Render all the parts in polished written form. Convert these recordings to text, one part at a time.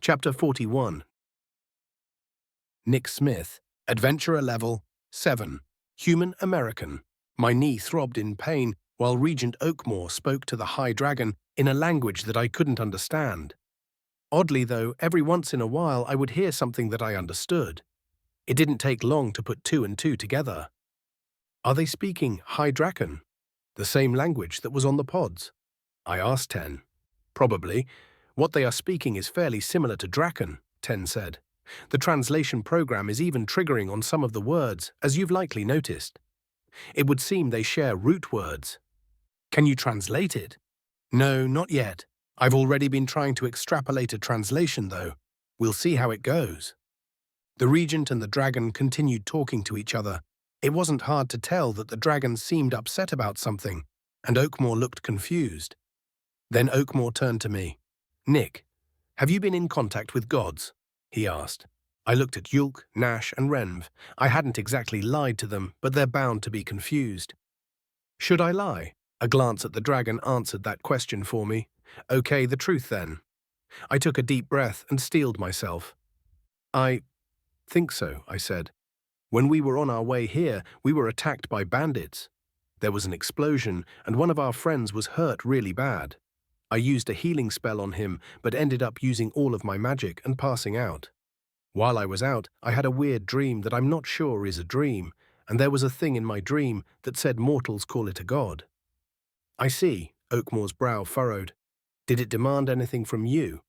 Chapter 41. Nick Smith, Adventurer Level 7, Human American. My knee throbbed in pain while Regent Oakmore spoke to the High Dragon in a language that I couldn't understand. Oddly, though, every once in a while I would hear something that I understood. It didn't take long to put two and two together. Are they speaking High Dragon, the same language that was on the pods? I asked Ten. Probably. What they are speaking is fairly similar to Draken, Ten said. The translation program is even triggering on some of the words, as you've likely noticed. It would seem they share root words. Can you translate it? No, not yet. I've already been trying to extrapolate a translation, though. We'll see how it goes. The Regent and the dragon continued talking to each other. It wasn't hard to tell that the dragon seemed upset about something, and Oakmore looked confused. Then Oakmore turned to me. Nick, have you been in contact with gods? He asked. I looked at Yulk, Nash, and Renv. I hadn't exactly lied to them, but they're bound to be confused. Should I lie? A glance at the dragon answered that question for me. Okay, the truth then. I took a deep breath and steeled myself. I think so, I said. When we were on our way here, we were attacked by bandits. There was an explosion, and one of our friends was hurt really bad. I used a healing spell on him, but ended up using all of my magic and passing out. While I was out, I had a weird dream that I'm not sure is a dream, and there was a thing in my dream that said mortals call it a god. I see, Oakmore's brow furrowed. Did it demand anything from you?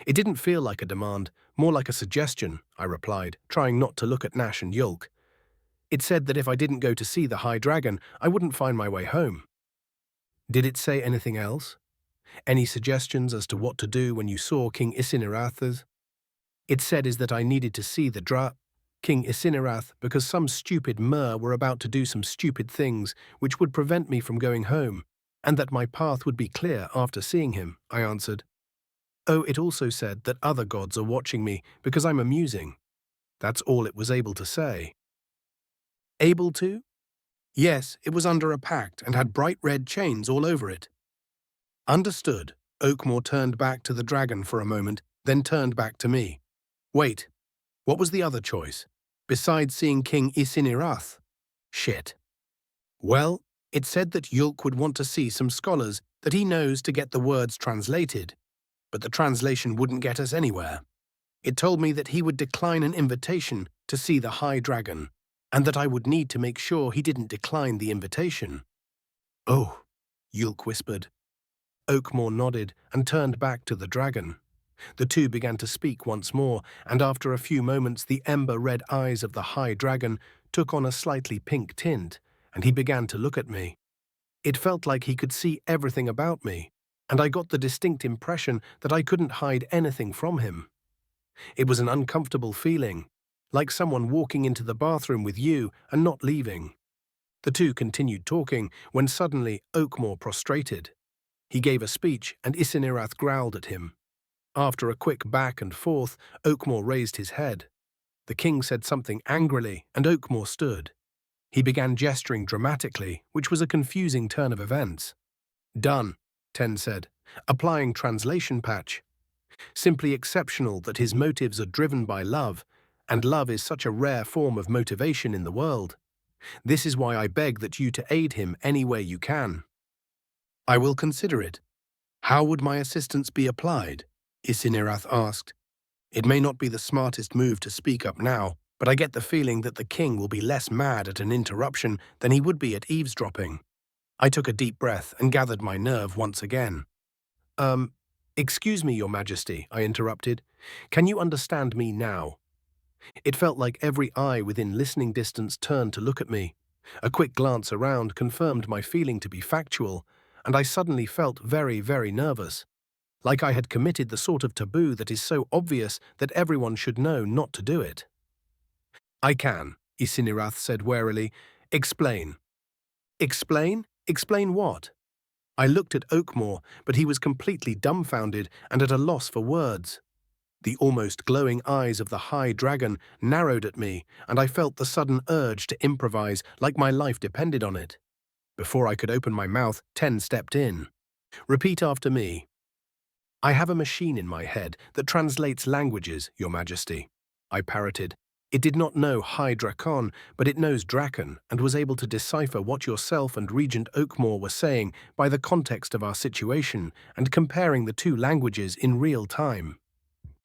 It didn't feel like a demand, more like a suggestion, I replied, trying not to look at Nash and Yulk. It said that if I didn't go to see the High Dragon, I wouldn't find my way home. Did it say anything else? Any suggestions as to what to do when you saw King Isinerath? It said is that I needed to see the King Isinerath because some stupid Mer were about to do some stupid things which would prevent me from going home, and that my path would be clear after seeing him, I answered. Oh, it also said that other gods are watching me because I'm amusing. That's all it was able to say. Able to? Yes, it was under a pact and had bright red chains all over it. Understood. Oakmore turned back to the dragon for a moment, then turned back to me. Wait, what was the other choice? Besides seeing King Isinerath? Shit. Well, it said that Yulk would want to see some scholars that he knows to get the words translated, but the translation wouldn't get us anywhere. It told me that he would decline an invitation to see the High Dragon, and that I would need to make sure he didn't decline the invitation. Oh, Yulk whispered. Oakmore nodded and turned back to the dragon. The two began to speak once more, and after a few moments the ember-red eyes of the High Dragon took on a slightly pink tint, and he began to look at me. It felt like he could see everything about me, and I got the distinct impression that I couldn't hide anything from him. It was an uncomfortable feeling, like someone walking into the bathroom with you and not leaving. The two continued talking when suddenly Oakmore prostrated. He gave a speech, and Isinerath growled at him. After a quick back and forth, Oakmore raised his head. The king said something angrily, and Oakmore stood. He began gesturing dramatically, which was a confusing turn of events. Done, Ten said, applying translation patch. Simply exceptional that his motives are driven by love, and love is such a rare form of motivation in the world. This is why I beg that you to aid him any way you can. I will consider it. How would my assistance be applied? Isinerath asked. It may not be the smartest move to speak up now, but I get the feeling that the king will be less mad at an interruption than he would be at eavesdropping. I took a deep breath and gathered my nerve once again. Excuse me, Your Majesty, I interrupted. Can you understand me now? It felt like every eye within listening distance turned to look at me. A quick glance around confirmed my feeling to be factual, and I suddenly felt very, very nervous. Like I had committed the sort of taboo that is so obvious that everyone should know not to do it. I can, Isinerath said warily. Explain. Explain? Explain what? I looked at Oakmore, but he was completely dumbfounded and at a loss for words. The almost glowing eyes of the High Dragon narrowed at me, and I felt the sudden urge to improvise like my life depended on it. Before I could open my mouth, Ten stepped in. Repeat after me. I have a machine in my head that translates languages, Your Majesty, I parroted. It did not know High Drakon, but it knows Draken and was able to decipher what yourself and Regent Oakmore were saying by the context of our situation and comparing the two languages in real time.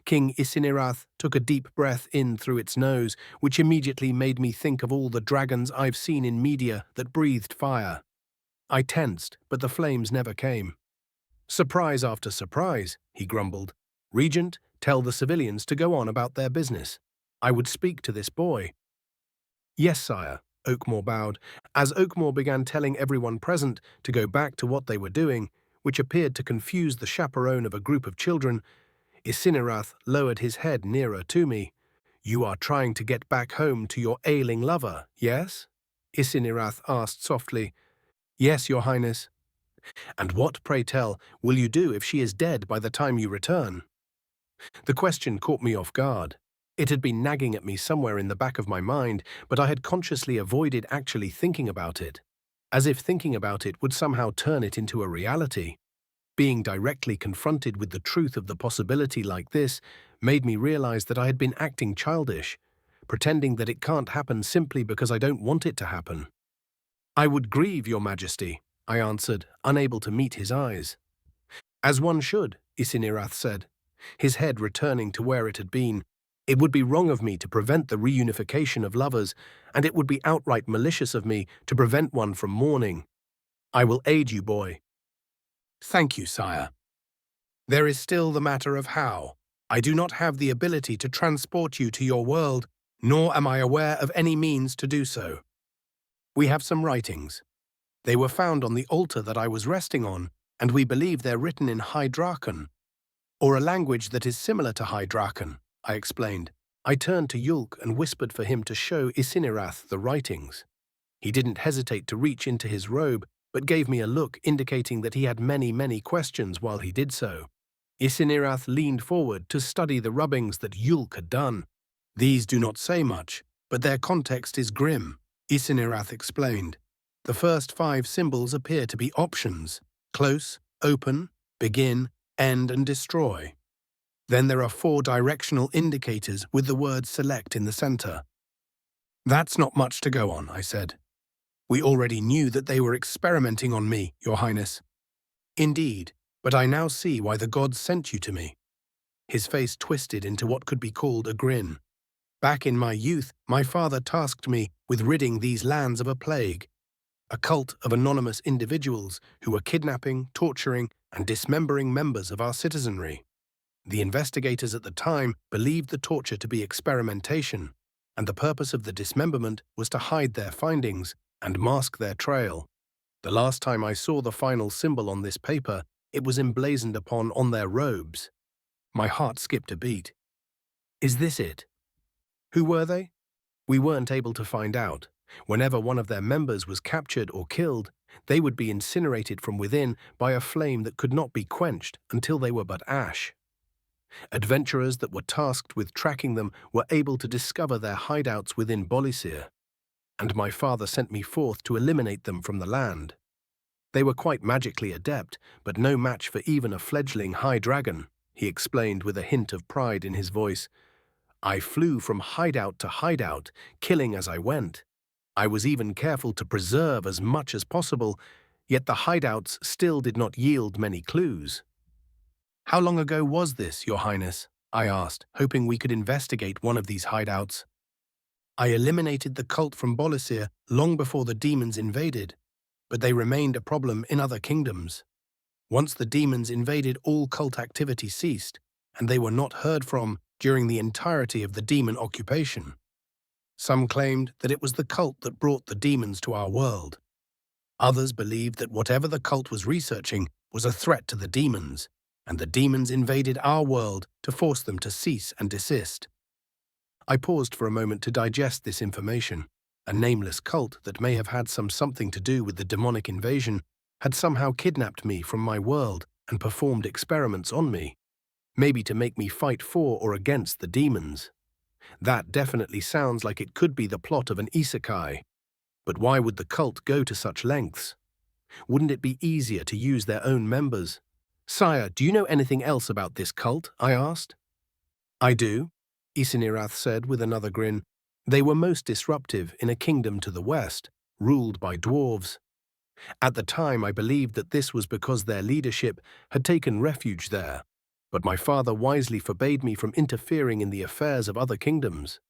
King Isinirath took a deep breath in through its nose, which immediately made me think of all the dragons I've seen in media that breathed fire. I tensed, but the flames never came. Surprise after surprise, he grumbled. Regent, tell the civilians to go on about their business. I would speak to this boy. Yes, sire, Oakmore bowed, as Oakmore began telling everyone present to go back to what they were doing, which appeared to confuse the chaperone of a group of children. Isinirath lowered his head nearer to me. You are trying to get back home to your ailing lover, yes? Isinirath asked softly. Yes, Your Highness. And what, pray tell, will you do if she is dead by the time you return? The question caught me off guard. It had been nagging at me somewhere in the back of my mind, but I had consciously avoided actually thinking about it, as if thinking about it would somehow turn it into a reality. Being directly confronted with the truth of the possibility like this made me realize that I had been acting childish, pretending that it can't happen simply because I don't want it to happen. I would grieve, Your Majesty, I answered, unable to meet his eyes. As one should, Isinirath said, his head returning to where it had been. It would be wrong of me to prevent the reunification of lovers, and it would be outright malicious of me to prevent one from mourning. I will aid you, boy. Thank you, sire. There is still the matter of how. I do not have the ability to transport you to your world, nor am I aware of any means to do so. We have some writings. They were found on the altar that I was resting on, and we believe they're written in High Draken, or a language that is similar to High Draken, I explained. I turned to Yulk and whispered for him to show Isinirath the writings. He didn't hesitate to reach into his robe, but gave me a look indicating that he had many questions while he did so. Isinirath leaned forward to study the rubbings that Yulk had done. These do not say much, but their context is grim, Isinirath explained. The first 5 symbols appear to be options: close, open, begin, end, and destroy. Then there are 4 directional indicators with the word select in the center. That's not much to go on, I said. We already knew that they were experimenting on me, Your Highness. Indeed, but I now see why the gods sent you to me. His face twisted into what could be called a grin. Back in my youth, my father tasked me with ridding these lands of a plague, a cult of anonymous individuals who were kidnapping, torturing, and dismembering members of our citizenry. The investigators at the time believed the torture to be experimentation, and the purpose of the dismemberment was to hide their findings and mask their trail. The last time I saw the final symbol on this paper, it was emblazoned upon on their robes. My heart skipped a beat. Is this it? Who were they? We weren't able to find out. Whenever one of their members was captured or killed, they would be incinerated from within by a flame that could not be quenched until they were but ash. Adventurers that were tasked with tracking them were able to discover their hideouts within Bolisir, and my father sent me forth to eliminate them from the land. They were quite magically adept, but no match for even a fledgling high dragon, he explained with a hint of pride in his voice. I flew from hideout to hideout, killing as I went. I was even careful to preserve as much as possible, yet the hideouts still did not yield many clues. How long ago was this, Your Highness? I asked, hoping we could investigate one of these hideouts. I eliminated the cult from Bolisir long before the demons invaded, but they remained a problem in other kingdoms. Once the demons invaded, all cult activity ceased, and they were not heard from during the entirety of the demon occupation. Some claimed that it was the cult that brought the demons to our world. Others believed that whatever the cult was researching was a threat to the demons, and the demons invaded our world to force them to cease and desist. I paused for a moment to digest this information. A nameless cult that may have had something to do with the demonic invasion had somehow kidnapped me from my world and performed experiments on me, maybe to make me fight for or against the demons. That definitely sounds like it could be the plot of an Isekai. But why would the cult go to such lengths? Wouldn't it be easier to use their own members? Sire, do you know anything else about this cult? I asked. I do, Isinirath said with another grin. They were most disruptive in a kingdom to the west, ruled by dwarves. At the time, I believed that this was because their leadership had taken refuge there, but my father wisely forbade me from interfering in the affairs of other kingdoms.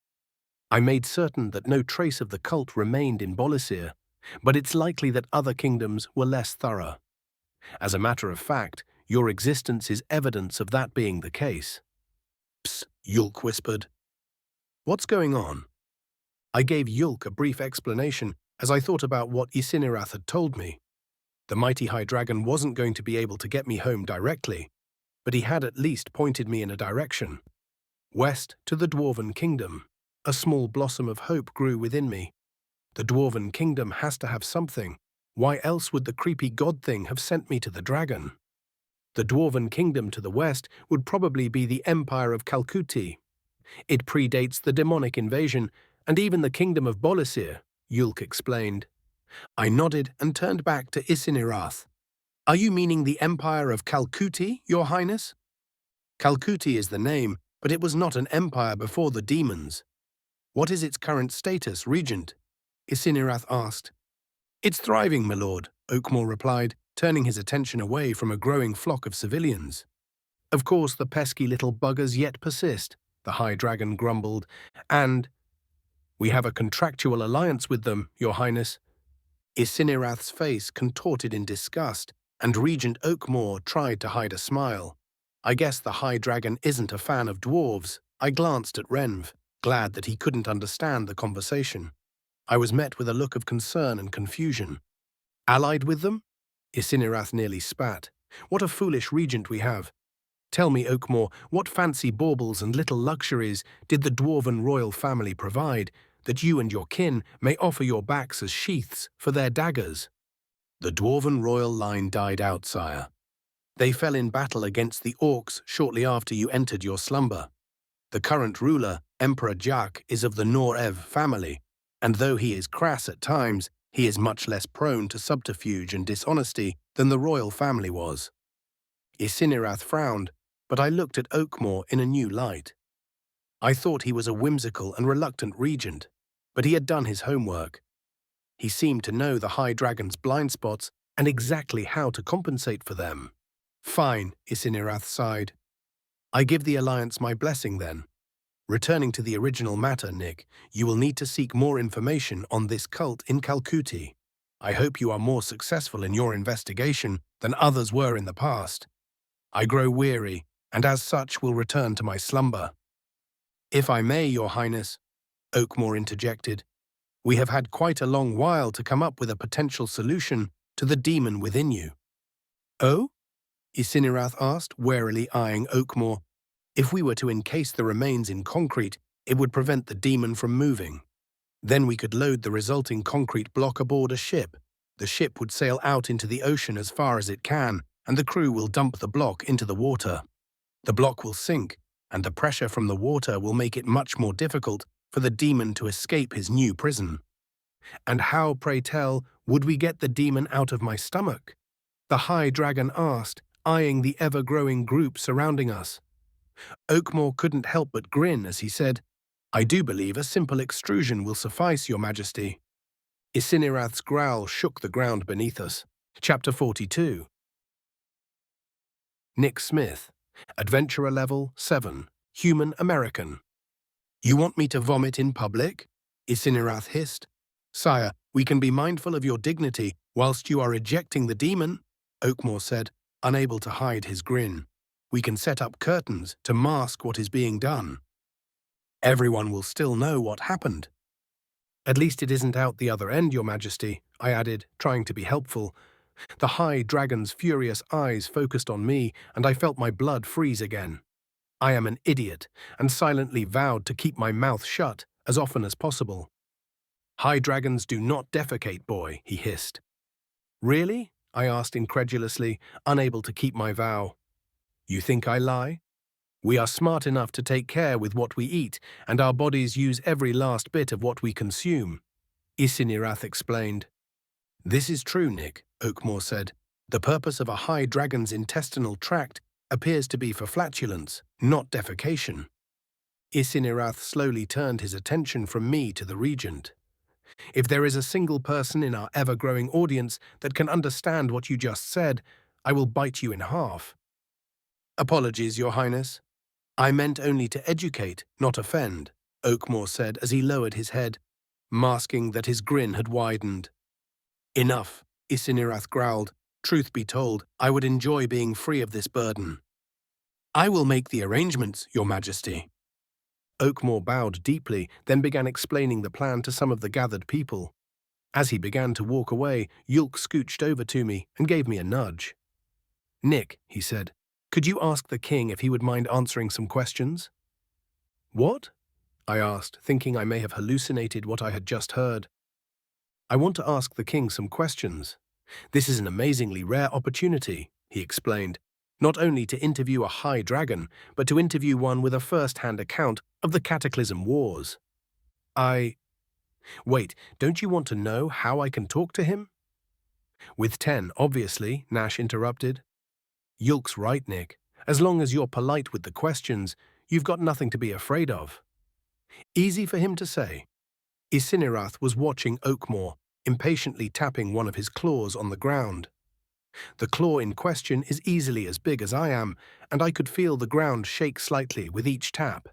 I made certain that no trace of the cult remained in Bolisir, but it's likely that other kingdoms were less thorough. As a matter of fact, your existence is evidence of that being the case. Psst, Yulk whispered. What's going on? I gave Yulk a brief explanation as I thought about what Isinirath had told me. The mighty high dragon wasn't going to be able to get me home directly, but he had at least pointed me in a direction. West to the Dwarven Kingdom. A small blossom of hope grew within me. The Dwarven Kingdom has to have something. Why else would the creepy god thing have sent me to the dragon? The Dwarven Kingdom to the west would probably be the Empire of Kalkuti. It predates the demonic invasion, and even the Kingdom of Bolisir, Yulk explained. I nodded and turned back to Isinirath. Are you meaning the Empire of Kalkuti, Your Highness? Kalkuti is the name, but it was not an empire before the demons. What is its current status, Regent? Isinirath asked. It's thriving, my lord, Oakmore replied, turning his attention away from a growing flock of civilians. Of course, the pesky little buggers yet persist, the high dragon grumbled, and we have a contractual alliance with them, Your Highness. Isinirath's face contorted in disgust, and Regent Oakmore tried to hide a smile. I guess the high dragon isn't a fan of dwarves. I glanced at Renv, glad that he couldn't understand the conversation. I was met with a look of concern and confusion. Allied with them? Isinirath nearly spat. What a foolish regent we have. Tell me, Oakmore, what fancy baubles and little luxuries did the dwarven royal family provide, that you and your kin may offer your backs as sheaths for their daggers? The dwarven royal line died out, sire. They fell in battle against the orcs shortly after you entered your slumber. The current ruler, Emperor Jak, is of the Norev family, and though he is crass at times, he is much less prone to subterfuge and dishonesty than the royal family was. Isinirath frowned, but I looked at Oakmore in a new light. I thought he was a whimsical and reluctant regent, but he had done his homework. He seemed to know the high dragon's blind spots and exactly how to compensate for them. Fine, Isinirath sighed. I give the alliance my blessing then. Returning to the original matter, Nick, you will need to seek more information on this cult in Kalkuti. I hope you are more successful in your investigation than others were in the past. I grow weary, and as such will return to my slumber. If I may, Your Highness, Oakmore interjected, we have had quite a long while to come up with a potential solution to the demon within you. Oh? Isinirath asked, warily eyeing Oakmore. If we were to encase the remains in concrete, it would prevent the demon from moving. Then we could load the resulting concrete block aboard a ship. The ship would sail out into the ocean as far as it can, and the crew will dump the block into the water. The block will sink, and the pressure from the water will make it much more difficult for the demon to escape his new prison. And how, pray tell, would we get the demon out of my stomach? The high dragon asked, eyeing the ever-growing group surrounding us. Oakmore couldn't help but grin as he said, I do believe a simple extrusion will suffice, Your Majesty. Isinirath's growl shook the ground beneath us. Chapter 42. Nick Smith, Adventurer Level 7, Human American. You want me to vomit in public? Isinirath hissed. Sire, we can be mindful of your dignity whilst you are ejecting the demon, Oakmore said, unable to hide his grin. We can set up curtains to mask what is being done. Everyone will still know what happened. At least it isn't out the other end, Your Majesty, I added, trying to be helpful. The high dragon's furious eyes focused on me, and I felt my blood freeze again. I am an idiot, and silently vowed to keep my mouth shut as often as possible. High dragons do not defecate, boy, he hissed. Really? I asked incredulously, unable to keep my vow. You think I lie? We are smart enough to take care with what we eat, and our bodies use every last bit of what we consume, Isinirath explained. This is true, Nick, Oakmore said, The purpose of a high dragon's intestinal tract appears to be for flatulence, not defecation. Isinirath slowly turned his attention from me to the regent. If there is a single person in our ever-growing audience that can understand what you just said, I will bite you in half. Apologies, Your Highness. I meant only to educate, not offend, Oakmore said as he lowered his head, masking that his grin had widened. Enough, Isinirath growled. Truth be told, I would enjoy being free of this burden. I will make the arrangements, Your Majesty. Oakmore bowed deeply, then began explaining the plan to some of the gathered people. As he began to walk away, Yulk scooched over to me and gave me a nudge. Nick, he said, could you ask the king if he would mind answering some questions? What? I asked, thinking I may have hallucinated what I had just heard. I want to ask the king some questions. This is an amazingly rare opportunity, he explained, not only to interview a high dragon, but to interview one with a first-hand account of the Cataclysm Wars. Wait, don't you want to know how I can talk to him? With 10, obviously, Nash interrupted. Yulk's right, Nick. As long as you're polite with the questions, you've got nothing to be afraid of. Easy for him to say. Isinirath was watching Oakmore, impatiently tapping one of his claws on the ground. The claw in question is easily as big as I am, and I could feel the ground shake slightly with each tap.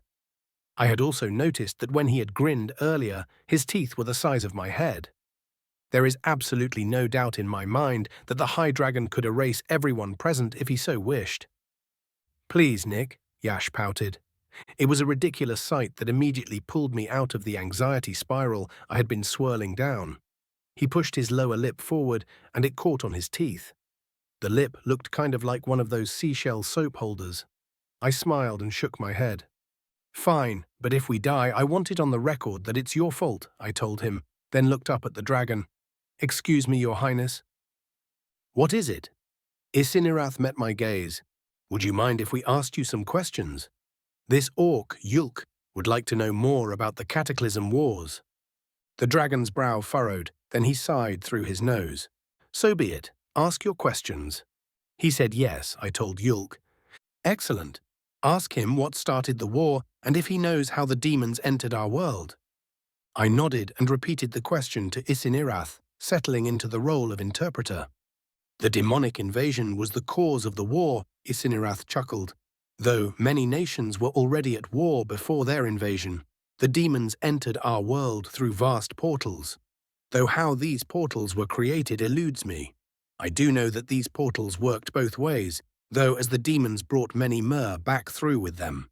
I had also noticed that when he had grinned earlier, his teeth were the size of my head. There is absolutely no doubt in my mind that the High Dragon could erase everyone present if he so wished. Please, Nick, Yash pouted. It was a ridiculous sight that immediately pulled me out of the anxiety spiral I had been swirling down. He pushed his lower lip forward, and it caught on his teeth. The lip looked kind of like one of those seashell soap holders. I smiled and shook my head. Fine, but if we die, I want it on the record that it's your fault, I told him, then looked up at the dragon. Excuse me, Your Highness. What is it? Isinirath met my gaze. Would you mind if we asked you some questions? This orc, Yulk, would like to know more about the Cataclysm Wars. The dragon's brow furrowed, then he sighed through his nose. So be it. Ask your questions. He said yes, I told Yulk. Excellent. Ask him what started the war and if he knows how the demons entered our world. I nodded and repeated the question to Isinirath, settling into the role of interpreter. The demonic invasion was the cause of the war, Isinirath chuckled. Though many nations were already at war before their invasion, the demons entered our world through vast portals. Though how these portals were created eludes me. I do know that these portals worked both ways, though as the demons brought many mer back through with them.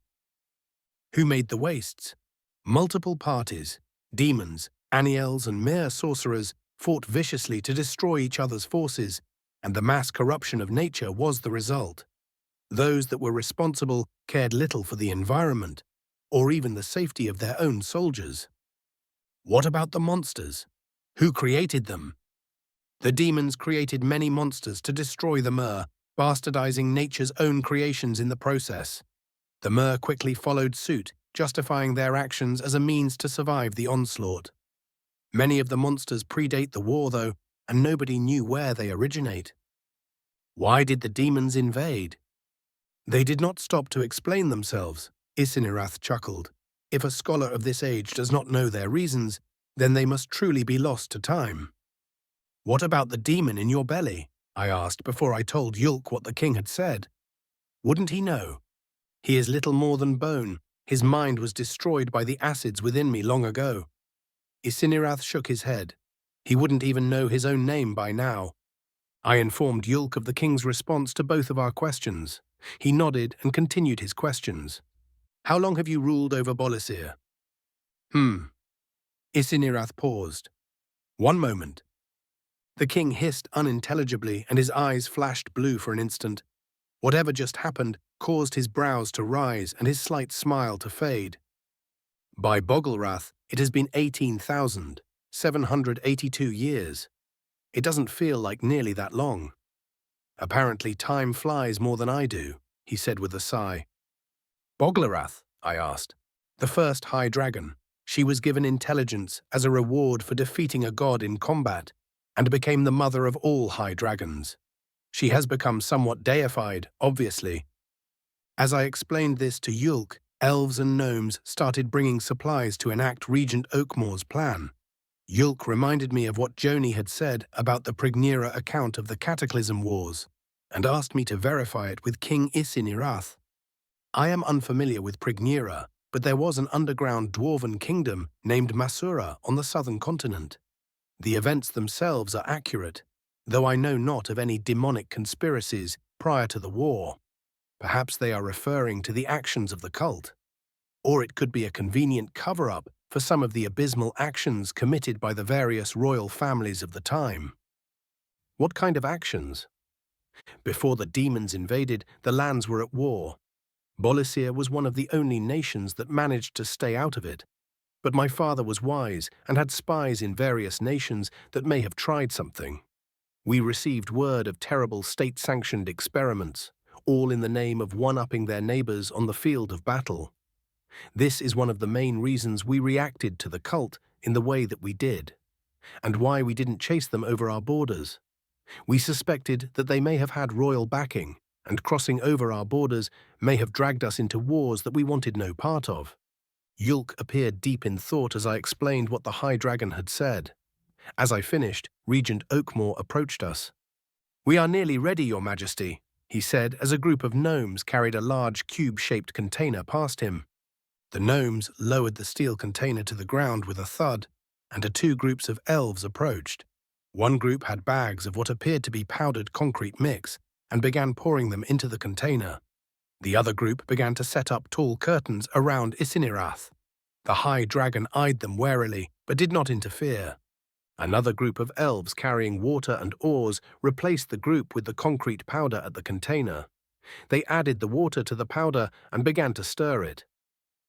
Who made the wastes? Multiple parties, demons, aniels and mere sorcerers, fought viciously to destroy each other's forces, and the mass corruption of nature was the result. Those that were responsible cared little for the environment, or even the safety of their own soldiers. What about the monsters? Who created them? The demons created many monsters to destroy the mer, bastardizing nature's own creations in the process. The mer quickly followed suit, justifying their actions as a means to survive the onslaught. Many of the monsters predate the war, though, and nobody knew where they originate. Why did the demons invade? They did not stop to explain themselves, Isinirath chuckled. If a scholar of this age does not know their reasons, then they must truly be lost to time. What about the demon in your belly? I asked before I told Yulk what the king had said. Wouldn't he know? He is little more than bone. His mind was destroyed by the acids within me long ago. Isinirath shook his head. He wouldn't even know his own name by now. I informed Yulk of the king's response to both of our questions. He nodded and continued his questions. How long have you ruled over Bolisir? Isinirath paused. One moment. The king hissed unintelligibly and his eyes flashed blue for an instant. Whatever just happened caused his brows to rise and his slight smile to fade. By Bogglerath, it has been 18,782 years. It doesn't feel like nearly that long. Apparently time flies more than I do, he said with a sigh. Bogglerath, I asked. The first high dragon. She was given intelligence as a reward for defeating a god in combat, and became the mother of all high dragons. She has become somewhat deified, obviously. As I explained this to Yulk, elves and gnomes started bringing supplies to enact Regent Oakmore's plan. Yulk reminded me of what Joni had said about the Prignera account of the Cataclysm Wars, and asked me to verify it with King Isinirath. I am unfamiliar with Prignera, but there was an underground dwarven kingdom named Masura on the southern continent. The events themselves are accurate, though I know not of any demonic conspiracies prior to the war. Perhaps they are referring to the actions of the cult. Or it could be a convenient cover-up for some of the abysmal actions committed by the various royal families of the time. What kind of actions? Before the demons invaded, the lands were at war. Bolisir was one of the only nations that managed to stay out of it. But my father was wise and had spies in various nations that may have tried something. We received word of terrible state-sanctioned experiments, all in the name of one-upping their neighbors on the field of battle. This is one of the main reasons we reacted to the cult in the way that we did, and why we didn't chase them over our borders. We suspected that they may have had royal backing, and crossing over our borders may have dragged us into wars that we wanted no part of. Yulk appeared deep in thought as I explained what the High Dragon had said. As I finished, Regent Oakmore approached us. "We are nearly ready, Your Majesty," he said as a group of gnomes carried a large cube-shaped container past him. The gnomes lowered the steel container to the ground with a thud, and two groups of elves approached. One group had bags of what appeared to be powdered concrete mix and began pouring them into the container. The other group began to set up tall curtains around Isinirath. The High Dragon eyed them warily, but did not interfere. Another group of elves carrying water and oars replaced the group with the concrete powder at the container. They added the water to the powder and began to stir it.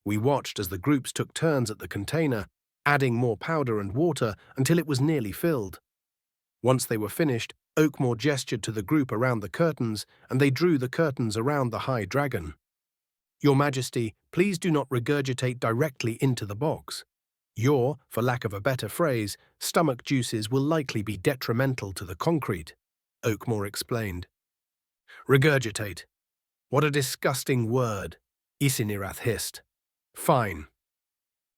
We watched as the groups took turns at the container, adding more powder and water until it was nearly filled. Once they were finished, Oakmore gestured to the group around the curtains, and they drew the curtains around the High Dragon. "Your Majesty, please do not regurgitate directly into the box. Your, for lack of a better phrase, stomach juices will likely be detrimental to the concrete," Oakmore explained. "Regurgitate. What a disgusting word," Isinirath hissed. "Fine."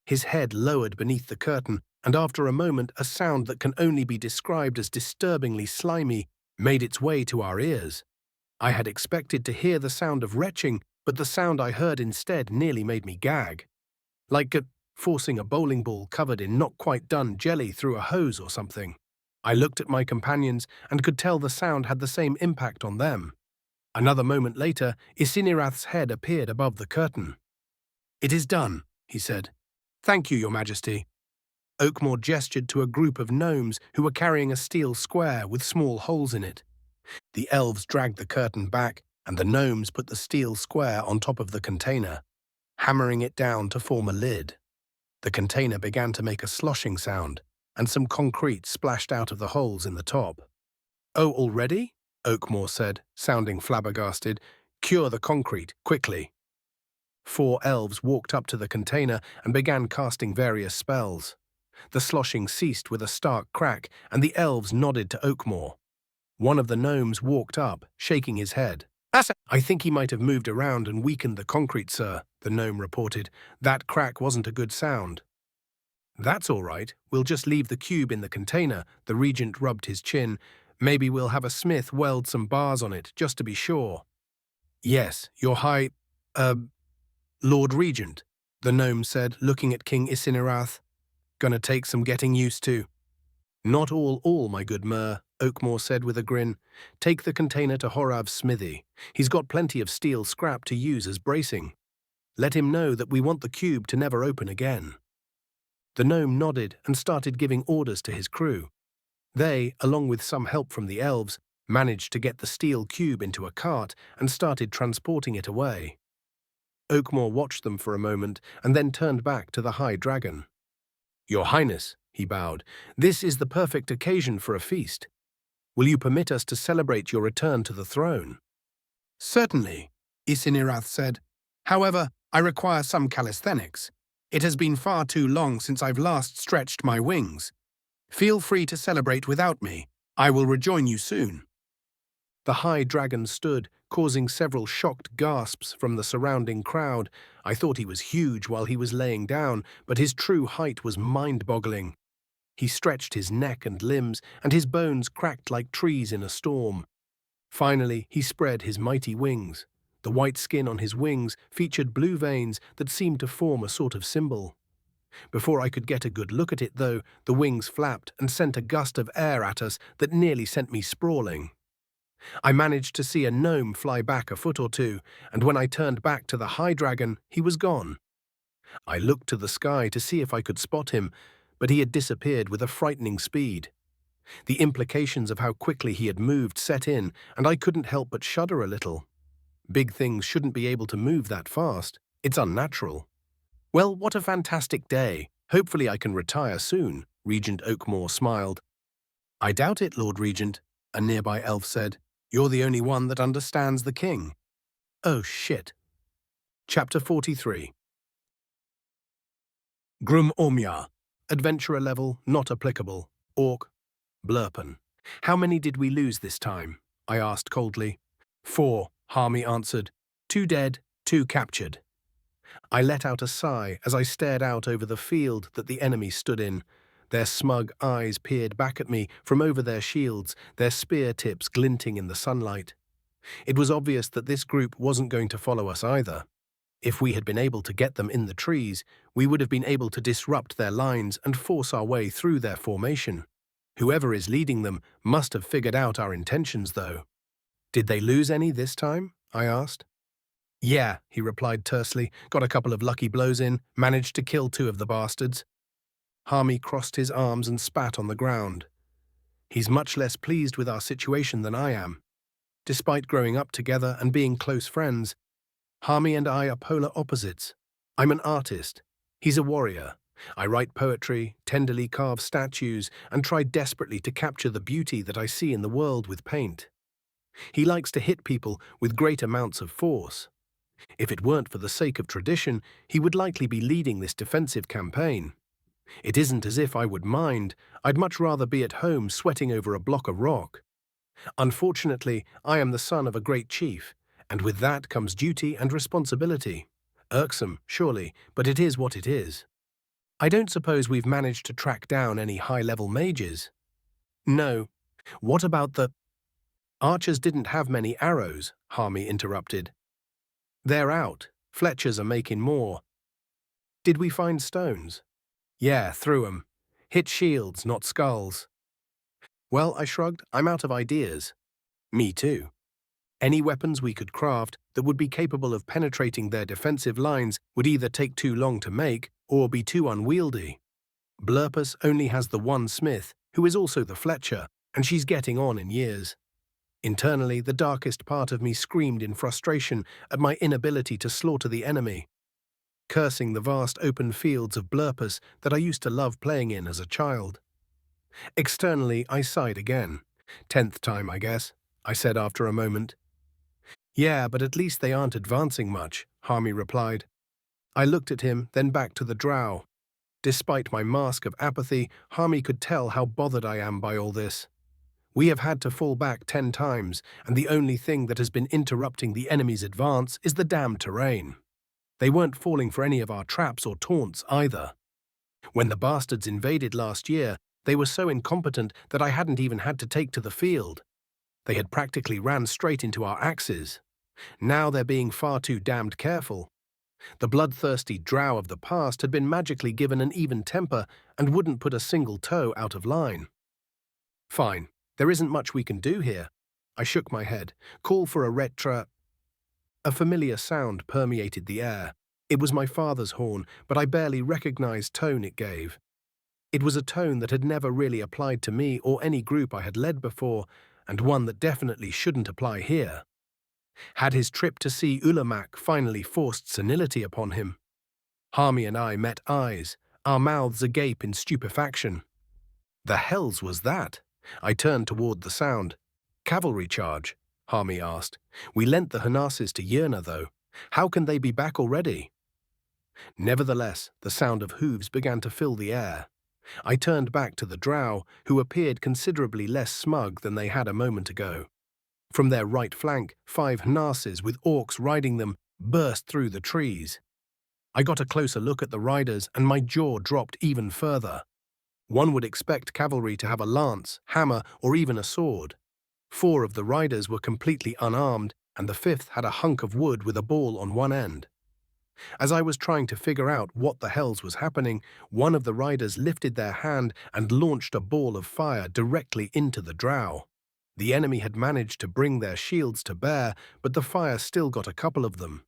His head lowered beneath the curtain, and after a moment a sound that can only be described as disturbingly slimy made its way to our ears. I had expected to hear the sound of retching, but the sound I heard instead nearly made me gag. Like forcing a bowling ball covered in not-quite-done jelly through a hose or something. I looked at my companions and could tell the sound had the same impact on them. Another moment later, Isinirath's head appeared above the curtain. "It is done," he said. "Thank you, Your Majesty." Oakmore gestured to a group of gnomes who were carrying a steel square with small holes in it. The elves dragged the curtain back, and the gnomes put the steel square on top of the container, hammering it down to form a lid. The container began to make a sloshing sound, and some concrete splashed out of the holes in the top. "Oh, already?" Oakmore said, sounding flabbergasted. "Cure the concrete, quickly." 4 elves walked up to the container and began casting various spells. The sloshing ceased with a stark crack, and the elves nodded to Oakmore. One of the gnomes walked up, shaking his head. "I think he might have moved around and weakened the concrete, sir," the gnome reported. "That crack wasn't a good sound." "That's all right. We'll just leave the cube in the container," the regent rubbed his chin. "Maybe we'll have a smith weld some bars on it, just to be sure." "Yes, your high, Lord Regent," the gnome said, looking at King Isinirath. "Gonna take some getting used to." "Not all, my good Mer," Oakmore said with a grin. "Take the container to Horav's smithy. He's got plenty of steel scrap to use as bracing. Let him know that we want the cube to never open again." The gnome nodded and started giving orders to his crew. They, along with some help from the elves, managed to get the steel cube into a cart and started transporting it away. Oakmore watched them for a moment and then turned back to the High Dragon. "Your Highness," he bowed, "this is the perfect occasion for a feast. Will you permit us to celebrate your return to the throne?" "Certainly," Isinirath said. "However, I require some calisthenics. It has been far too long since I've last stretched my wings. Feel free to celebrate without me. I will rejoin you soon." The high dragon stood, causing several shocked gasps from the surrounding crowd. I thought he was huge while he was laying down, but his true height was mind-boggling. He stretched his neck and limbs, and his bones cracked like trees in a storm. Finally, he spread his mighty wings. The white skin on his wings featured blue veins that seemed to form a sort of symbol. Before I could get a good look at it, though, the wings flapped and sent a gust of air at us that nearly sent me sprawling. I managed to see a gnome fly back a foot or two, and when I turned back to the high dragon, he was gone. I looked to the sky to see if I could spot him, but he had disappeared with a frightening speed. The implications of how quickly he had moved set in, and I couldn't help but shudder a little. Big things shouldn't be able to move that fast. It's unnatural. Well, what a fantastic day. Hopefully I can retire soon, Regent Oakmore smiled. I doubt it, Lord Regent, a nearby elf said. You're the only one that understands the king. Oh, shit. Chapter 43. Grum Ormya. Adventurer level, not applicable. Orc. Blurpen. How many did we lose this time? I asked coldly. 4, Harmy answered. 2 dead, 2 captured. I let out a sigh as I stared out over the field that the enemy stood in. Their smug eyes peered back at me from over their shields, their spear tips glinting in the sunlight. It was obvious that this group wasn't going to follow us either. If we had been able to get them in the trees, we would have been able to disrupt their lines and force our way through their formation. Whoever is leading them must have figured out our intentions, though. Did they lose any this time? I asked. Yeah, he replied tersely, got a couple of lucky blows in, managed to kill 2 of the bastards. Harmy crossed his arms and spat on the ground. He's much less pleased with our situation than I am. Despite growing up together and being close friends, Harmy and I are polar opposites. I'm an artist. He's a warrior. I write poetry, tenderly carve statues, and try desperately to capture the beauty that I see in the world with paint. He likes to hit people with great amounts of force. If it weren't for the sake of tradition, he would likely be leading this defensive campaign. It isn't as if I would mind. I'd much rather be at home sweating over a block of rock. Unfortunately, I am the son of a great chief, and with that comes duty and responsibility. Irksome, surely, but it is what it is. I don't suppose we've managed to track down any high-level mages. No. What about the... Archers didn't have many arrows, Harmy interrupted. They're out. Fletchers are making more. Did we find stones? Yeah, threw 'em. Hit shields, not skulls. Well, I shrugged, I'm out of ideas. Me too. Any weapons we could craft that would be capable of penetrating their defensive lines would either take too long to make or be too unwieldy. Blurpus only has the one smith, who is also the Fletcher, and she's getting on in years. Internally, the darkest part of me screamed in frustration at my inability to slaughter the enemy, cursing the vast open fields of Blurpus that I used to love playing in as a child. Externally, I sighed again. 10th time, I guess, I said after a moment. Yeah, but at least they aren't advancing much, Harmy replied. I looked at him, then back to the drow. Despite my mask of apathy, Harmy could tell how bothered I am by all this. We have had to fall back 10 times, and the only thing that has been interrupting the enemy's advance is the damned terrain. They weren't falling for any of our traps or taunts either. When the bastards invaded last year, they were so incompetent that I hadn't even had to take to the field. They had practically ran straight into our axes. Now they're being far too damned careful. The bloodthirsty drow of the past had been magically given an even temper and wouldn't put a single toe out of line. Fine, there isn't much we can do here. I shook my head. Call for a retra... A familiar sound permeated the air. It was my father's horn, but I barely recognized tone it gave. It was a tone that had never really applied to me or any group I had led before, and one that definitely shouldn't apply here. Had his trip to see Ulamak finally forced senility upon him? Harmy and I met eyes, our mouths agape in stupefaction. The hells was that? I turned toward the sound. Cavalry charge, Harmy asked. We lent the Hanasses to Yerna, though. How can they be back already? Nevertheless, the sound of hooves began to fill the air. I turned back to the drow, who appeared considerably less smug than they had a moment ago. From their right flank, 5 gnasses with orcs riding them burst through the trees. I got a closer look at the riders and my jaw dropped even further. One would expect cavalry to have a lance, hammer, or even a sword. 4 of the riders were completely unarmed, and the 5th had a hunk of wood with a ball on one end. As I was trying to figure out what the hells was happening, one of the riders lifted their hand and launched a ball of fire directly into the drow. The enemy had managed to bring their shields to bear, but the fire still got a couple of them.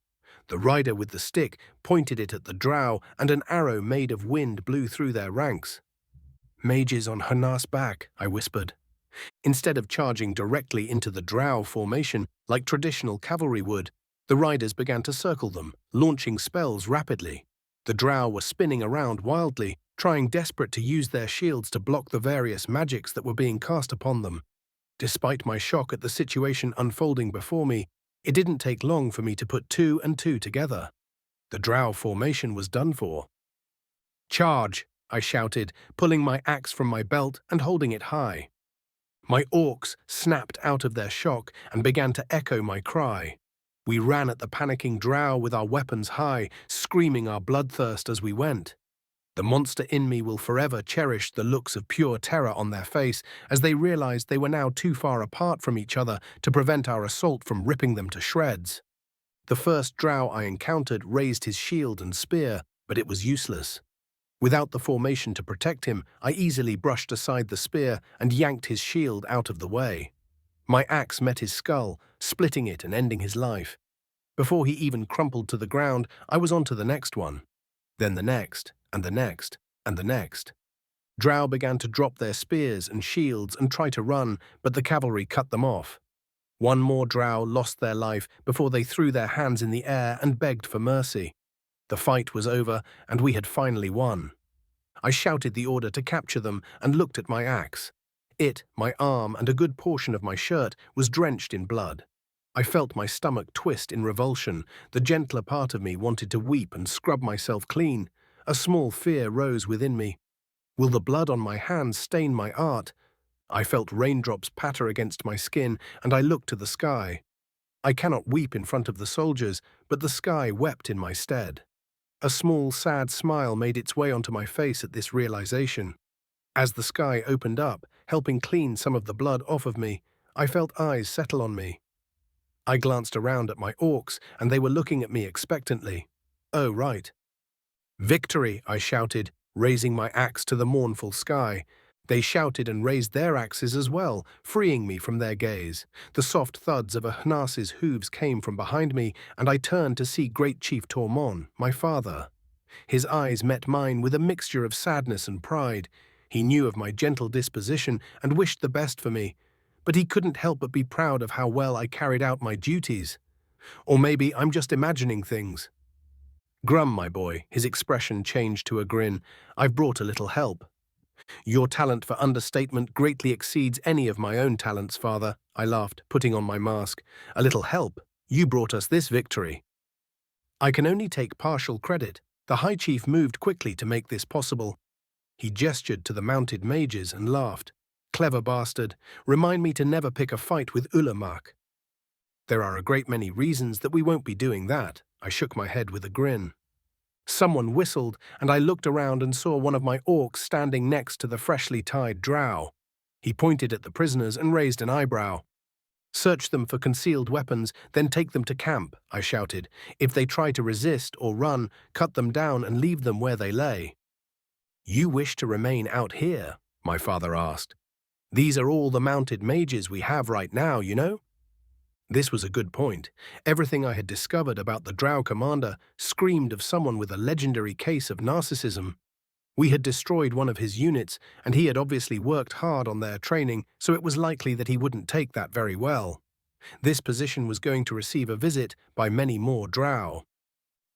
The rider with the stick pointed it at the drow, and an arrow made of wind blew through their ranks. "Mages on Hna's back," I whispered. Instead of charging directly into the drow formation like traditional cavalry would, the riders began to circle them, launching spells rapidly. The drow were spinning around wildly, trying desperate to use their shields to block the various magics that were being cast upon them. Despite my shock at the situation unfolding before me, it didn't take long for me to put 2 and 2 together. The drow formation was done for. "Charge!" I shouted, pulling my axe from my belt and holding it high. My orcs snapped out of their shock and began to echo my cry. We ran at the panicking drow with our weapons high, screaming our bloodthirst as we went. The monster in me will forever cherish the looks of pure terror on their face as they realized they were now too far apart from each other to prevent our assault from ripping them to shreds. The first drow I encountered raised his shield and spear, but it was useless. Without the formation to protect him, I easily brushed aside the spear and yanked his shield out of the way. My axe met his skull, splitting it and ending his life. Before he even crumpled to the ground, I was on to the next one. Then the next, and the next, and the next. Drow began to drop their spears and shields and try to run, but the cavalry cut them off. One more drow lost their life before they threw their hands in the air and begged for mercy. The fight was over, and we had finally won. I shouted the order to capture them and looked at my axe. It, my arm, and a good portion of my shirt was drenched in blood. I felt my stomach twist in revulsion. The gentler part of me wanted to weep and scrub myself clean. A small fear rose within me. Will the blood on my hands stain my art? I felt raindrops patter against my skin, and I looked to the sky. I cannot weep in front of the soldiers, but the sky wept in my stead. A small, sad smile made its way onto my face at this realization. As the sky opened up, helping clean some of the blood off of me, I felt eyes settle on me. I glanced around at my orcs, and they were looking at me expectantly. Oh, right. "Victory!" I shouted, raising my axe to the mournful sky. They shouted and raised their axes as well, freeing me from their gaze. The soft thuds of a Hnas's hooves came from behind me, and I turned to see Great Chief Tormon, my father. His eyes met mine with a mixture of sadness and pride. He knew of my gentle disposition and wished the best for me, but he couldn't help but be proud of how well I carried out my duties. Or maybe I'm just imagining things. "Grum, my boy," his expression changed to a grin. "I've brought a little help." "Your talent for understatement greatly exceeds any of my own talents, father," I laughed, putting on my mask. "A little help? You brought us this victory." "I can only take partial credit. The High Chief moved quickly to make this possible." He gestured to the mounted mages and laughed. "Clever bastard. Remind me to never pick a fight with Ulamak." "There are a great many reasons that we won't be doing that." I shook my head with a grin. Someone whistled, and I looked around and saw one of my orcs standing next to the freshly tied drow. He pointed at the prisoners and raised an eyebrow. "Search them for concealed weapons, then take them to camp," I shouted. "If they try to resist or run, cut them down and leave them where they lay." "You wish to remain out here?" my father asked. "These are all the mounted mages we have right now, you know?" This was a good point. Everything I had discovered about the drow commander screamed of someone with a legendary case of narcissism. We had destroyed one of his units, and he had obviously worked hard on their training, so it was likely that he wouldn't take that very well. This position was going to receive a visit by many more drow.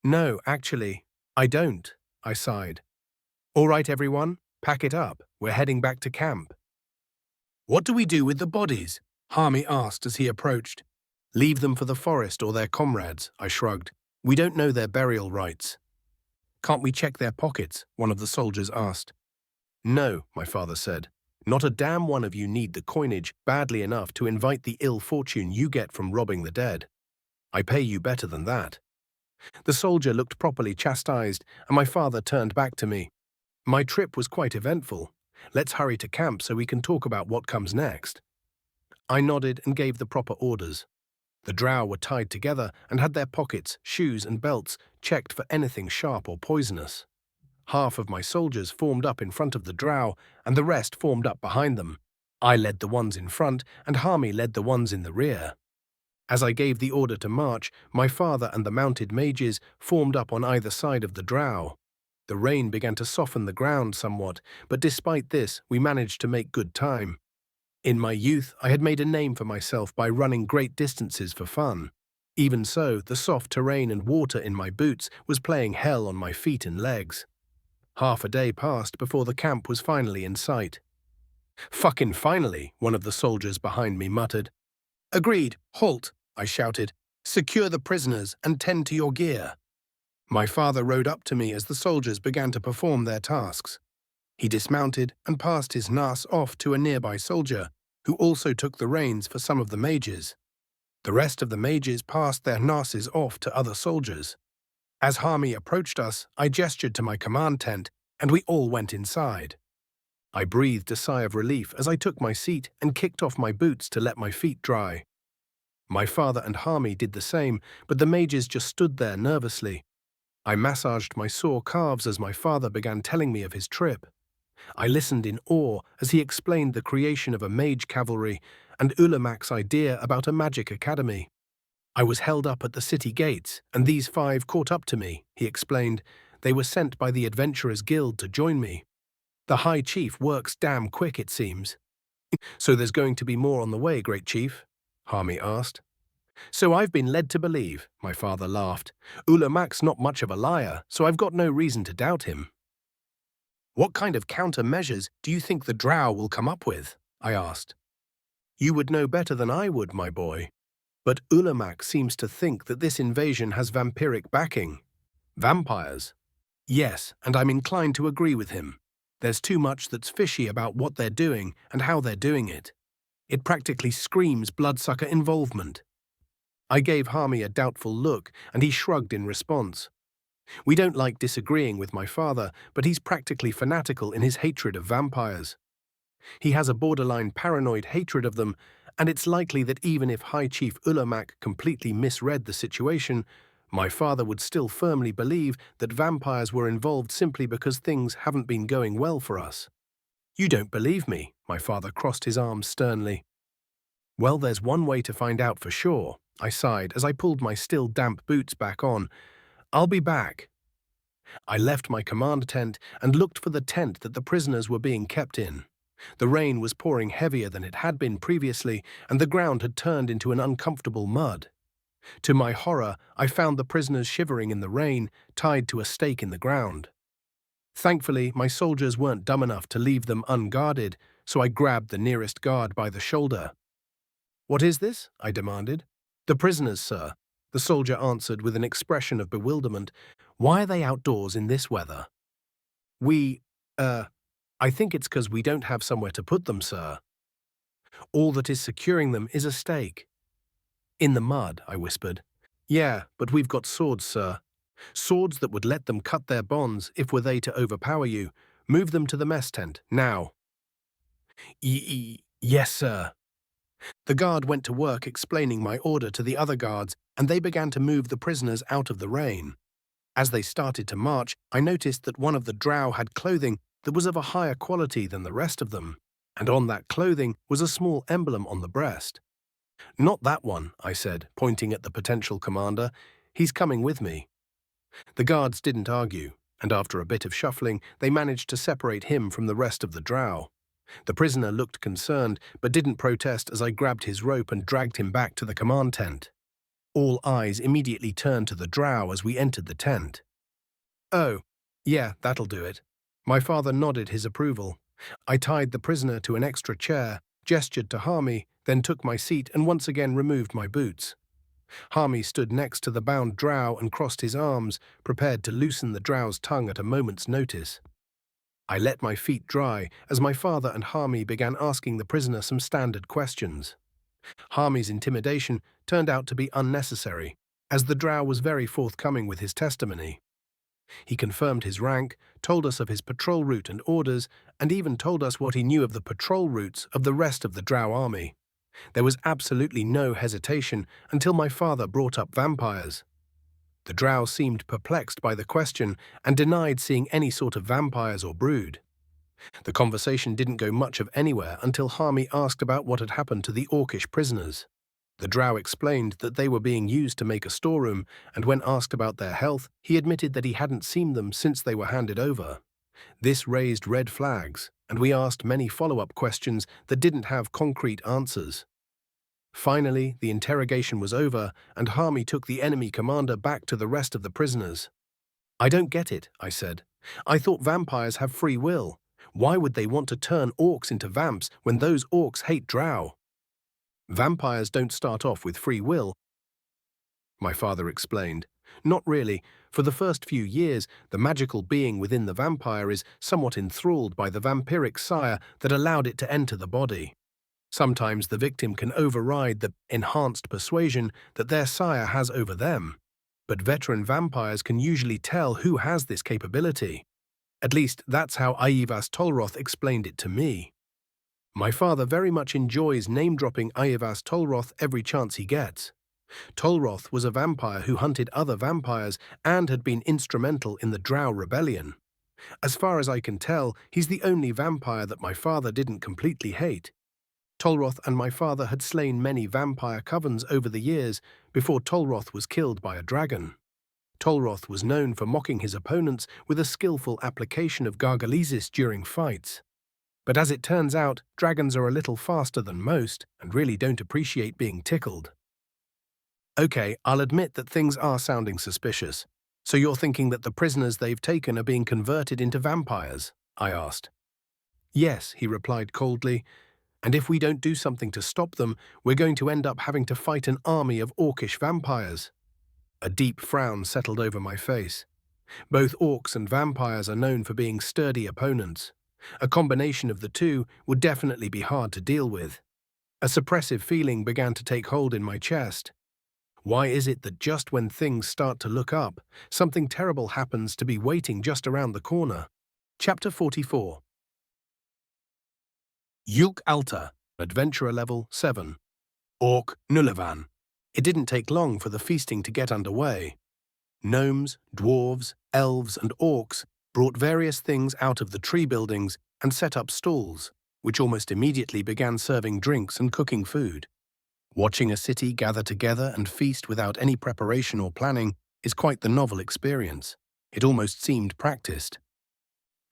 "No, actually, I don't," I sighed. "All right, everyone, pack it up. We're heading back to camp." "What do we do with the bodies?" Harmy asked as he approached. "Leave them for the forest or their comrades," I shrugged. "We don't know their burial rites." "Can't we check their pockets?" one of the soldiers asked. "No," my father said. Not a damn one of you need the coinage badly enough to invite the ill fortune you get from robbing the dead. I pay you better than that." The soldier looked properly chastised, and my father turned back to me. "My trip was quite eventful. Let's hurry to camp so we can talk about what comes next." I nodded and gave the proper orders. The drow were tied together and had their pockets, shoes and belts checked for anything sharp or poisonous. Half of my soldiers formed up in front of the drow, and the rest formed up behind them. I led the ones in front, and Harmy led the ones in the rear. As I gave the order to march, my father and the mounted mages formed up on either side of the drow. The rain began to soften the ground somewhat, but despite this, we managed to make good time. In my youth, I had made a name for myself by running great distances for fun. Even so, the soft terrain and water in my boots was playing hell on my feet and legs. Half a day passed before the camp was finally in sight. "Fucking finally," one of the soldiers behind me muttered. "Agreed, halt," I shouted. "Secure the prisoners and tend to your gear." My father rode up to me as the soldiers began to perform their tasks. He dismounted and passed his nas off to a nearby soldier, who also took the reins for some of the mages. The rest of the mages passed their nases off to other soldiers. As Harmy approached us, I gestured to my command tent, and we all went inside. I breathed a sigh of relief as I took my seat and kicked off my boots to let my feet dry. My father and Harmy did the same, but the mages just stood there nervously. I massaged my sore calves as my father began telling me of his trip. I listened in awe as he explained the creation of a mage cavalry and Ulamak's idea about a magic academy. "I was held up at the city gates, and these 5 caught up to me," he explained. "They were sent by the Adventurers Guild to join me. The High Chief works damn quick, it seems." "So there's going to be more on the way, Great Chief?" Harmy asked. "So I've been led to believe," my father laughed. "Ulamak's not much of a liar, so I've got no reason to doubt him." "What kind of countermeasures do you think the drow will come up with?" I asked. "You would know better than I would, my boy. But Ulamak seems to think that this invasion has vampiric backing." "Vampires?" "Yes, and I'm inclined to agree with him. There's too much that's fishy about what they're doing and how they're doing it. It practically screams bloodsucker involvement." I gave Harmy a doubtful look, and he shrugged in response. We don't like disagreeing with my father, but he's practically fanatical in his hatred of vampires. He has a borderline paranoid hatred of them, and it's likely that even if High Chief Ulamak completely misread the situation, my father would still firmly believe that vampires were involved simply because things haven't been going well for us. "You don't believe me," my father crossed his arms sternly. "Well, there's one way to find out for sure," I sighed as I pulled my still damp boots back on. "I'll be back." I left my command tent and looked for the tent that the prisoners were being kept in. The rain was pouring heavier than it had been previously, and the ground had turned into an uncomfortable mud. To my horror, I found the prisoners shivering in the rain, tied to a stake in the ground. Thankfully, my soldiers weren't dumb enough to leave them unguarded, so I grabbed the nearest guard by the shoulder. "What is this?" I demanded. "The prisoners, sir," the soldier answered with an expression of bewilderment. "Why are they outdoors in this weather?" I think it's 'cause we don't have somewhere to put them, sir. All that is securing them is a stake." "In the mud," I whispered. "Yeah, but we've got swords, sir. Swords that would let them cut their bonds if were they to overpower you. Move them to the mess tent, now." Yes, sir." The guard went to work explaining my order to the other guards, and they began to move the prisoners out of the rain. As they started to march, I noticed that one of the drow had clothing that was of a higher quality than the rest of them, and on that clothing was a small emblem on the breast. "Not that one," I said, pointing at the potential commander. "He's coming with me." The guards didn't argue, and after a bit of shuffling, they managed to separate him from the rest of the drow. The prisoner looked concerned, but didn't protest as I grabbed his rope and dragged him back to the command tent. All eyes immediately turned to the drow as we entered the tent. "Oh, yeah, that'll do it." My father nodded his approval. I tied the prisoner to an extra chair, gestured to Harmy, then took my seat and once again removed my boots. Harmy stood next to the bound drow and crossed his arms, prepared to loosen the drow's tongue at a moment's notice. I let my feet dry as my father and Hami began asking the prisoner some standard questions. Hami's intimidation turned out to be unnecessary, as the drow was very forthcoming with his testimony. He confirmed his rank, told us of his patrol route and orders, and even told us what he knew of the patrol routes of the rest of the drow army. There was absolutely no hesitation until my father brought up vampires. The drow seemed perplexed by the question and denied seeing any sort of vampires or brood. The conversation didn't go much of anywhere until Hami asked about what had happened to the orcish prisoners. The drow explained that they were being used to make a storeroom, and when asked about their health, he admitted that he hadn't seen them since they were handed over. This raised red flags, and we asked many follow-up questions that didn't have concrete answers. Finally, the interrogation was over, and Hami took the enemy commander back to the rest of the prisoners. "I don't get it," I said. "I thought vampires have free will. Why would they want to turn orcs into vamps when those orcs hate drow?" "Vampires don't start off with free will," my father explained. "Not really. For the first few years, the magical being within the vampire is somewhat enthralled by the vampiric sire that allowed it to enter the body. Sometimes the victim can override the enhanced persuasion that their sire has over them. But veteran vampires can usually tell who has this capability. At least that's how Aivas Tolroth explained it to me." My father very much enjoys name-dropping Aivas Tolroth every chance he gets. Tolroth was a vampire who hunted other vampires and had been instrumental in the Drow Rebellion. As far as I can tell, he's the only vampire that my father didn't completely hate. Tolroth and my father had slain many vampire covens over the years before Tolroth was killed by a dragon. Tolroth was known for mocking his opponents with a skillful application of gargalesis during fights. But as it turns out, dragons are a little faster than most and really don't appreciate being tickled. "Okay, I'll admit that things are sounding suspicious. So you're thinking that the prisoners they've taken are being converted into vampires?" I asked. "Yes," he replied coldly, "and if we don't do something to stop them, we're going to end up having to fight an army of orcish vampires." A deep frown settled over my face. Both orcs and vampires are known for being sturdy opponents. A combination of the two would definitely be hard to deal with. A suppressive feeling began to take hold in my chest. Why is it that just when things start to look up, something terrible happens to be waiting just around the corner? Chapter 44. Yulk Alta, Adventurer Level 7. Orc Nullivan. It didn't take long for the feasting to get underway. Gnomes, dwarves, elves, and orcs brought various things out of the tree buildings and set up stalls, which almost immediately began serving drinks and cooking food. Watching a city gather together and feast without any preparation or planning is quite the novel experience. It almost seemed practiced.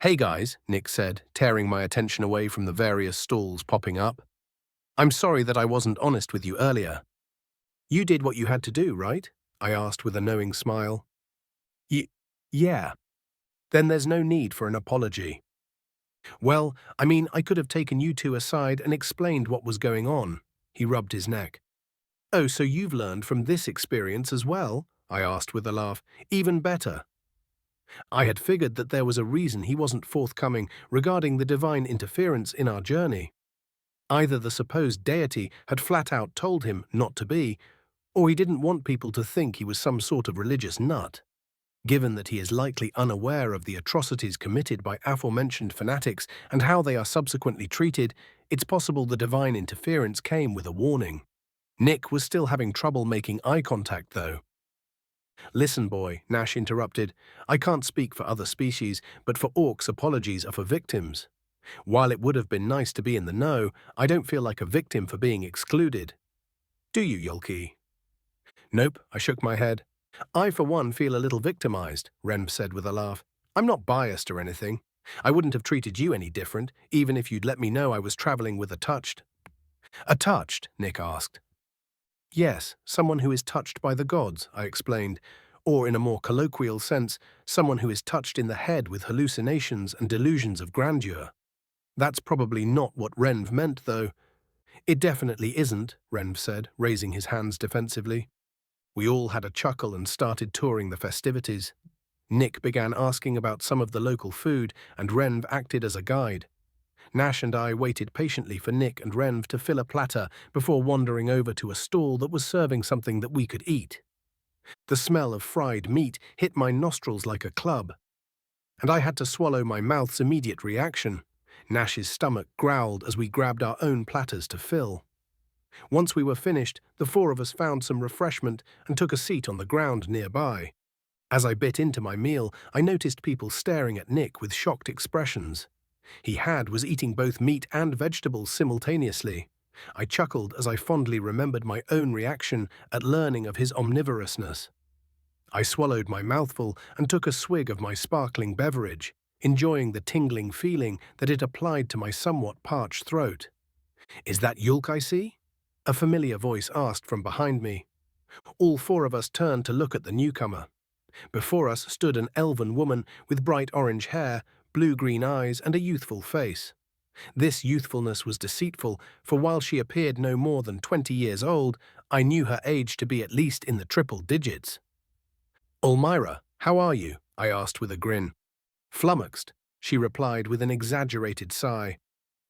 "Hey guys," Nick said, tearing my attention away from the various stalls popping up. "I'm sorry that I wasn't honest with you earlier." "You did what you had to do, right?" I asked with a knowing smile. Yeah. Then there's no need for an apology." "Well, I mean, I could have taken you two aside and explained what was going on." He rubbed his neck. "Oh, so you've learned from this experience as well?" I asked with a laugh. "Even better." I had figured that there was a reason he wasn't forthcoming regarding the divine interference in our journey. Either the supposed deity had flat out told him not to be, or he didn't want people to think he was some sort of religious nut. Given that he is likely unaware of the atrocities committed by aforementioned fanatics and how they are subsequently treated, it's possible the divine interference came with a warning. Nick was still having trouble making eye contact, though. "Listen, boy," Nash interrupted. "I can't speak for other species, but for orcs, apologies are for victims. While it would have been nice to be in the know, I don't feel like a victim for being excluded. Do you, Yolki?" "Nope," I shook my head. "I, for one, feel a little victimized," Ren said with a laugh. "I'm not biased or anything. I wouldn't have treated you any different, even if you'd let me know I was traveling with a touched." "A touched?" Nick asked. "Yes, someone who is touched by the gods," I explained, or in a more colloquial sense, someone who is touched in the head with hallucinations and delusions of grandeur. That's probably not what Renv meant, though. "It definitely isn't," Renv said, raising his hands defensively. We all had a chuckle and started touring the festivities. Nick began asking about some of the local food, and Renv acted as a guide. Nash and I waited patiently for Nick and Renv to fill a platter before wandering over to a stall that was serving something that we could eat. The smell of fried meat hit my nostrils like a club, and I had to swallow my mouth's immediate reaction. Nash's stomach growled as we grabbed our own platters to fill. Once we were finished, the four of us found some refreshment and took a seat on the ground nearby. As I bit into my meal, I noticed people staring at Nick with shocked expressions. He was eating both meat and vegetables simultaneously. I chuckled as I fondly remembered my own reaction at learning of his omnivorousness. I swallowed my mouthful and took a swig of my sparkling beverage, enjoying the tingling feeling that it applied to my somewhat parched throat. "Is that Yulk I see?" a familiar voice asked from behind me. All four of us turned to look at the newcomer. Before us stood an elven woman with bright orange hair, blue-green eyes, and a youthful face. This youthfulness was deceitful, for while she appeared no more than 20 years old, I knew her age to be at least in the triple digits. "Olmira, how are you?" I asked with a grin. "Flummoxed," she replied with an exaggerated sigh.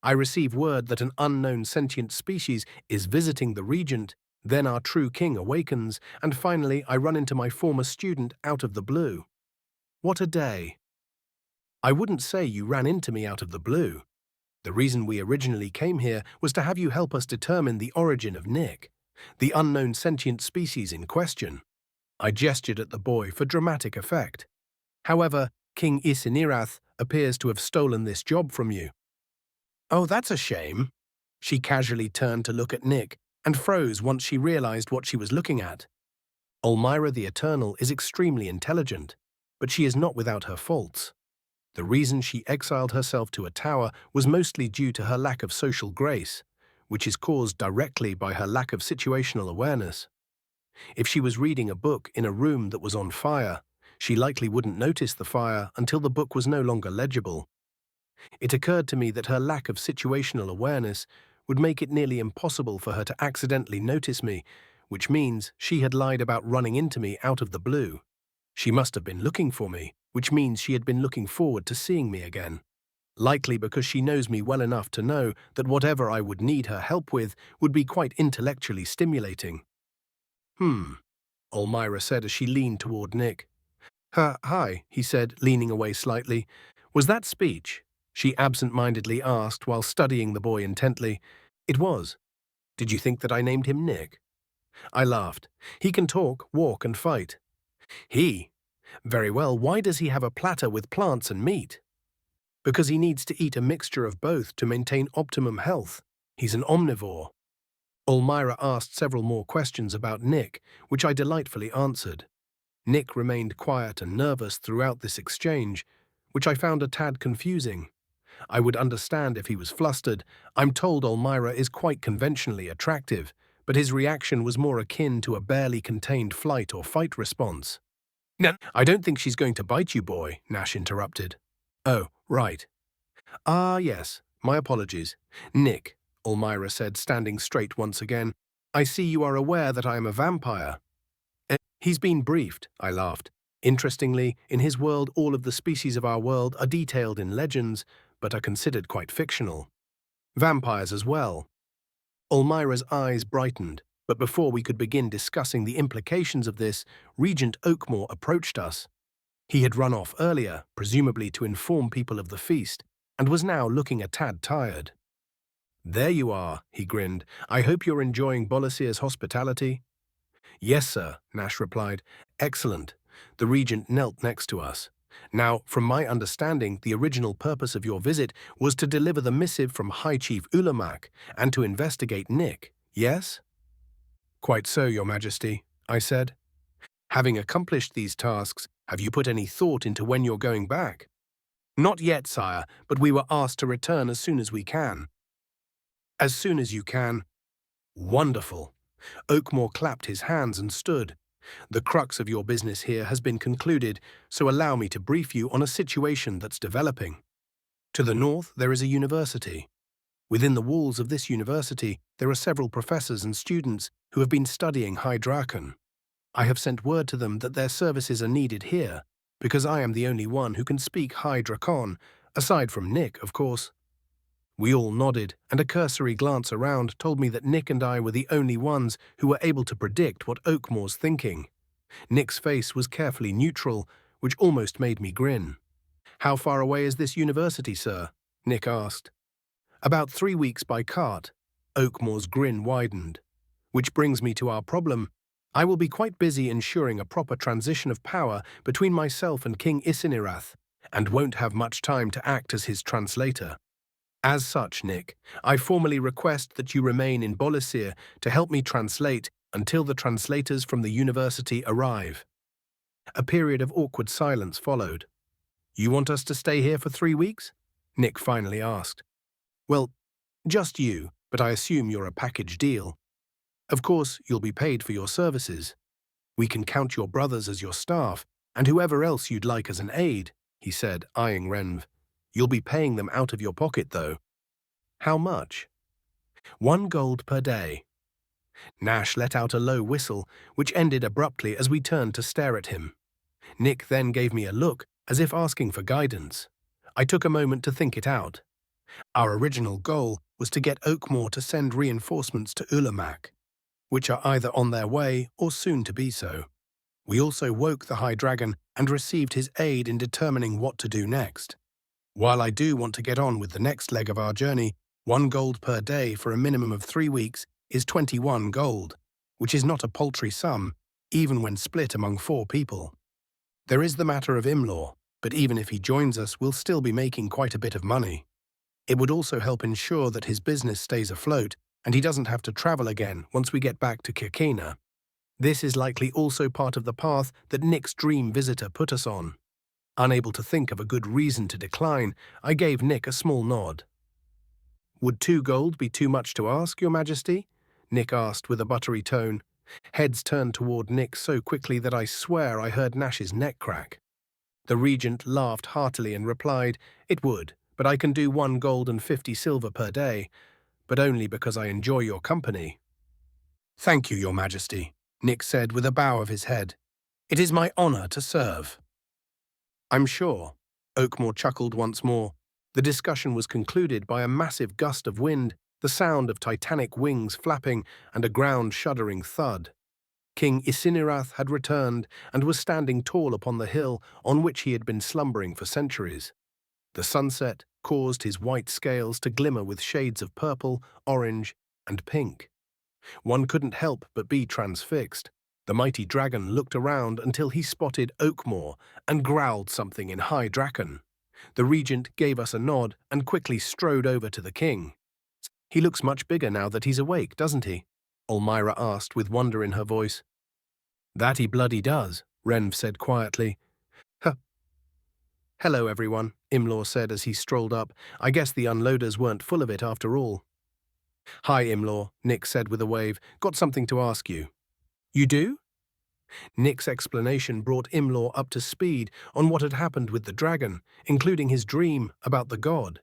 "I receive word that an unknown sentient species is visiting the Regent, then our true king awakens, and finally I run into my former student out of the blue. What a day." "I wouldn't say you ran into me out of the blue. The reason we originally came here was to have you help us determine the origin of Nick, the unknown sentient species in question." I gestured at the boy for dramatic effect. "However, King Isenirath appears to have stolen this job from you." "Oh, that's a shame." She casually turned to look at Nick and froze once she realized what she was looking at. "Olmira the Eternal is extremely intelligent, but she is not without her faults. The reason she exiled herself to a tower was mostly due to her lack of social grace, which is caused directly by her lack of situational awareness. If she was reading a book in a room that was on fire, she likely wouldn't notice the fire until the book was no longer legible. It occurred to me that her lack of situational awareness would make it nearly impossible for her to accidentally notice me, which means she had lied about running into me out of the blue. She must have been looking for me, which means she had been looking forward to seeing me again. Likely because she knows me well enough to know that whatever I would need her help with would be quite intellectually stimulating. Olmira said as she leaned toward Nick. Hi, he said, leaning away slightly. "Was that speech?" she absent-mindedly asked while studying the boy intently. "It was. Did you think that I named him Nick?" I laughed. "He can talk, walk, and fight." "He? Very well, why does he have a platter with plants and meat?" "Because he needs to eat a mixture of both to maintain optimum health. He's an omnivore." Olmira asked several more questions about Nick, which I delightfully answered. Nick remained quiet and nervous throughout this exchange, which I found a tad confusing. I would understand if he was flustered. I'm told Olmira is quite conventionally attractive, but his reaction was more akin to a barely contained flight or fight response. "No, I don't think she's going to bite you, boy," Nash interrupted. "Oh, right. Ah, yes, my apologies. Nick," Olmira said, standing straight once again, "I see you are aware that I am a vampire." "He's been briefed," I laughed. "Interestingly, in his world all of the species of our world are detailed in legends, but are considered quite fictional. Vampires as well." Olmira's eyes brightened, but before we could begin discussing the implications of this, Regent Oakmore approached us. He had run off earlier, presumably to inform people of the feast, and was now looking a tad tired. "There you are," he grinned. "I hope you're enjoying Bolasir's hospitality." "Yes, sir," Nash replied. "Excellent." The regent knelt next to us. "Now, from my understanding, the original purpose of your visit was to deliver the missive from High Chief Ulamak and to investigate Nick, yes?" "Quite so, Your Majesty," I said. "Having accomplished these tasks, have you put any thought into when you're going back?" "Not yet, sire, but we were asked to return as soon as we can." "As soon as you can." "Wonderful." Oakmore clapped his hands and stood. "The crux of your business here has been concluded, so allow me to brief you on a situation that's developing. To the north, there is a university. Within the walls of this university, there are several professors and students who have been studying High Draken. I have sent word to them that their services are needed here, because I am the only one who can speak High Dracon, aside from Nick, of course. We all nodded, and a cursory glance around told me that Nick and I were the only ones who were able to predict what Oakmore's thinking. Nick's face was carefully neutral, which almost made me grin. "How far away is this university, sir?" Nick asked. "About 3 weeks by cart." Oakmore's grin widened. "Which brings me to our problem. I will be quite busy ensuring a proper transition of power between myself and King Isinirath, and won't have much time to act as his translator. As such, Nick, I formally request that you remain in Bolasir to help me translate until the translators from the university arrive." A period of awkward silence followed. "You want us to stay here for 3 weeks?" Nick finally asked. "Well, just you, but I assume you're a package deal. Of course, you'll be paid for your services. We can count your brothers as your staff, and whoever else you'd like as an aide," he said, eyeing Renv. "You'll be paying them out of your pocket, though." "How much?" "1 gold per day." Nash let out a low whistle, which ended abruptly as we turned to stare at him. Nick then gave me a look, as if asking for guidance. I took a moment to think it out. Our original goal was to get Oakmore to send reinforcements to Ulamak, which are either on their way or soon to be so. We also woke the High Dragon and received his aid in determining what to do next. While I do want to get on with the next leg of our journey, 1 gold per day for a minimum of 3 weeks is 21 gold, which is not a paltry sum, even when split among 4 people. There is the matter of Imlaw, but even if he joins us, we'll still be making quite a bit of money. It would also help ensure that his business stays afloat and he doesn't have to travel again once we get back to Kirkina. This is likely also part of the path that Nick's dream visitor put us on. Unable to think of a good reason to decline, I gave Nick a small nod. "Would 2 gold be too much to ask, Your Majesty?" Nick asked with a buttery tone. Heads turned toward Nick so quickly that I swear I heard Nash's neck crack. The regent laughed heartily and replied, "It would, but I can do 1 gold and 50 silver per day, but only because I enjoy your company." "Thank you, Your Majesty," Nick said with a bow of his head. "It is my honor to serve." "I'm sure." Oakmore chuckled once more. The discussion was concluded by a massive gust of wind, the sound of titanic wings flapping, and a ground-shuddering thud. King Isinirath had returned and was standing tall upon the hill on which he had been slumbering for centuries. The sunset caused his white scales to glimmer with shades of purple, orange, and pink. One couldn't help but be transfixed. The mighty dragon looked around until he spotted Oakmore and growled something in High Dracon. The regent gave us a nod and quickly strode over to the king. "He looks much bigger now that he's awake, doesn't he?" Elmira asked with wonder in her voice. "That he bloody does," Renv said quietly. "Huh." "Hello, everyone," Imlaw said as he strolled up. "I guess the unloaders weren't full of it after all." "Hi, Imlaw," Nick said with a wave. "Got something to ask you." "You do?" Nick's explanation brought Imlaw up to speed on what had happened with the dragon, including his dream about the god.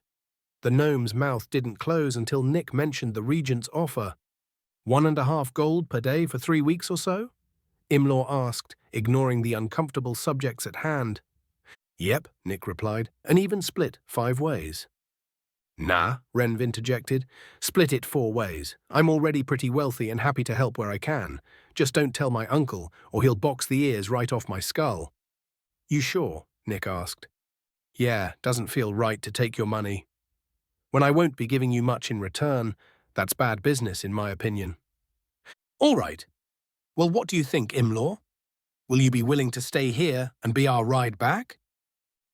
The gnome's mouth didn't close until Nick mentioned the regent's offer. 1.5 gold per day for 3 weeks or so? Imlaw asked, ignoring the uncomfortable subjects at hand. "Yep," Nick replied, "an even split 5 ways." "Nah," Renv interjected. "Split it 4 ways. I'm already pretty wealthy and happy to help where I can. Just don't tell my uncle, or he'll box the ears right off my skull." "You sure?" Nick asked. "Yeah, doesn't feel right to take your money. When I won't be giving you much in return, that's bad business in my opinion." "All right. Well, what do you think, Imlaw? Will you be willing to stay here and be our ride back?"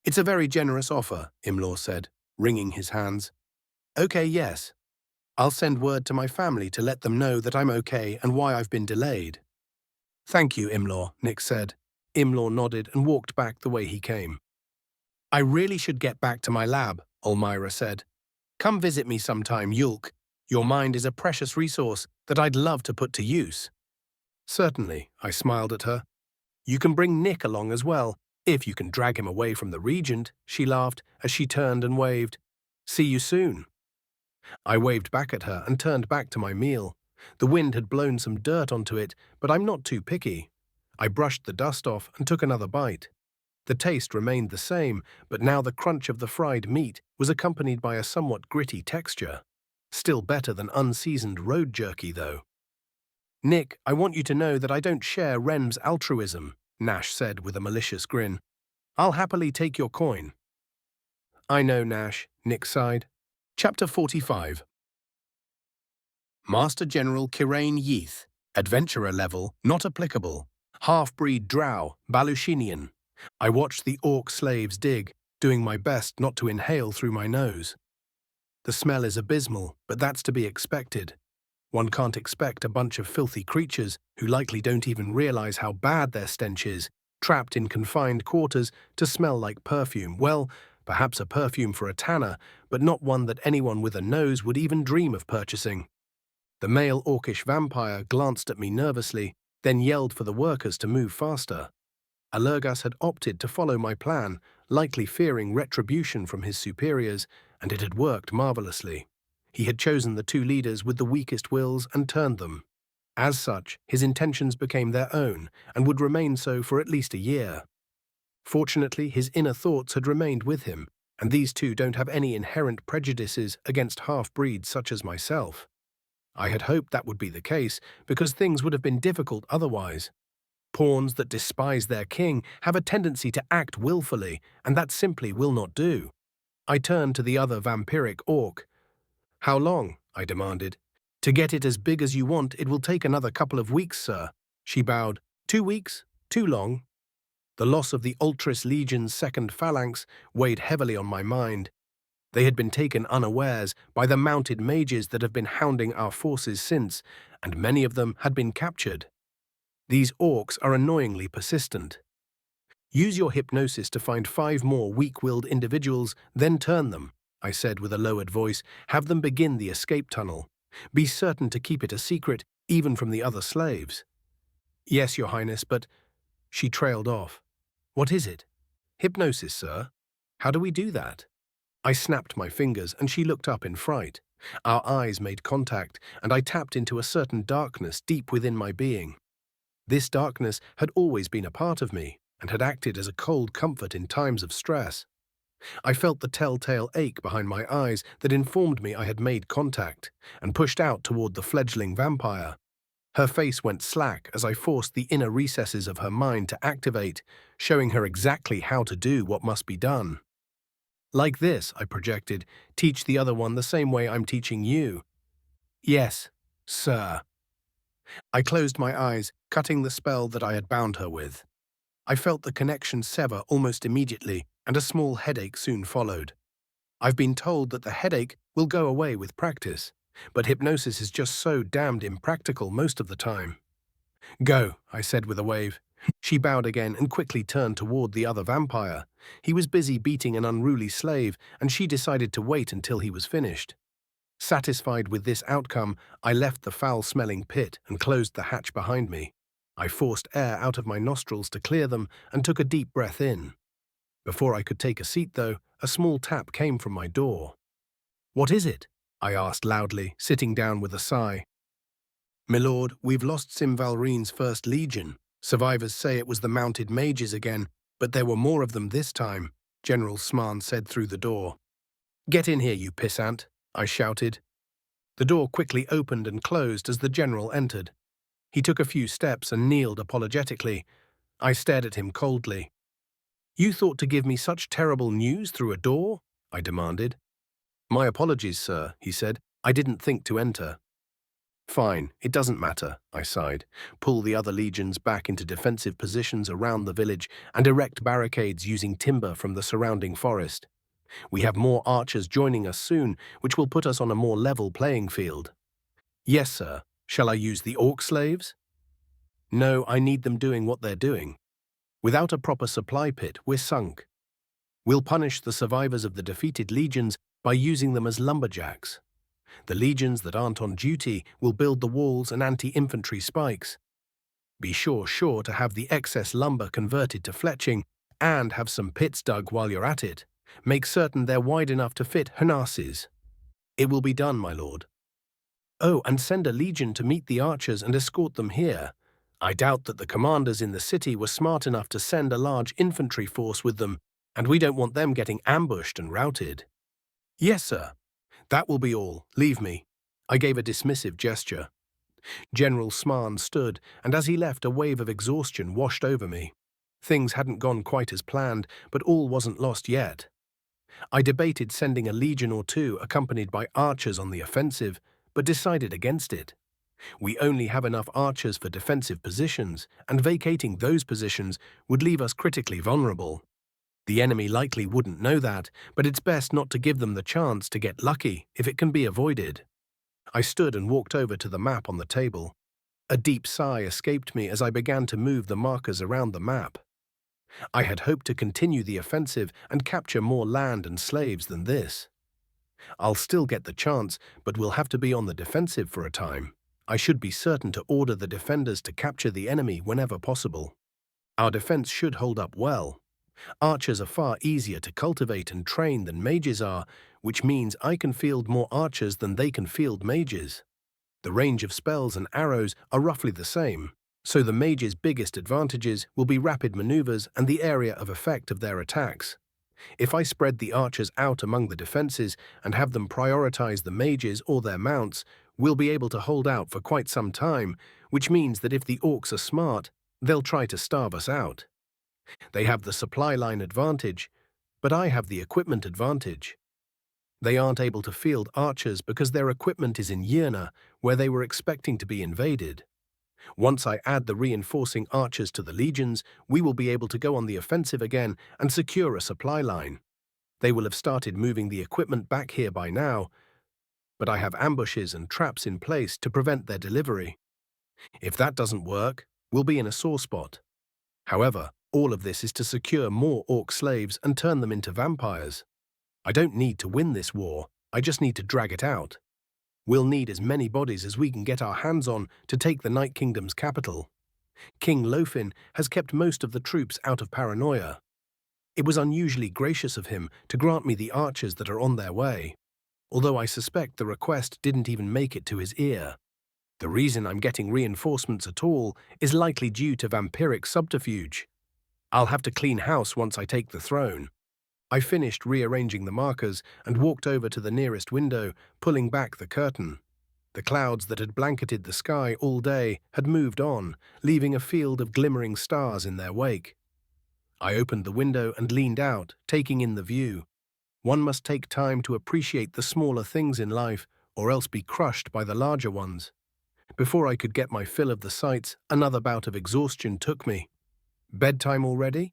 "It's a very generous offer," Imlaw said, wringing his hands. "Okay, yes. I'll send word to my family to let them know that I'm okay and why I've been delayed." "Thank you, Imlaw," Nick said. Imlaw nodded and walked back the way he came. "I really should get back to my lab," Elmira said. "Come visit me sometime, Yulk. Your mind is a precious resource that I'd love to put to use." "Certainly," I smiled at her. "You can bring Nick along as well, if you can drag him away from the regent," she laughed as she turned and waved. "See you soon." I waved back at her and turned back to my meal. The wind had blown some dirt onto it, but I'm not too picky. I brushed the dust off and took another bite. The taste remained the same, but now the crunch of the fried meat was accompanied by a somewhat gritty texture. Still better than unseasoned road jerky, though. "Nick, I want you to know that I don't share Ren's altruism," Nash said with a malicious grin. "I'll happily take your coin." "I know, Nash," Nick sighed. Chapter 45. Master General Kirain Yeath, Adventurer level, not applicable. Half-breed drow, Balushinian. I watched the orc slaves dig, doing my best not to inhale through my nose. The smell is abysmal, but that's to be expected. One can't expect a bunch of filthy creatures, who likely don't even realize how bad their stench is, trapped in confined quarters, to smell like perfume. Well, perhaps a perfume for a tanner, but not one that anyone with a nose would even dream of purchasing. The male orcish vampire glanced at me nervously, then yelled for the workers to move faster. Allergas had opted to follow my plan, likely fearing retribution from his superiors, and it had worked marvelously. He had chosen the two leaders with the weakest wills and turned them. As such, his intentions became their own, and would remain so for at least a year. Fortunately, his inner thoughts had remained with him, and these two don't have any inherent prejudices against half-breeds such as myself. I had hoped that would be the case, because things would have been difficult otherwise. Pawns that despise their king have a tendency to act willfully, and that simply will not do. I turned to the other vampiric orc. "How long?" I demanded. "To get it as big as you want, it will take another couple of weeks, sir." She bowed. 2 weeks? Too long. The loss of the Ultris Legion's second phalanx weighed heavily on my mind. They had been taken unawares by the mounted mages that have been hounding our forces since, and many of them had been captured. These orcs are annoyingly persistent. "Use your hypnosis to find 5 more weak-willed individuals, then turn them," I said with a lowered voice. "Have them begin the escape tunnel. Be certain to keep it a secret, even from the other slaves." "Yes, Your Highness, but—" She trailed off. "What is it?" "Hypnosis, sir. How do we do that?" I snapped my fingers, and she looked up in fright. Our eyes made contact, and I tapped into a certain darkness deep within my being. This darkness had always been a part of me, and had acted as a cold comfort in times of stress. I felt the telltale ache behind my eyes that informed me I had made contact, and pushed out toward the fledgling vampire. Her face went slack as I forced the inner recesses of her mind to activate, showing her exactly how to do what must be done. "Like this," I projected. "Teach the other one the same way I'm teaching you." "Yes, sir." I closed my eyes, cutting the spell that I had bound her with. I felt the connection sever almost immediately, and a small headache soon followed. I've been told that the headache will go away with practice, but hypnosis is just so damned impractical most of the time. "Go," I said with a wave. She bowed again and quickly turned toward the other vampire. He was busy beating an unruly slave, and she decided to wait until he was finished. Satisfied with this outcome, I left the foul-smelling pit and closed the hatch behind me. I forced air out of my nostrils to clear them and took a deep breath in. Before I could take a seat, though, a small tap came from my door. "What is it?" I asked loudly, sitting down with a sigh. "Milord, we've lost Simvalrine's first legion. Survivors say it was the mounted mages again, but there were more of them this time," General Smarn said through the door. "Get in here, you pissant," I shouted. The door quickly opened and closed as the general entered. He took a few steps and kneeled apologetically. I stared at him coldly. "You thought to give me such terrible news through a door?" I demanded. "My apologies, sir," he said. "I didn't think to enter." "Fine, it doesn't matter," I sighed. "Pull the other legions back into defensive positions around the village and erect barricades using timber from the surrounding forest. We have more archers joining us soon, which will put us on a more level playing field." "Yes, sir. Shall I use the orc slaves?" "No, I need them doing what they're doing. Without a proper supply pit, we're sunk. We'll punish the survivors of the defeated legions by using them as lumberjacks. The legions that aren't on duty will build the walls and anti-infantry spikes. Be sure to have the excess lumber converted to fletching and have some pits dug while you're at it. Make certain they're wide enough to fit harnesses." "It will be done, my lord." "Oh, and send a legion to meet the archers and escort them here. I doubt that the commanders in the city were smart enough to send a large infantry force with them, and we don't want them getting ambushed and routed. Yes, sir. That will be all. Leave me. I gave a dismissive gesture. General Smarn stood, and as he left, a wave of exhaustion washed over me. Things hadn't gone quite as planned, but all wasn't lost yet. I debated sending a legion or two accompanied by archers on the offensive, but decided against it. We only have enough archers for defensive positions, and vacating those positions would leave us critically vulnerable. The enemy likely wouldn't know that, but it's best not to give them the chance to get lucky if it can be avoided. I stood and walked over to the map on the table. A deep sigh escaped me as I began to move the markers around the map. I had hoped to continue the offensive and capture more land and slaves than this. I'll still get the chance, but we'll have to be on the defensive for a time. I should be certain to order the defenders to capture the enemy whenever possible. Our defense should hold up well. Archers are far easier to cultivate and train than mages are, which means I can field more archers than they can field mages. The range of spells and arrows are roughly the same, so the mages' biggest advantages will be rapid maneuvers and the area of effect of their attacks. If I spread the archers out among the defenses and have them prioritize the mages or their mounts, we'll be able to hold out for quite some time, which means that if the orcs are smart, they'll try to starve us out. They have the supply line advantage, but I have the equipment advantage. They aren't able to field archers because their equipment is in Yirna, where they were expecting to be invaded. Once I add the reinforcing archers to the legions, we will be able to go on the offensive again and secure a supply line. They will have started moving the equipment back here by now, but I have ambushes and traps in place to prevent their delivery. If that doesn't work, we'll be in a sore spot. However, all of this is to secure more orc slaves and turn them into vampires. I don't need to win this war, I just need to drag it out. We'll need as many bodies as we can get our hands on to take the Night Kingdom's capital. King Lofin has kept most of the troops out of Paranoia. It was unusually gracious of him to grant me the archers that are on their way, although I suspect the request didn't even make it to his ear. The reason I'm getting reinforcements at all is likely due to vampiric subterfuge. I'll have to clean house once I take the throne. I finished rearranging the markers and walked over to the nearest window, pulling back the curtain. The clouds that had blanketed the sky all day had moved on, leaving a field of glimmering stars in their wake. I opened the window and leaned out, taking in the view. One must take time to appreciate the smaller things in life, or else be crushed by the larger ones. Before I could get my fill of the sights, another bout of exhaustion took me. Bedtime already?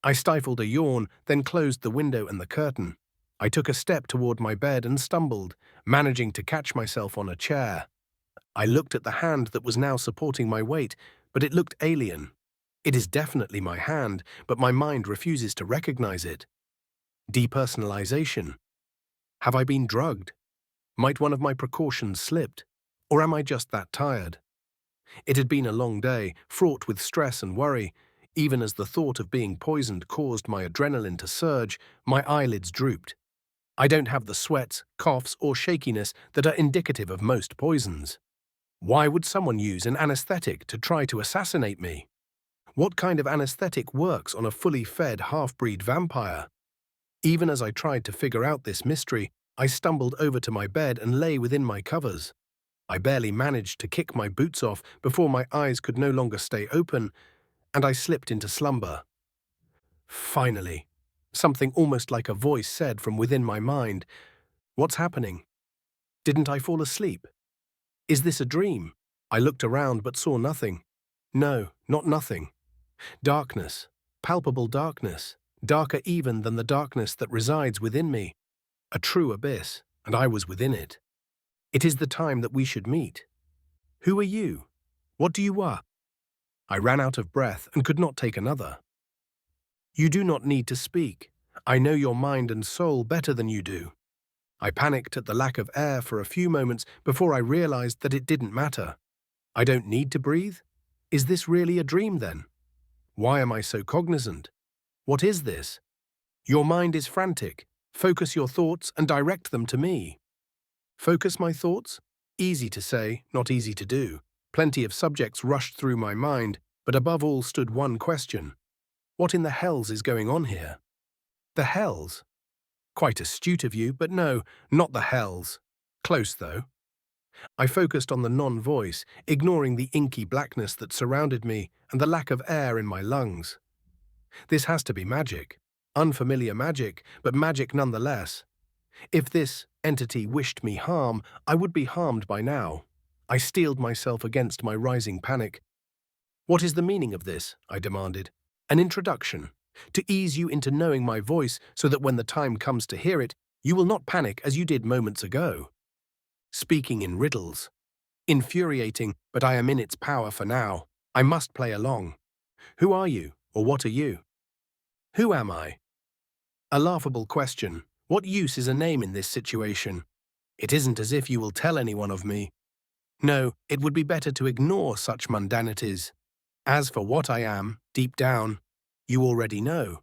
I stifled a yawn, then closed the window and the curtain. I took a step toward my bed and stumbled, managing to catch myself on a chair. I looked at the hand that was now supporting my weight, but it looked alien. It is definitely my hand, but my mind refuses to recognize it. Depersonalization. Have I been drugged? Might one of my precautions slipped? Or am I just that tired? It had been a long day, fraught with stress and worry. Even as the thought of being poisoned caused my adrenaline to surge, my eyelids drooped. I don't have the sweats, coughs, or shakiness that are indicative of most poisons. Why would someone use an anesthetic to try to assassinate me? What kind of anesthetic works on a fully fed half-breed vampire? Even as I tried to figure out this mystery, I stumbled over to my bed and lay within my covers. I barely managed to kick my boots off before my eyes could no longer stay open, and I slipped into slumber. Finally, something almost like a voice said from within my mind, "What's happening? Didn't I fall asleep? Is this a dream?" I looked around but saw nothing. No, not nothing. Darkness, palpable darkness, darker even than the darkness that resides within me. A true abyss, and I was within it. It is the time that we should meet. Who are you? What do you want? I ran out of breath and could not take another. You do not need to speak. I know your mind and soul better than you do. I panicked at the lack of air for a few moments before I realized that it didn't matter. I don't need to breathe? Is this really a dream then? Why am I so cognizant? What is this? Your mind is frantic. Focus your thoughts and direct them to me. Focus my thoughts? Easy to say, not easy to do. Plenty of subjects rushed through my mind, but above all stood one question. What in the hells is going on here? The hells? Quite astute of you, but no, not the hells. Close, though. I focused on the non-voice, ignoring the inky blackness that surrounded me and the lack of air in my lungs. This has to be magic. Unfamiliar magic, but magic nonetheless. If this entity wished me harm, I would be harmed by now. I steeled myself against my rising panic. What is the meaning of this? I demanded. An introduction, to ease you into knowing my voice so that when the time comes to hear it, you will not panic as you did moments ago. Speaking in riddles. Infuriating, but I am in its power for now. I must play along. Who are you, or what are you? Who am I? A laughable question. What use is a name in this situation? It isn't as if you will tell anyone of me. No, it would be better to ignore such mundanities. As for what I am, deep down, you already know.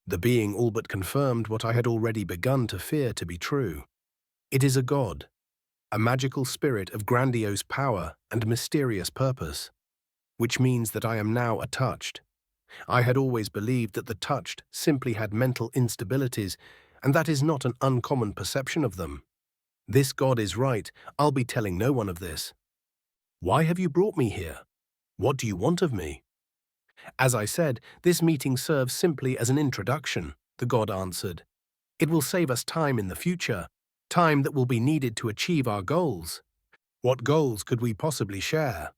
The being all but confirmed what I had already begun to fear to be true. It is a god, a magical spirit of grandiose power and mysterious purpose, which means that I am now a touched. I had always believed that the touched simply had mental instabilities, and that is not an uncommon perception of them. This god is right, I'll be telling no one of this. Why have you brought me here? What do you want of me? As I said, this meeting serves simply as an introduction, the god answered. It will save us time in the future, time that will be needed to achieve our goals. What goals could we possibly share?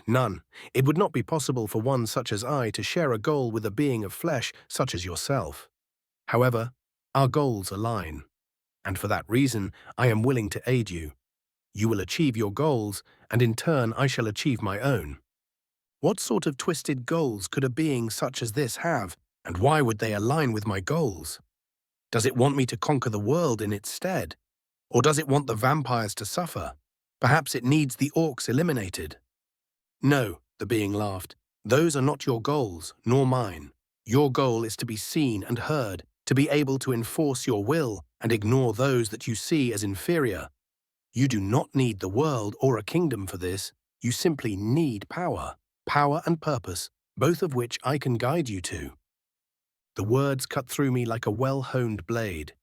None. It would not be possible for one such as I to share a goal with a being of flesh such as yourself. However, our goals align, and for that reason I am willing to aid you. You will achieve your goals, and in turn I shall achieve my own. What sort of twisted goals could a being such as this have, and why would they align with my goals? Does it want me to conquer the world in its stead? Or does it want the vampires to suffer? Perhaps it needs the orcs eliminated. No, the being laughed. Those are not your goals, nor mine. Your goal is to be seen and heard, to be able to enforce your will and ignore those that you see as inferior. You do not need the world or a kingdom for this. You simply need power. Power and purpose, both of which I can guide you to. The words cut through me like a well-honed blade.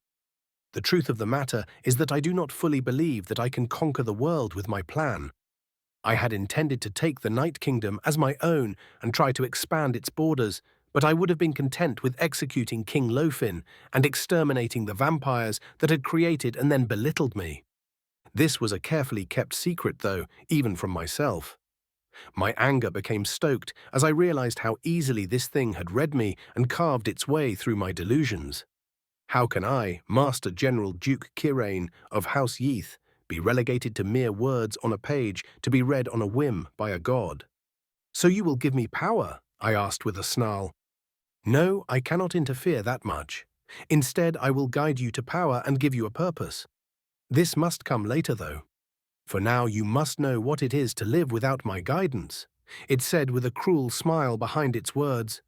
The truth of the matter is that I do not fully believe that I can conquer the world with my plan. I had intended to take the Night Kingdom as my own and try to expand its borders, but I would have been content with executing King Lofin and exterminating the vampires that had created and then belittled me. This was a carefully kept secret, though, even from myself. My anger became stoked as I realized how easily this thing had read me and carved its way through my delusions. How can I, Master General Duke Kirain of House Yeath, be relegated to mere words on a page to be read on a whim by a god? So you will give me power? I asked with a snarl. No, I cannot interfere that much. Instead, I will guide you to power and give you a purpose. This must come later, though. For now you must know what it is to live without my guidance, it said with a cruel smile behind its words.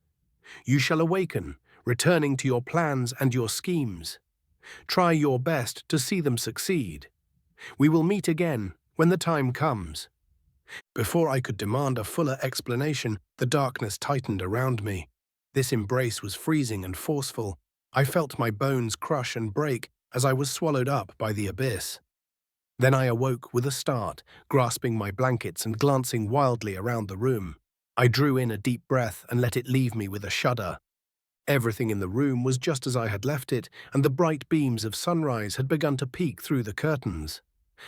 You shall awaken, returning to your plans and your schemes. Try your best to see them succeed. We will meet again when the time comes. Before I could demand a fuller explanation, the darkness tightened around me. This embrace was freezing and forceful. I felt my bones crush and break as I was swallowed up by the abyss. Then I awoke with a start, grasping my blankets and glancing wildly around the room. I drew in a deep breath and let it leave me with a shudder. Everything in the room was just as I had left it, and the bright beams of sunrise had begun to peek through the curtains.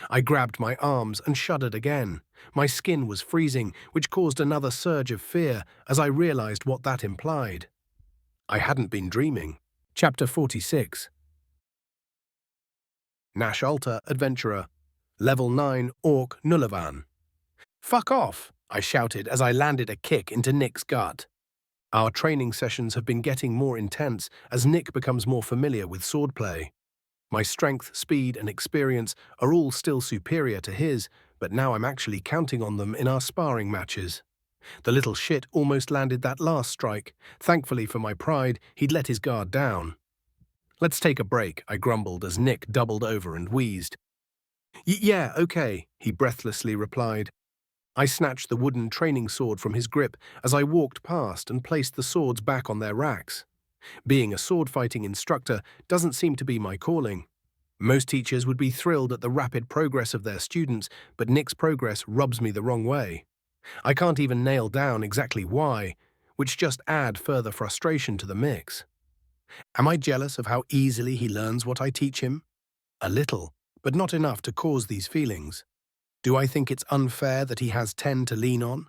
I grabbed my arms and shuddered again. My skin was freezing, which caused another surge of fear as I realized what that implied. I hadn't been dreaming. Chapter 46. Nash Alta, Adventurer. Level 9, Orc Nulavan. Fuck off, I shouted as I landed a kick into Nick's gut. Our training sessions have been getting more intense as Nick becomes more familiar with swordplay. My strength, speed, and experience are all still superior to his, but now I'm actually counting on them in our sparring matches. The little shit almost landed that last strike. Thankfully for my pride, he'd let his guard down. Let's take a break, I grumbled as Nick doubled over and wheezed. Yeah, okay, he breathlessly replied. I snatched the wooden training sword from his grip as I walked past and placed the swords back on their racks. Being a sword-fighting instructor doesn't seem to be my calling. Most teachers would be thrilled at the rapid progress of their students, but Nick's progress rubs me the wrong way. I can't even nail down exactly why, which just add further frustration to the mix. Am I jealous of how easily he learns what I teach him? A little, but not enough to cause these feelings. Do I think it's unfair that he has 10 to lean on?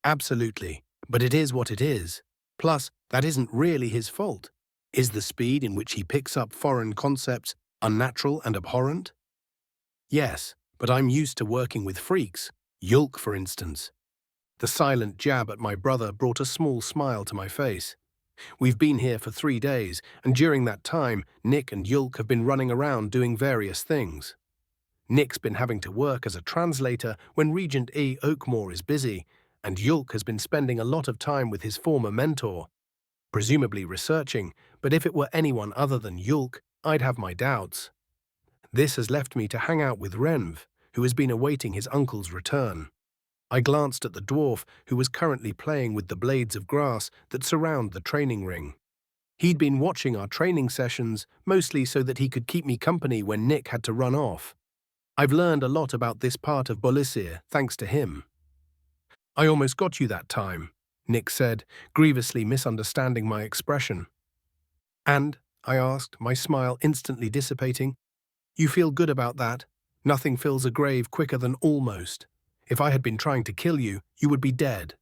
Absolutely, but it is what it is. Plus, that isn't really his fault. Is the speed in which he picks up foreign concepts unnatural and abhorrent? Yes, but I'm used to working with freaks, Yulk for instance. The silent jab at my brother brought a small smile to my face. We've been here for 3 days, and during that time, Nick and Yulk have been running around doing various things. Nick's been having to work as a translator when Regent E. Oakmore is busy, and Yulk has been spending a lot of time with his former mentor, presumably researching, but if it were anyone other than Yulk, I'd have my doubts. This has left me to hang out with Renv, who has been awaiting his uncle's return. I glanced at the dwarf who was currently playing with the blades of grass that surround the training ring. He'd been watching our training sessions, mostly so that he could keep me company when Nick had to run off. I've learned a lot about this part of Bolisir thanks to him. I almost got you that time, Nick said, grievously misunderstanding my expression. And, I asked, my smile instantly dissipating, you feel good about that? Nothing fills a grave quicker than almost. If I had been trying to kill you, you would be dead.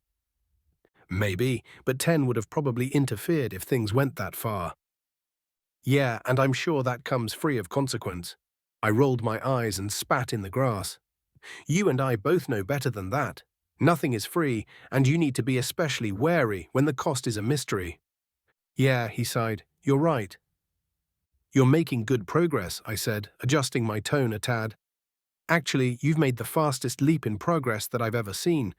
Maybe, but 10 would have probably interfered if things went that far. Yeah, and I'm sure that comes free of consequence. I rolled my eyes and spat in the grass. You and I both know better than that. Nothing is free, and you need to be especially wary when the cost is a mystery. Yeah, he sighed, you're right. You're making good progress, I said, adjusting my tone a tad. Actually, you've made the fastest leap in progress that I've ever seen.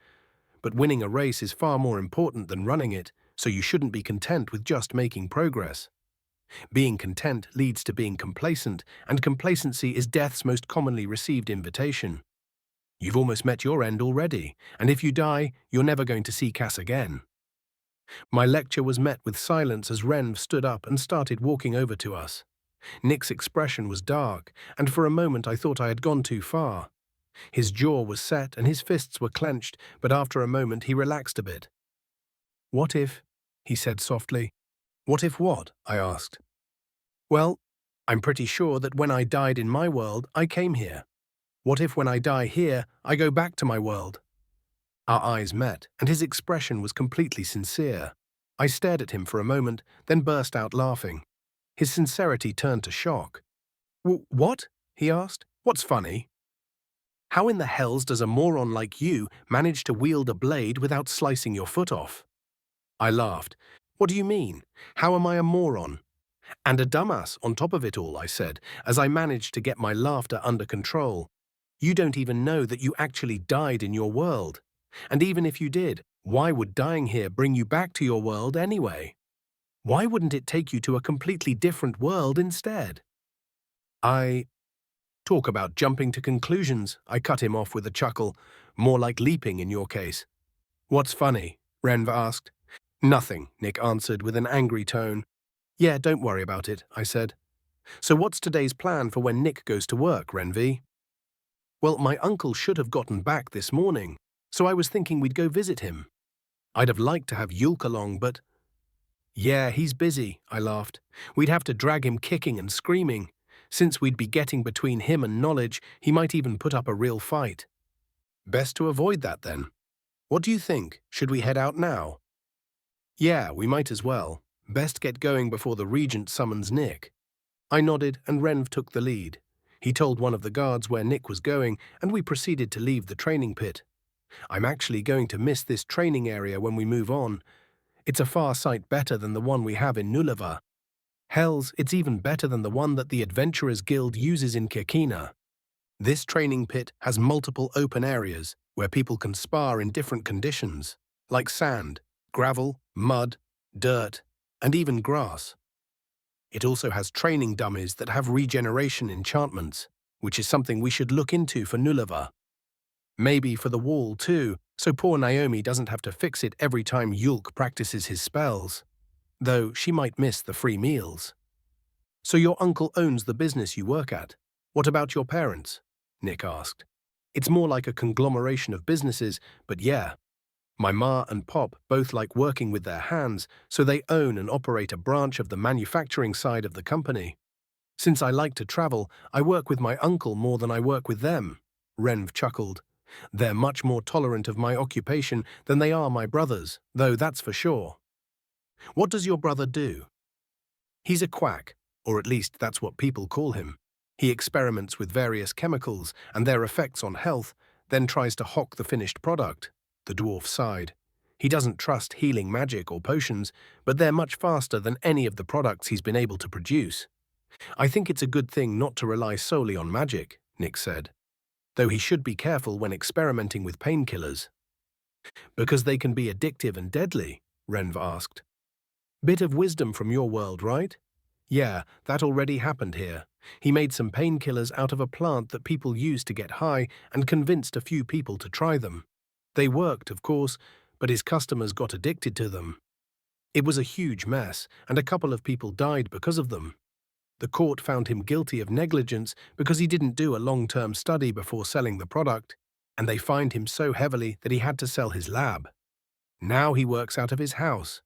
But winning a race is far more important than running it, so you shouldn't be content with just making progress. Being content leads to being complacent, and complacency is death's most commonly received invitation. You've almost met your end already, and if you die, you're never going to see Cass again. My lecture was met with silence as Renv stood up and started walking over to us. Nick's expression was dark, and for a moment I thought I had gone too far. His jaw was set and his fists were clenched, but after a moment he relaxed a bit. What if, he said softly. What if what? I asked. Well, I'm pretty sure that when I died in my world, I came here. What if when I die here, I go back to my world? Our eyes met, and his expression was completely sincere. I stared at him for a moment, then burst out laughing. His sincerity turned to shock. What? He asked. What's funny? How in the hells does a moron like you manage to wield a blade without slicing your foot off? I laughed. What do you mean? How am I a moron? And a dumbass on top of it all, I said, as I managed to get my laughter under control. You don't even know that you actually died in your world. And even if you did, why would dying here bring you back to your world anyway? Why wouldn't it take you to a completely different world instead? Talk about jumping to conclusions, I cut him off with a chuckle, more like leaping in your case. What's funny? Renv asked. Nothing, Nick answered with an angry tone. Yeah, don't worry about it, I said. So what's today's plan for when Nick goes to work, Renv? Well, my uncle should have gotten back this morning, so I was thinking we'd go visit him. I'd have liked to have Yulk along, but... Yeah, he's busy, I laughed. We'd have to drag him kicking and screaming. Since we'd be getting between him and knowledge, he might even put up a real fight. Best to avoid that then. What do you think? Should we head out now? Yeah, we might as well. Best get going before the Regent summons Nick. I nodded and Renv took the lead. He told one of the guards where Nick was going, and we proceeded to leave the training pit. I'm actually going to miss this training area when we move on. It's a far sight better than the one we have in Nulava. Hells, it's even better than the one that the Adventurers Guild uses in Kirkina. This training pit has multiple open areas where people can spar in different conditions, like sand, gravel, mud, dirt, and even grass. It also has training dummies that have regeneration enchantments, which is something we should look into for Nulava. Maybe for the wall, too, so poor Naomi doesn't have to fix it every time Yulk practices his spells. Though she might miss the free meals. So your uncle owns the business you work at. What about your parents? Nick asked. It's more like a conglomeration of businesses, but yeah. My ma and pop both like working with their hands, so they own and operate a branch of the manufacturing side of the company. Since I like to travel, I work with my uncle more than I work with them. Renv chuckled. They're much more tolerant of my occupation than they are my brothers, though that's for sure. What does your brother do? He's a quack, or at least that's what people call him. He experiments with various chemicals and their effects on health, then tries to hawk the finished product. The dwarf sighed. He doesn't trust healing magic or potions, but they're much faster than any of the products he's been able to produce. I think it's a good thing not to rely solely on magic, Nick said. Though he should be careful when experimenting with painkillers. Because they can be addictive and deadly, Renv asked. Bit of wisdom from your world, right? Yeah, that already happened here. He made some painkillers out of a plant that people used to get high and convinced a few people to try them. They worked, of course, but his customers got addicted to them. It was a huge mess, and a couple of people died because of them. The court found him guilty of negligence because he didn't do a long-term study before selling the product, and they fined him so heavily that he had to sell his lab. Now he works out of his house.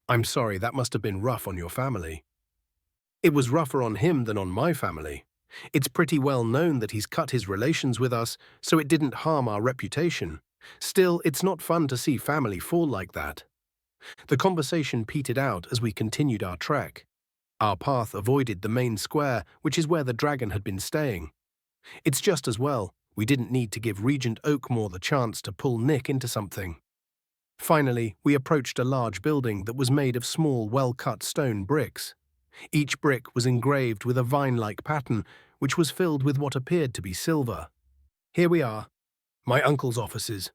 I'm sorry, that must have been rough on your family. It was rougher on him than on my family. It's pretty well known that he's cut his relations with us, so it didn't harm our reputation. Still, it's not fun to see family fall like that. The conversation petered out as we continued our trek. Our path avoided the main square, which is where the dragon had been staying. It's just as well. We didn't need to give Regent Oakmore the chance to pull Nick into something. Finally, we approached a large building that was made of small, well-cut stone bricks. Each brick was engraved with a vine-like pattern, which was filled with what appeared to be silver. Here we are. My uncle's offices,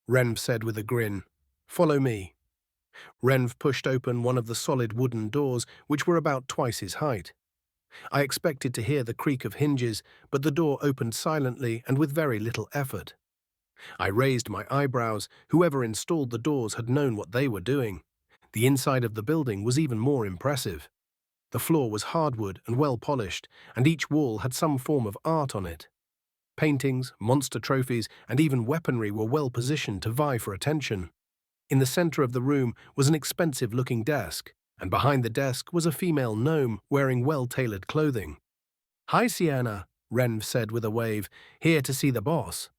Renv said with a grin. Follow me. Renv pushed open one of the solid wooden doors, which were about twice his height. I expected to hear the creak of hinges, but the door opened silently and with very little effort. I raised my eyebrows. Whoever installed the doors had known what they were doing. The inside of the building was even more impressive. The floor was hardwood and well polished, and each wall had some form of art on it. Paintings, monster trophies, and even weaponry were well positioned to vie for attention. In the center of the room was an expensive-looking desk, and behind the desk was a female gnome wearing well-tailored clothing. Hi, Sienna, Renv said with a wave, here to see the boss.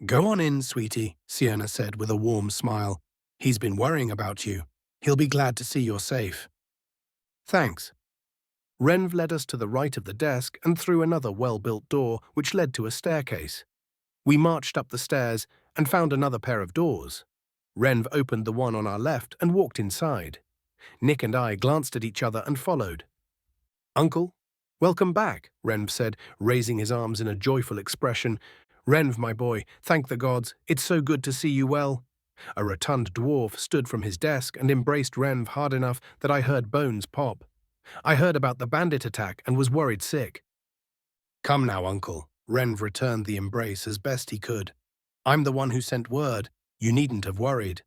Go on in, sweetie, Sienna said with a warm smile. He's been worrying about you. He'll be glad to see you're safe. Thanks. Renv led us to the right of the desk and through another well-built door which led to a staircase. We marched up the stairs and found another pair of doors. Renv opened the one on our left and walked inside. Nick and I glanced at each other and followed. Uncle? Welcome back, Renv said, raising his arms in a joyful expression. Renv, my boy, thank the gods, it's so good to see you well. A rotund dwarf stood from his desk and embraced Renv hard enough that I heard bones pop. I heard about the bandit attack and was worried sick. Come now, uncle. Renv returned the embrace as best he could. I'm the one who sent word. You needn't have worried.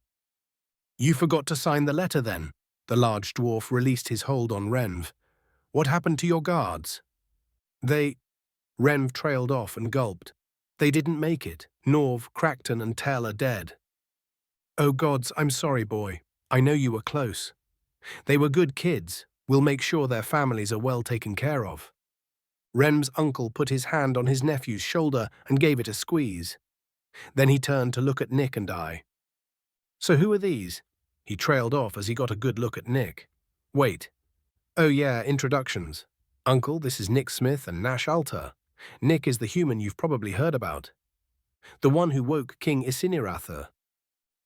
You forgot to sign the letter then. The large dwarf released his hold on Renv. What happened to your guards? Renv trailed off and gulped. They didn't make it. Norv, Crackton, and Tell are dead. Oh gods, I'm sorry, boy. I know you were close. They were good kids. We'll make sure their families are well taken care of. Renv's uncle put his hand on his nephew's shoulder and gave it a squeeze. Then he turned to look at Nick and I. So who are these? He trailed off as he got a good look at Nick. Wait. Oh yeah, introductions. Uncle, this is Nick Smith and Nash Alter. Nick is the human you've probably heard about. The one who woke King Isinirtha.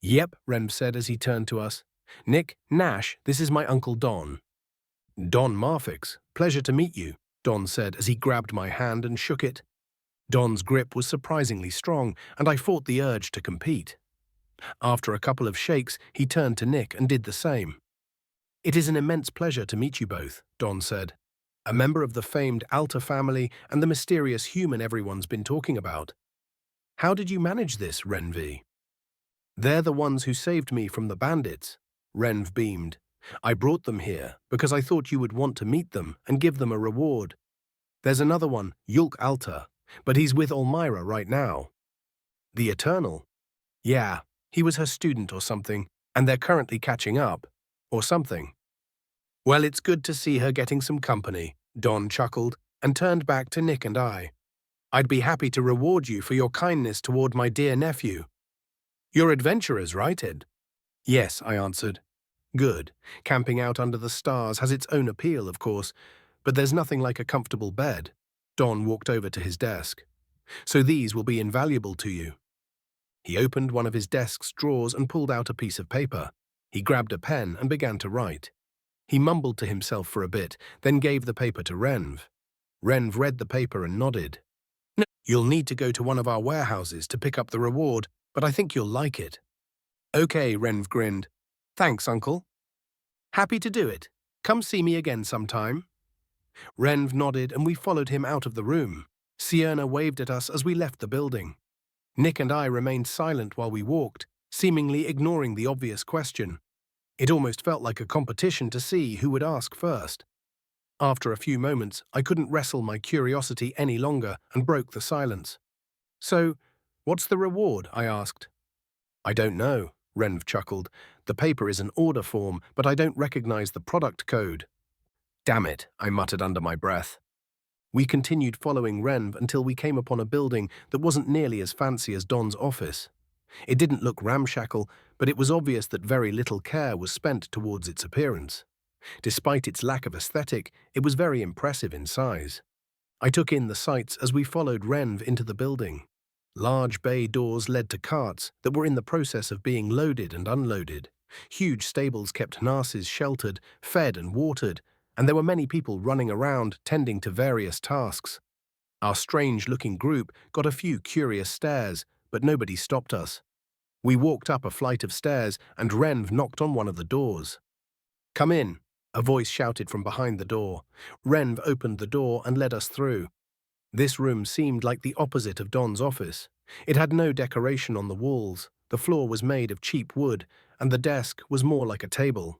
Yep, Renv said as he turned to us. Nick, Nash, this is my Uncle Don. Don Marfix, pleasure to meet you, Don said as he grabbed my hand and shook it. Don's grip was surprisingly strong, and I fought the urge to compete. After a couple of shakes, he turned to Nick and did the same. It is an immense pleasure to meet you both, Don said. A member of the famed Alter family and the mysterious human everyone's been talking about. How did you manage this, Renvi? They're the ones who saved me from the bandits. Renv beamed. I brought them here because I thought you would want to meet them and give them a reward. There's another one, Yulk Alta, but he's with Elmira right now. The Eternal? Yeah, he was her student or something, and they're currently catching up. Or something. Well, it's good to see her getting some company, Don chuckled and turned back to Nick and I. I'd be happy to reward you for your kindness toward my dear nephew. You're adventurers, right, Ed? Yes, I answered. Good. Camping out under the stars has its own appeal, of course, but there's nothing like a comfortable bed. Don walked over to his desk. So these will be invaluable to you. He opened one of his desk's drawers and pulled out a piece of paper. He grabbed a pen and began to write. He mumbled to himself for a bit, then gave the paper to Renv. Renv read the paper and nodded. No, you'll need to go to one of our warehouses to pick up the reward, but I think you'll like it. Okay, Renv grinned. Thanks, Uncle. Happy to do it. Come see me again sometime. Renv nodded and we followed him out of the room. Sienna waved at us as we left the building. Nick and I remained silent while we walked, seemingly ignoring the obvious question. It almost felt like a competition to see who would ask first. After a few moments, I couldn't wrestle my curiosity any longer and broke the silence. So, what's the reward? I asked. I don't know, Renv chuckled. The paper is an order form, but I don't recognize the product code. Damn it, I muttered under my breath. We continued following Renv until we came upon a building that wasn't nearly as fancy as Don's office. It didn't look ramshackle, but it was obvious that very little care was spent towards its appearance. Despite its lack of aesthetic, it was very impressive in size. I took in the sights as we followed Renv into the building. Large bay doors led to carts that were in the process of being loaded and unloaded. Huge stables kept nurses sheltered, fed and watered, and there were many people running around tending to various tasks. Our strange-looking group got a few curious stares, but nobody stopped us. We walked up a flight of stairs and Renv knocked on one of the doors. Come in, a voice shouted from behind the door. Renv opened the door and led us through. This room seemed like the opposite of Don's office. It had no decoration on the walls, the floor was made of cheap wood, and the desk was more like a table.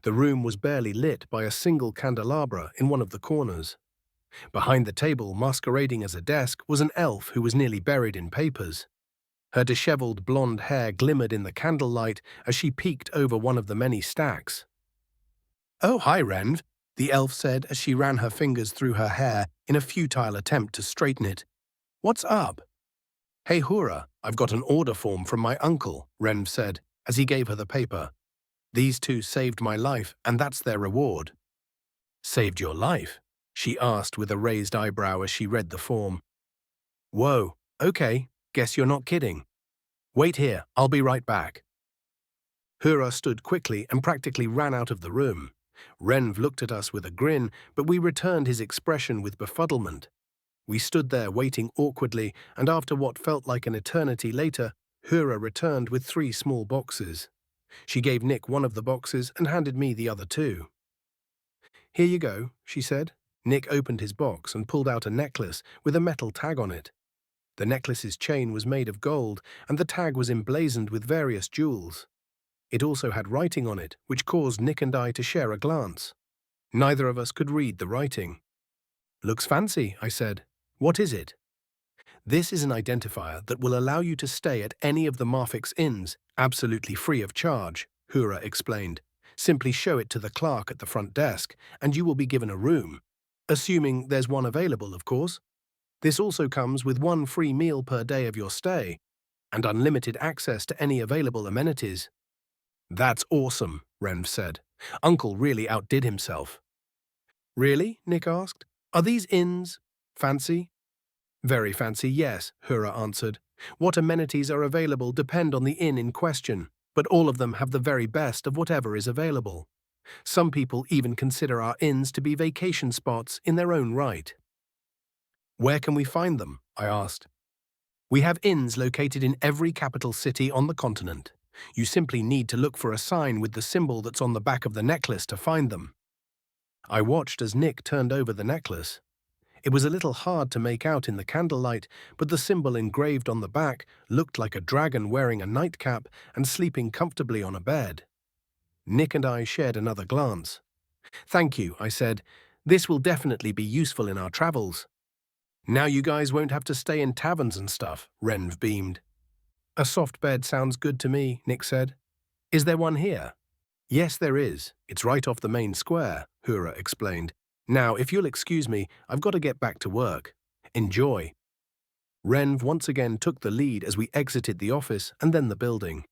The room was barely lit by a single candelabra in one of the corners. Behind the table, masquerading as a desk, was an elf who was nearly buried in papers. Her disheveled blonde hair glimmered in the candlelight as she peeked over one of the many stacks. Oh, hi, Renv, the elf said as she ran her fingers through her hair in a futile attempt to straighten it. What's up? Hey, Hura, I've got an order form from my uncle, Renv said as he gave her the paper. These two saved my life, and that's their reward. Saved your life? She asked with a raised eyebrow as she read the form. Whoa, okay, guess you're not kidding. Wait here, I'll be right back. Hura stood quickly and practically ran out of the room. Renv looked at us with a grin, but we returned his expression with befuddlement. We stood there waiting awkwardly, and after what felt like an eternity later, Hura returned with 3 small boxes. She gave Nick one of the boxes and handed me the other 2. Here you go, she said. Nick opened his box and pulled out a necklace with a metal tag on it. The necklace's chain was made of gold, and the tag was emblazoned with various jewels. It also had writing on it, which caused Nick and I to share a glance. Neither of us could read the writing. Looks fancy, I said. What is it? This is an identifier that will allow you to stay at any of the Marfik's inns, absolutely free of charge, Hura explained. Simply show it to the clerk at the front desk, and you will be given a room. Assuming there's one available, of course. This also comes with 1 free meal per day of your stay, and unlimited access to any available amenities. That's awesome, Renv said. Uncle really outdid himself. Really? Nick asked. Are these inns fancy? Very fancy, yes, Hura answered. What amenities are available depend on the inn in question, but all of them have the very best of whatever is available. Some people even consider our inns to be vacation spots in their own right. Where can we find them? I asked. We have inns located in every capital city on the continent. You simply need to look for a sign with the symbol that's on the back of the necklace to find them. I watched as Nick turned over the necklace. It was a little hard to make out in the candlelight, but the symbol engraved on the back looked like a dragon wearing a nightcap and sleeping comfortably on a bed. Nick and I shared another glance. "Thank you," I said. "This will definitely be useful in our travels." "Now you guys won't have to stay in taverns and stuff," Renv beamed. "A soft bed sounds good to me," Nick said. "Is there one here?" "Yes, there is. It's right off the main square," Hura explained. "Now, if you'll excuse me, I've got to get back to work. Enjoy." Renv once again took the lead as we exited the office and then the building.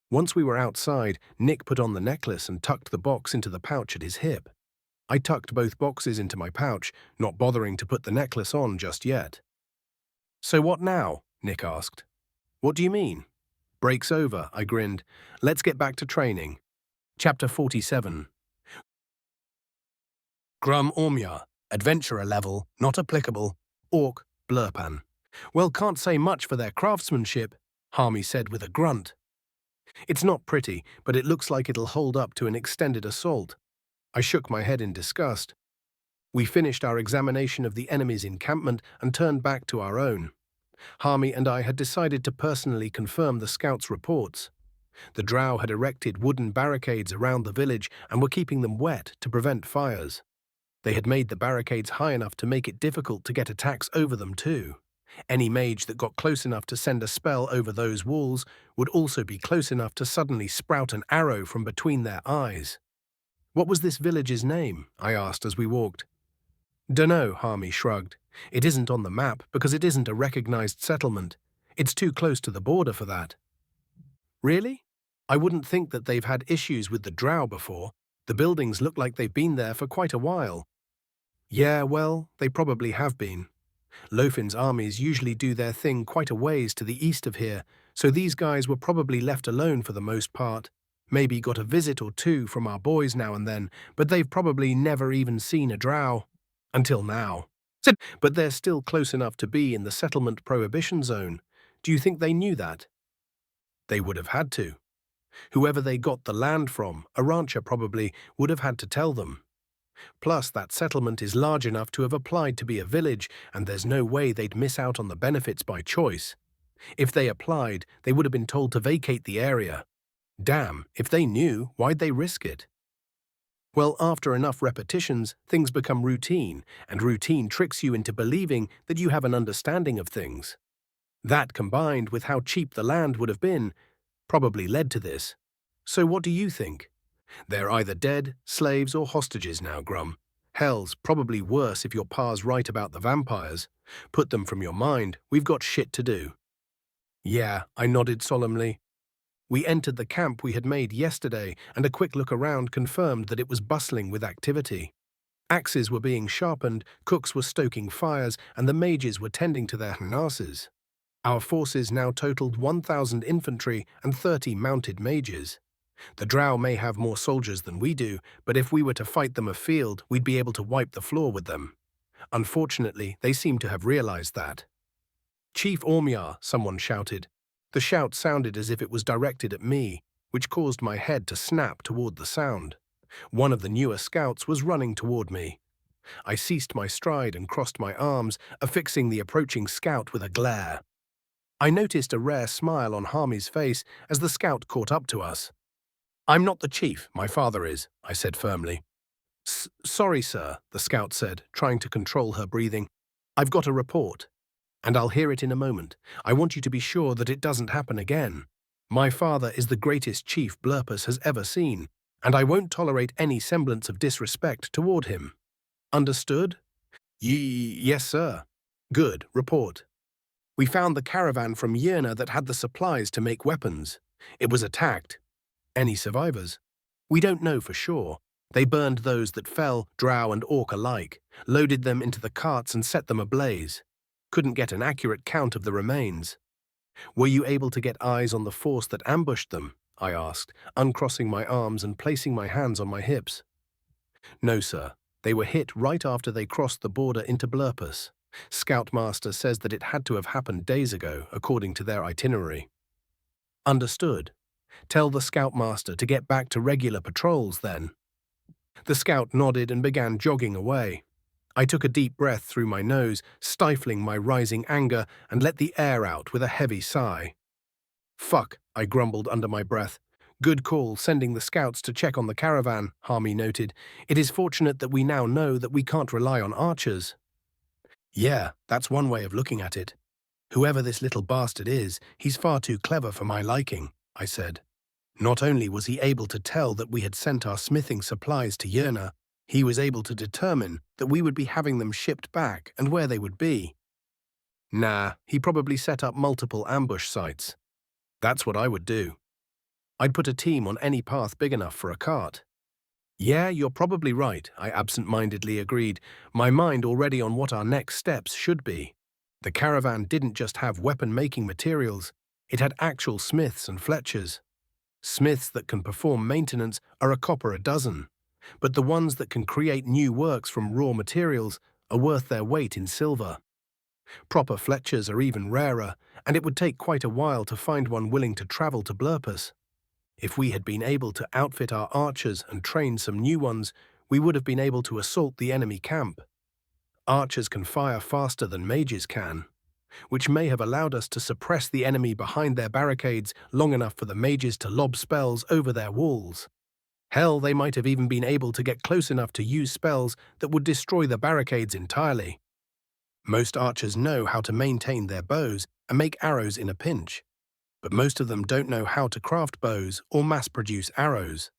Once we were outside, Nick put on the necklace and tucked the box into the pouch at his hip. I tucked both boxes into my pouch, not bothering to put the necklace on just yet. "So what now?" Nick asked. "What do you mean?" "Break's over," I grinned. "Let's get back to training." Chapter 47. Grum Ormya, Adventurer Level, Not Applicable, Orc, Blurpan. "Well, can't say much for their craftsmanship," Harmy said with a grunt. "It's not pretty, but it looks like it'll hold up to an extended assault." I shook my head in disgust. We finished our examination of the enemy's encampment and turned back to our own. Harmy and I had decided to personally confirm the scouts' reports. The drow had erected wooden barricades around the village and were keeping them wet to prevent fires. They had made the barricades high enough to make it difficult to get attacks over them too. Any mage that got close enough to send a spell over those walls would also be close enough to suddenly sprout an arrow from between their eyes. "What was this village's name?" I asked as we walked. "Dunno," Harmy shrugged. "It isn't on the map because it isn't a recognized settlement. It's too close to the border for that." "Really? I wouldn't think that they've had issues with the drow before. The buildings look like they've been there for quite a while." "Yeah, well, they probably have been. Lofin's armies usually do their thing quite a ways to the east of here, so these guys were probably left alone for the most part. Maybe got a visit or two from our boys now and then, but they've probably never even seen a drow. Until now. But they're still close enough to be in the settlement prohibition zone. Do you think they knew that?" "They would have had to. Whoever they got the land from, a rancher probably, would have had to tell them. Plus, that settlement is large enough to have applied to be a village, and there's no way they'd miss out on the benefits by choice. If they applied, they would have been told to vacate the area. Damn, if they knew, why'd they risk it?" "Well, after enough repetitions, things become routine, and routine tricks you into believing that you have an understanding of things. That, combined with how cheap the land would have been, probably led to this. So what do you think? They're either dead, slaves, or hostages now, Grum. Hell's probably worse if your pa's right about the vampires. Put them from your mind, we've got shit to do." "Yeah," I nodded solemnly. We entered the camp we had made yesterday, and a quick look around confirmed that it was bustling with activity. Axes were being sharpened, cooks were stoking fires, and the mages were tending to their harnesses. Our forces now totaled 1,000 infantry and 30 mounted mages. The drow may have more soldiers than we do, but if we were to fight them afield, we'd be able to wipe the floor with them. Unfortunately, they seem to have realized that. "Chief Ormya," someone shouted. The shout sounded as if it was directed at me, which caused my head to snap toward the sound. One of the newer scouts was running toward me. I ceased my stride and crossed my arms, affixing the approaching scout with a glare. I noticed a rare smile on Harmy's face as the scout caught up to us. "I'm not the chief, my father is," I said firmly. Sorry, sir," the scout said, trying to control her breathing. "I've got a report, and I'll hear it in a moment. I want you to be sure that it doesn't happen again. My father is the greatest chief Blurpus has ever seen, and I won't tolerate any semblance of disrespect toward him. Understood?" Yes, sir." "Good, report." "We found the caravan from Yerna that had the supplies to make weapons. It was attacked. Any survivors?" "We don't know for sure. They burned those that fell, drow and orc alike, loaded them into the carts and set them ablaze. Couldn't get an accurate count of the remains." "Were you able to get eyes on the force that ambushed them?" I asked, uncrossing my arms and placing my hands on my hips. "No, sir. They were hit right after they crossed the border into Blurpus. Scoutmaster says that it had to have happened days ago, according to their itinerary." "Understood. Tell the Scoutmaster to get back to regular patrols, then." The scout nodded and began jogging away. I took a deep breath through my nose, stifling my rising anger, and let the air out with a heavy sigh. Fuck, I grumbled under my breath. Good call sending the scouts to check on the caravan, Harmy noted. It is fortunate that we now know that we can't rely on archers. Yeah, that's one way of looking at it. Whoever this little bastard is, he's far too clever for my liking, I said. Not only was he able to tell that we had sent our smithing supplies to Yerna, he was able to determine that we would be having them shipped back and where they would be. Nah, he probably set up multiple ambush sites. That's what I would do. I'd put a team on any path big enough for a cart. Yeah, you're probably right, I absent-mindedly agreed, my mind already on what our next steps should be. The caravan didn't just have weapon-making materials, it had actual smiths and fletchers. Smiths that can perform maintenance are a copper a dozen, but the ones that can create new works from raw materials are worth their weight in silver. Proper fletchers are even rarer, and it would take quite a while to find one willing to travel to Blurpus. If we had been able to outfit our archers and train some new ones, we would have been able to assault the enemy camp. Archers can fire faster than mages can, which may have allowed us to suppress the enemy behind their barricades long enough for the mages to lob spells over their walls. Hell, they might have even been able to get close enough to use spells that would destroy the barricades entirely. Most archers know how to maintain their bows and make arrows in a pinch, but most of them don't know how to craft bows or mass-produce arrows.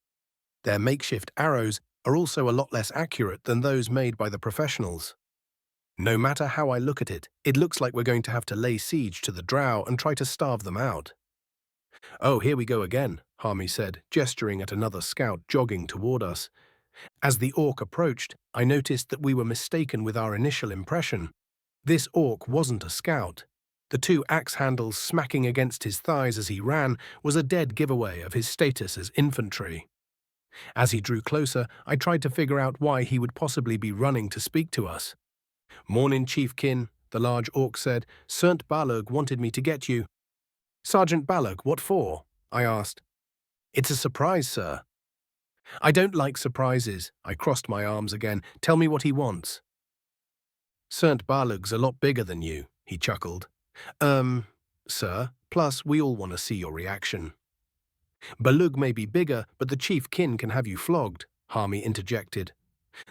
Their makeshift arrows are also a lot less accurate than those made by the professionals. No matter how I look at it, it looks like we're going to have to lay siege to the drow and try to starve them out. Oh, here we go again, Harmy said, gesturing at another scout jogging toward us. As the orc approached, I noticed that we were mistaken with our initial impression. This orc wasn't a scout. The two axe handles smacking against his thighs as he ran was a dead giveaway of his status as infantry. As he drew closer, I tried to figure out why he would possibly be running to speak to us. "Mornin', Chiefkin," the large orc said. "Sernt Balug wanted me to get you." "Sergeant Balug, what for?" I asked. "It's a surprise, sir." "I don't like surprises." I crossed my arms again. "Tell me what he wants." "Sernt Balug's a lot bigger than you," he chuckled. Sir, plus we all want to see your reaction." "Balug may be bigger, but the chiefkin can have you flogged," Harmy interjected.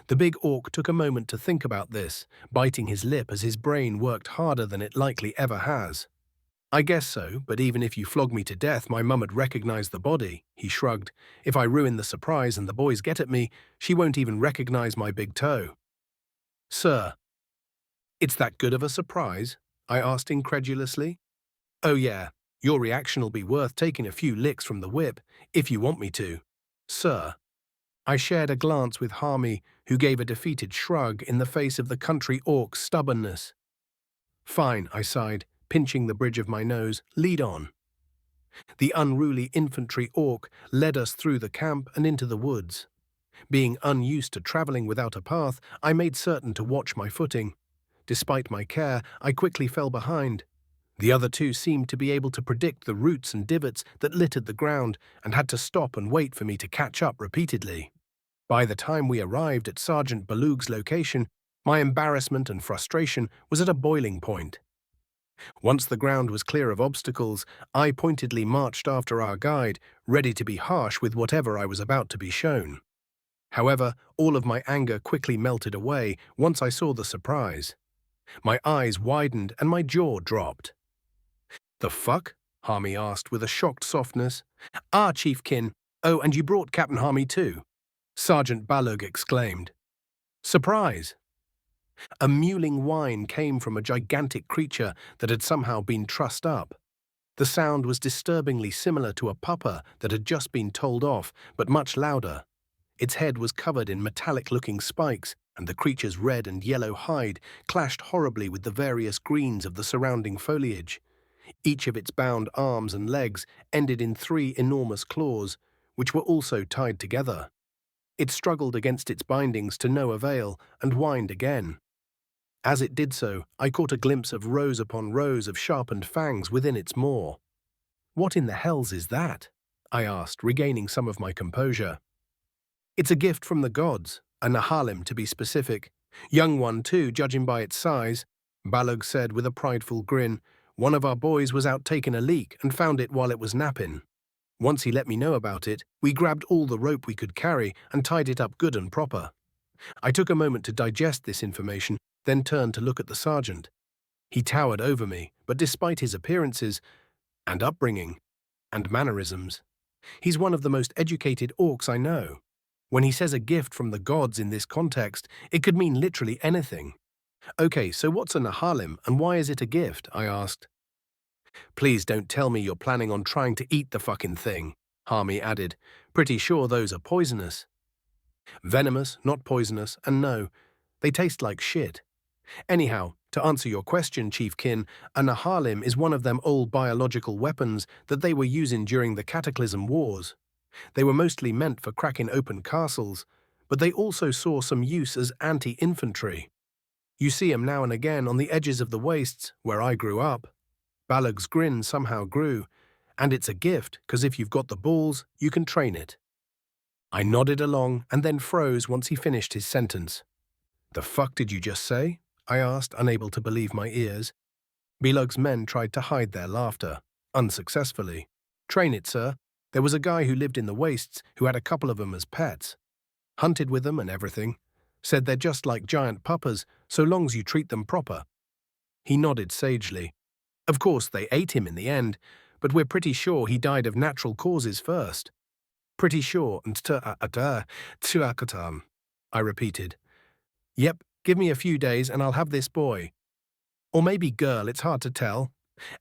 The big orc took a moment to think about this, biting his lip as his brain worked harder than it likely ever has. "I guess so, but even if you flog me to death, my mum'd recognize the body," he shrugged. "If I ruin the surprise and the boys get at me, she won't even recognize my big toe." "Sir, it's that good of a surprise?" I asked incredulously. "Oh yeah, your reaction'll be worth taking a few licks from the whip, if you want me to, sir." I shared a glance with Harmy, who gave a defeated shrug in the face of the country orc's stubbornness. "Fine," I sighed, pinching the bridge of my nose. "Lead on." The unruly infantry orc led us through the camp and into the woods. Being unused to traveling without a path, I made certain to watch my footing. Despite my care, I quickly fell behind. The other two seemed to be able to predict the roots and divots that littered the ground and had to stop and wait for me to catch up repeatedly. By the time we arrived at Sergeant Balug's location, my embarrassment and frustration was at a boiling point. Once the ground was clear of obstacles, I pointedly marched after our guide, ready to be harsh with whatever I was about to be shown. However, all of my anger quickly melted away once I saw the surprise. My eyes widened and my jaw dropped. "The fuck?" Harmy asked with a shocked softness. "Ah, Chiefkin. Oh, and you brought Captain Harmy too," Sergeant Balug exclaimed. "Surprise!" A mewling whine came from a gigantic creature that had somehow been trussed up. The sound was disturbingly similar to a pupper that had just been told off, but much louder. Its head was covered in metallic-looking spikes, and the creature's red and yellow hide clashed horribly with the various greens of the surrounding foliage. Each of its bound arms and legs ended in 3 enormous claws, which were also tied together. It struggled against its bindings to no avail and whined again. As it did so, I caught a glimpse of rows upon rows of sharpened fangs within its maw. "What in the hells is that?" I asked, regaining some of my composure. "It's a gift from the gods, a nalim to be specific. Young one, too, judging by its size, Balog said with a prideful grin. One of our boys was out taking a leak and found it while it was napping. Once he let me know about it, we grabbed all the rope we could carry and tied it up good and proper. I took a moment to digest this information, then turned to look at the sergeant. He towered over me, but despite his appearances and upbringing and mannerisms, he's one of the most educated orcs I know. When he says a gift from the gods in this context, it could mean literally anything. Okay, so what's a nahalim and why is it a gift? I asked. Please don't tell me you're planning on trying to eat the fucking thing, Harmy added. Pretty sure those are poisonous. Venomous, not poisonous, and no, they taste like shit. Anyhow, to answer your question, Chiefkin, a nahalim is one of them old biological weapons that they were using during the Cataclysm Wars. They were mostly meant for cracking open castles, but they also saw some use as anti-infantry. You see 'em now and again on the edges of the wastes, where I grew up. Balog's grin somehow grew, and it's a gift, 'cause if you've got the balls, you can train it. I nodded along and then froze once he finished his sentence. The fuck did you just say? I asked, unable to believe my ears. Balog's men tried to hide their laughter, unsuccessfully. Train it, sir. There was a guy who lived in the wastes who had a couple of them as pets. Hunted with them and everything. Said they're just like giant puppers, so long as you treat them proper. He nodded sagely. Of course, they ate him in the end, but we're pretty sure he died of natural causes first. Pretty sure, and I repeated. Yep, give me a few days and I'll have this boy. Or maybe girl, it's hard to tell.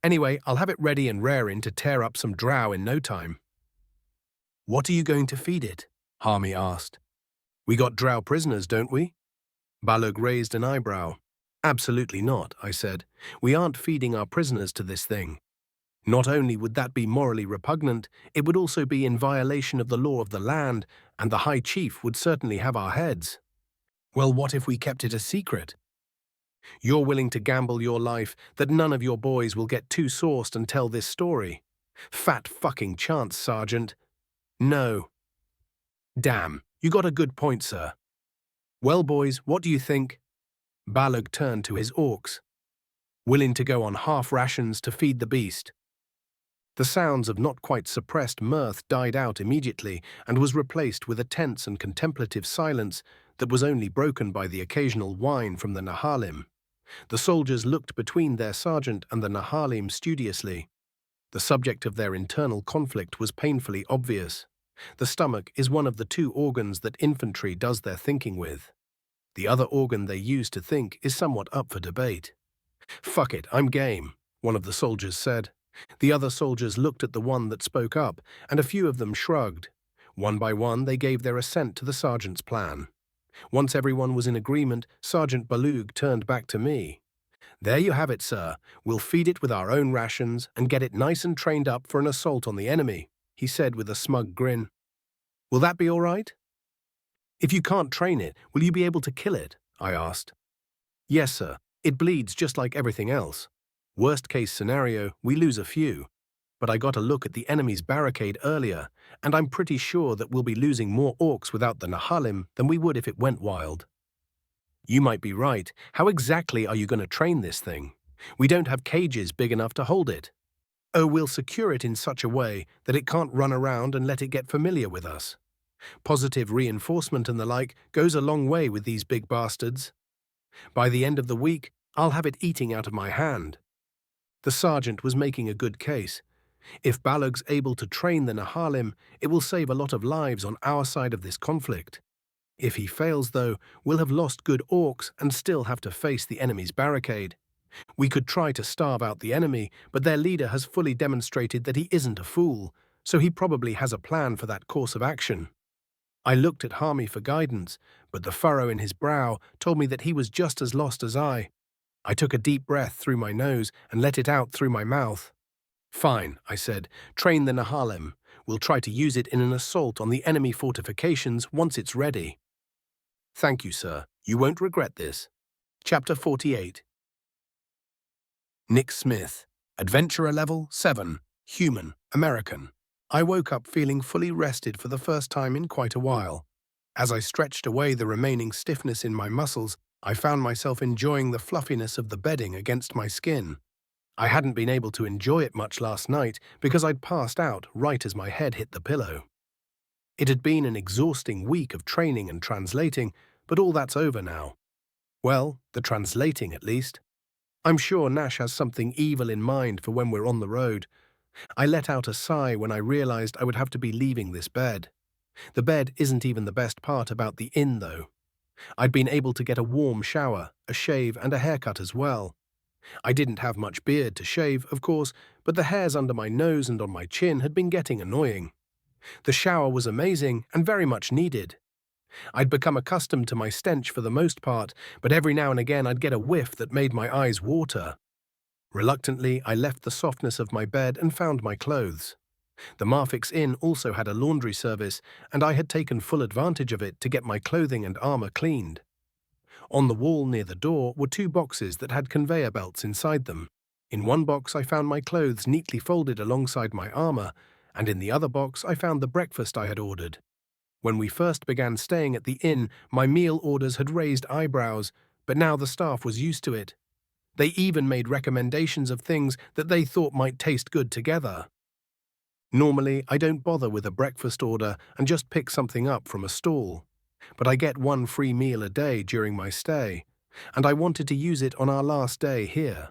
Anyway, I'll have it ready and raring to tear up some drow in no time. What are you going to feed it? Harmy asked. We got drow prisoners, don't we? Balog raised an eyebrow. Absolutely not, I said. We aren't feeding our prisoners to this thing. Not only would that be morally repugnant, it would also be in violation of the law of the land, and the High Chief would certainly have our heads. Well, what if we kept it a secret? You're willing to gamble your life that none of your boys will get too sauced and tell this story? Fat fucking chance, Sergeant. No. Damn, you got a good point, sir. Well, boys, what do you think? Balog turned to his orcs. Willing to go on half rations to feed the beast. The sounds of not quite suppressed mirth died out immediately and was replaced with a tense and contemplative silence that was only broken by the occasional whine from the nahalim. The soldiers looked between their sergeant and the nahalim studiously. The subject of their internal conflict was painfully obvious. The stomach is one of the two organs that infantry does their thinking with. The other organ they use to think is somewhat up for debate. Fuck it, I'm game, one of the soldiers said. The other soldiers looked at the one that spoke up, and a few of them shrugged. One by one, they gave their assent to the sergeant's plan. Once everyone was in agreement, Sergeant Balog turned back to me. There you have it, sir. We'll feed it with our own rations and get it nice and trained up for an assault on the enemy, he said with a smug grin. Will that be all right? If you can't train it, will you be able to kill it? I asked. Yes, sir. It bleeds just like everything else. Worst case scenario, we lose a few. But I got a look at the enemy's barricade earlier, and I'm pretty sure that we'll be losing more orcs without the nahalim than we would if it went wild. You might be right. How exactly are you going to train this thing? We don't have cages big enough to hold it. Oh, we'll secure it in such a way that it can't run around and let it get familiar with us. Positive reinforcement and the like goes a long way with these big bastards. By the end of the week, I'll have it eating out of my hand. The sergeant was making a good case. If Balog's able to train the nahalim, it will save a lot of lives on our side of this conflict. If he fails, though, we'll have lost good orcs and still have to face the enemy's barricade. We could try to starve out the enemy, but their leader has fully demonstrated that he isn't a fool, so he probably has a plan for that course of action. I looked at Harmy for guidance, but the furrow in his brow told me that he was just as lost as I. I took a deep breath through my nose and let it out through my mouth. Fine, I said. Train the nahalim. We'll try to use it in an assault on the enemy fortifications once it's ready. Thank you, sir. You won't regret this. Chapter 48. Nick Smith. Adventurer level 7. Human. American. I woke up feeling fully rested for the first time in quite a while. As I stretched away the remaining stiffness in my muscles, I found myself enjoying the fluffiness of the bedding against my skin. I hadn't been able to enjoy it much last night because I'd passed out right as my head hit the pillow. It had been an exhausting week of training and translating, but all that's over now. Well, the translating at least. I'm sure Nash has something evil in mind for when we're on the road. I let out a sigh when I realized I would have to be leaving this bed. The bed isn't even the best part about the inn, though. I'd been able to get a warm shower, a shave, and a haircut as well. I didn't have much beard to shave, of course, but the hairs under my nose and on my chin had been getting annoying. The shower was amazing and very much needed. I'd become accustomed to my stench for the most part, but every now and again I'd get a whiff that made my eyes water. Reluctantly, I left the softness of my bed and found my clothes. The Marfix Inn also had a laundry service, and I had taken full advantage of it to get my clothing and armor cleaned. On the wall near the door were 2 boxes that had conveyor belts inside them. In one box I found my clothes neatly folded alongside my armor, and in the other box I found the breakfast I had ordered. When we first began staying at the inn, my meal orders had raised eyebrows, but now the staff was used to it. They even made recommendations of things that they thought might taste good together. Normally, I don't bother with a breakfast order and just pick something up from a stall. But I get 1 free meal a day during my stay, and I wanted to use it on our last day here.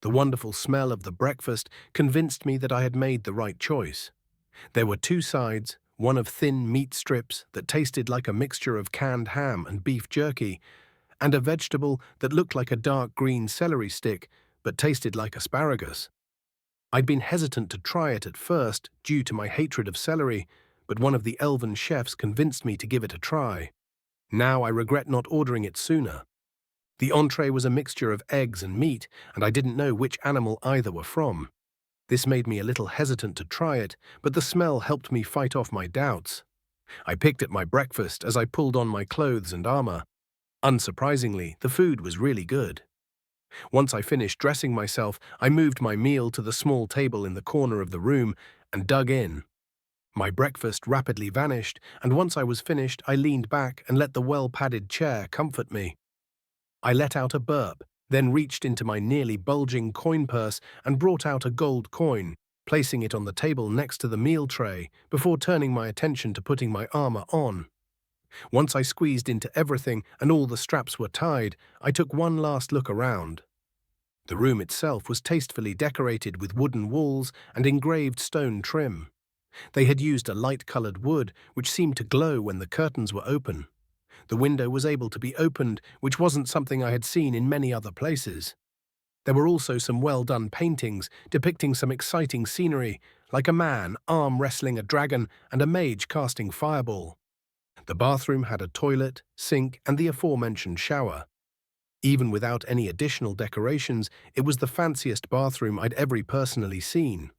The wonderful smell of the breakfast convinced me that I had made the right choice. There were 2 sides, one of thin meat strips that tasted like a mixture of canned ham and beef jerky, and a vegetable that looked like a dark green celery stick but tasted like asparagus. I'd been hesitant to try it at first due to my hatred of celery, but one of the elven chefs convinced me to give it a try. Now I regret not ordering it sooner. The entree was a mixture of eggs and meat, and I didn't know which animal either were from. This made me a little hesitant to try it, but the smell helped me fight off my doubts. I picked at my breakfast as I pulled on my clothes and armor. Unsurprisingly, the food was really good. Once I finished dressing myself, I moved my meal to the small table in the corner of the room and dug in. My breakfast rapidly vanished, and once I was finished, I leaned back and let the well-padded chair comfort me. I let out a burp, then reached into my nearly bulging coin purse and brought out a gold coin, placing it on the table next to the meal tray before turning my attention to putting my armor on. Once I squeezed into everything and all the straps were tied, I took one last look around. The room itself was tastefully decorated with wooden walls and engraved stone trim. They had used a light-colored wood which seemed to glow when the curtains were open. The window was able to be opened, which wasn't something I had seen in many other places. There were also some well-done paintings depicting some exciting scenery, like a man arm-wrestling a dragon and a mage casting fireball. The bathroom had a toilet, sink, and the aforementioned shower. Even without any additional decorations, it was the fanciest bathroom I'd ever personally seen.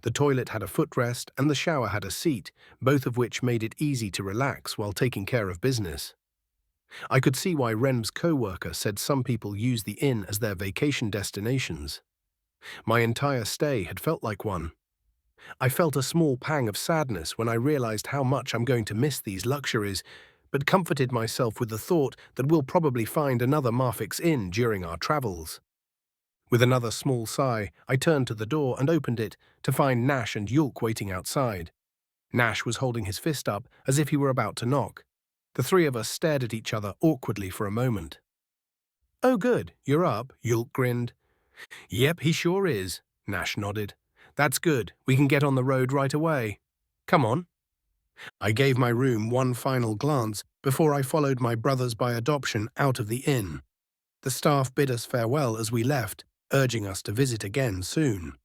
The toilet had a footrest and the shower had a seat, both of which made it easy to relax while taking care of business. I could see why Ren's co-worker said some people use the inn as their vacation destinations. My entire stay had felt like one. I felt a small pang of sadness when I realized how much I'm going to miss these luxuries, but comforted myself with the thought that we'll probably find another Marfix Inn during our travels. With another small sigh, I turned to the door and opened it to find Nash and Yulk waiting outside. Nash was holding his fist up as if he were about to knock. The 3 of us stared at each other awkwardly for a moment. "Oh good, you're up," Yulk grinned. "Yep, he sure is," Nash nodded. "That's good, we can get on the road right away. Come on." I gave my room one final glance before I followed my brothers by adoption out of the inn. The staff bid us farewell as we left, urging us to visit again soon.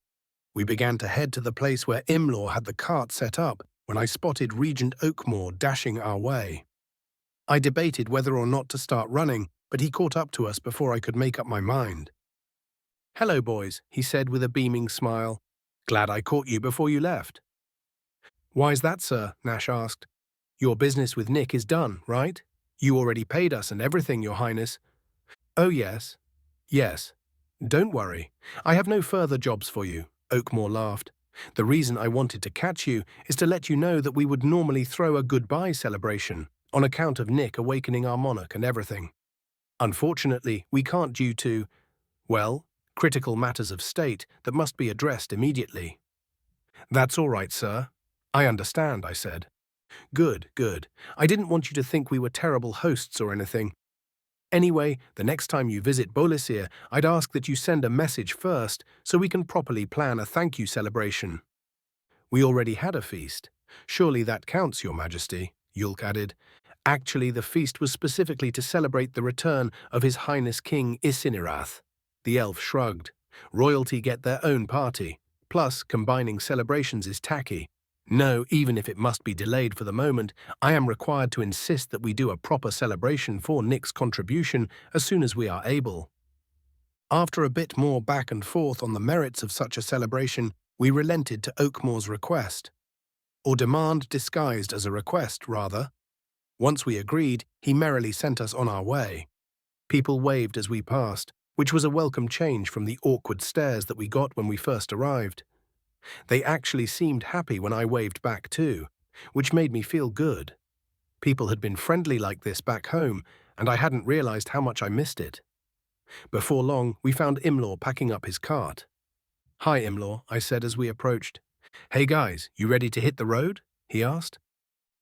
We began to head to the place where Imlaw had the cart set up when I spotted Regent Oakmore dashing our way. I debated whether or not to start running, but he caught up to us before I could make up my mind. "Hello, boys," he said with a beaming smile. "Glad I caught you before you left." "Why's that, sir?" Nash asked. "Your business with Nick is done, right? You already paid us and everything, Your Highness." "Oh, yes. Yes. Don't worry. I have no further jobs for you," Oakmore laughed. "The reason I wanted to catch you is to let you know that we would normally throw a goodbye celebration on account of Nick awakening our monarch and everything." Unfortunately, we can't due to, well, critical matters of state that must be addressed immediately. That's all right, sir. I understand, I said. Good, good. I didn't want you to think we were terrible hosts or anything. Anyway, the next time you visit Bolisir, I'd ask that you send a message first so we can properly plan a thank you celebration. We already had a feast. Surely that counts, Your Majesty, Yulk added. Actually, the feast was specifically to celebrate the return of His Highness King Isinirath. The elf shrugged. Royalty get their own party. Plus, combining celebrations is tacky. No, even if it must be delayed for the moment, I am required to insist that we do a proper celebration for Nick's contribution as soon as we are able. After a bit more back and forth on the merits of such a celebration, we relented to Oakmore's request. Or demand disguised as a request, rather. Once we agreed, he merrily sent us on our way. People waved as we passed, which was a welcome change from the awkward stares that we got when we first arrived. They actually seemed happy when I waved back too, which made me feel good. People had been friendly like this back home, and I hadn't realized how much I missed it. Before long, we found Imlaw packing up his cart. "Hi, Imlaw," I said as we approached. "Hey guys, you ready to hit the road?" he asked.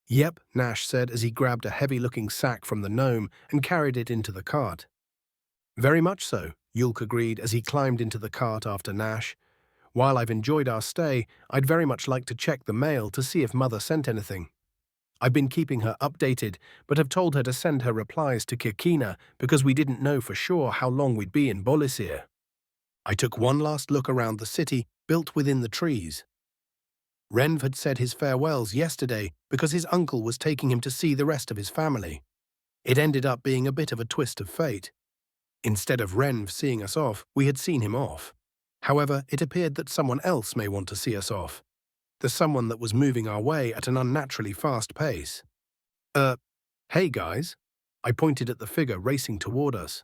"Yep," Nash said as he grabbed a heavy-looking sack from the gnome and carried it into the cart. "Very much so," Yulk agreed as he climbed into the cart after Nash. "While I've enjoyed our stay, I'd very much like to check the mail to see if Mother sent anything. I've been keeping her updated, but have told her to send her replies to Kirkina because we didn't know for sure how long we'd be in Bolisir." I took one last look around the city, built within the trees. Renv had said his farewells yesterday because his uncle was taking him to see the rest of his family. It ended up being a bit of a twist of fate. Instead of Renv seeing us off, we had seen him off. However, it appeared that someone else may want to see us off. The someone that was moving our way at an unnaturally fast pace. Hey guys. I pointed at the figure racing toward us.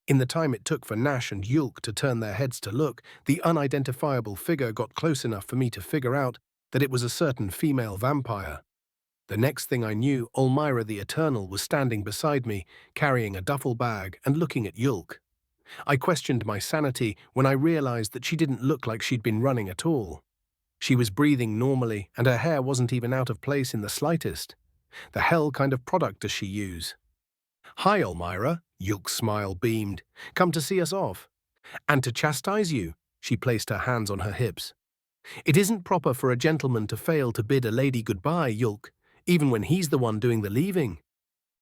In the time it took for Nash and Yulk to turn their heads to look, the unidentifiable figure got close enough for me to figure out that it was a certain female vampire. The next thing I knew, Olmira the Eternal was standing beside me, carrying a duffel bag and looking at Yulk. I questioned my sanity when I realized that she didn't look like she'd been running at all. She was breathing normally, and her hair wasn't even out of place in the slightest. The hell kind of product does she use? "Hi, Olmira," Yulk's smile beamed. "Come to see us off." "And to chastise you," she placed her hands on her hips. "It isn't proper for a gentleman to fail to bid a lady goodbye, Yulk, even when he's the one doing the leaving."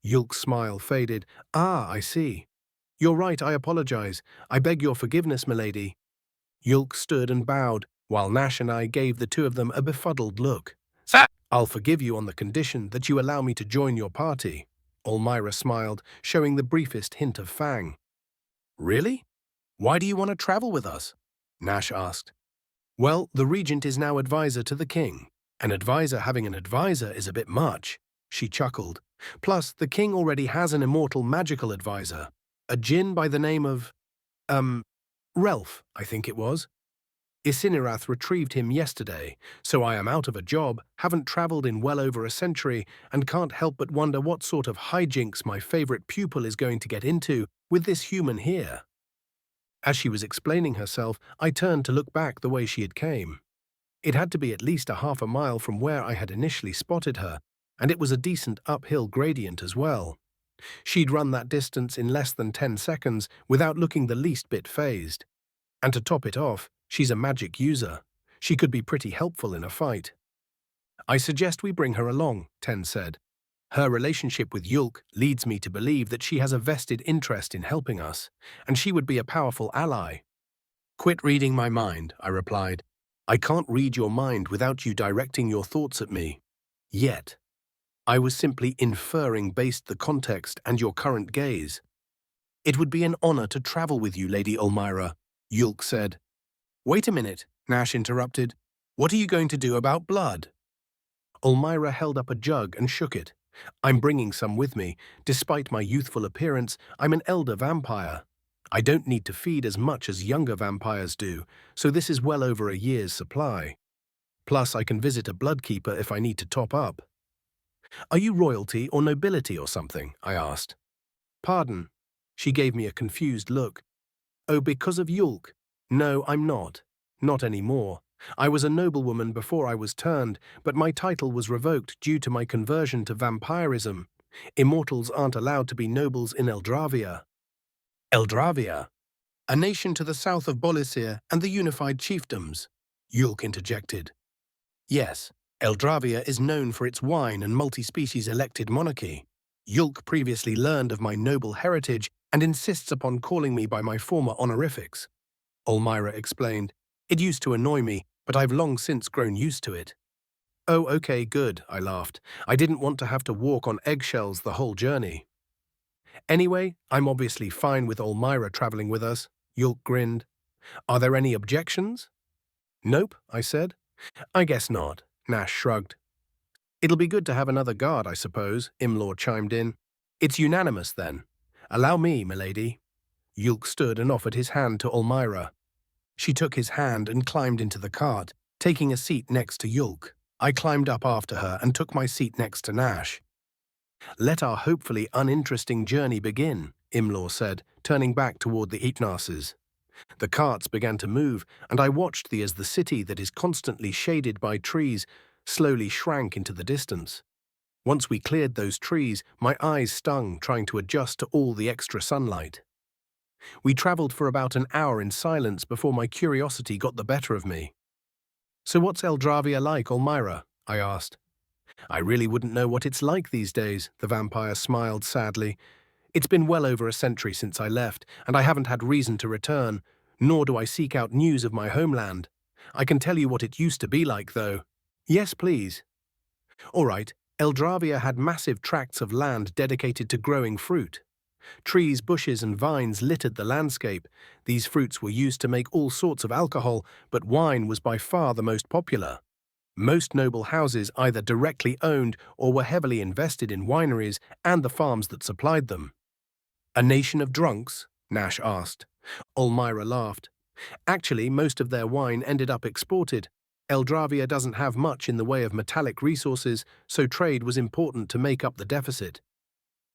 Yulk's smile faded. "Ah, I see. You're right, I apologize. I beg your forgiveness, milady." Yulk stood and bowed, while Nash and I gave the two of them a befuddled look. "Sir!" "I'll forgive you on the condition that you allow me to join your party." Olmira smiled, showing the briefest hint of fang. "Really? Why do you want to travel with us?" Nash asked. "Well, the regent is now advisor to the king. An advisor having an advisor is a bit much," she chuckled. "Plus, the king already has an immortal magical advisor. A djinn by the name of, Relf, I think it was. Isinirath retrieved him yesterday, so I am out of a job, haven't traveled in well over a century, and can't help but wonder what sort of hijinks my favorite pupil is going to get into with this human here." As she was explaining herself, I turned to look back the way she had came. It had to be at least a half a mile from where I had initially spotted her, and it was a decent uphill gradient as well. She'd run that distance in less than 10 seconds without looking the least bit phased. And to top it off, she's a magic user. She could be pretty helpful in a fight. "I suggest we bring her along," Ten said. "Her relationship with Yulk leads me to believe that she has a vested interest in helping us, and she would be a powerful ally." "Quit reading my mind," I replied. "I can't read your mind without you directing your thoughts at me. Yet. I was simply inferring based the context and your current gaze." "It would be an honor to travel with you, Lady Olmira," Yulk said. "Wait a minute," Nash interrupted. "What are you going to do about blood?" Olmira held up a jug and shook it. "I'm bringing some with me. Despite my youthful appearance, I'm an elder vampire. I don't need to feed as much as younger vampires do, so this is well over a year's supply. Plus, I can visit a bloodkeeper if I need to top up." "Are you royalty or nobility or something?" I asked. "Pardon?" She gave me a confused look. Oh, because of Yulk? No, I'm not. Not anymore. I was a noblewoman before I was turned, but my title was revoked due to my conversion to vampirism. Immortals aren't allowed to be nobles in Eldravia. Eldravia? A nation to the south of Bolisir and the unified chiefdoms, Yulk interjected. Yes, Eldravia is known for its wine and multi-species elected monarchy. Yulk previously learned of my noble heritage and insists upon calling me by my former honorifics. Olmira explained. It used to annoy me, but I've long since grown used to it. Oh, okay, good, I laughed. I didn't want to have to walk on eggshells the whole journey. Anyway, I'm obviously fine with Olmira traveling with us, Yulk grinned. Are there any objections? Nope, I said. I guess not, Nash shrugged. It'll be good to have another guard, I suppose, Imlaw chimed in. It's unanimous, then. Allow me, milady. Yulk stood and offered his hand to Olmira. She took his hand and climbed into the cart, taking a seat next to Yulk. I climbed up after her and took my seat next to Nash. Let our hopefully uninteresting journey begin, Imlaw said, turning back toward the Itnarses. The carts began to move, and I watched as the city that is constantly shaded by trees slowly shrank into the distance. Once we cleared those trees, my eyes stung trying to adjust to all the extra sunlight. We traveled for about an hour in silence before my curiosity got the better of me. So what's Eldravia like, Olmira? I asked. I really wouldn't know what it's like these days, the vampire smiled sadly. It's been well over a century since I left, and I haven't had reason to return, nor do I seek out news of my homeland. I can tell you what it used to be like, though. Yes, please. All right, Eldravia had massive tracts of land dedicated to growing fruit. Trees, bushes, and vines littered the landscape. These fruits were used to make all sorts of alcohol, but wine was by far the most popular. Most noble houses either directly owned or were heavily invested in wineries and the farms that supplied them. A nation of drunks? Nash asked. Olmira laughed. Actually, most of their wine ended up exported. Eldravia doesn't have much in the way of metallic resources, so trade was important to make up the deficit.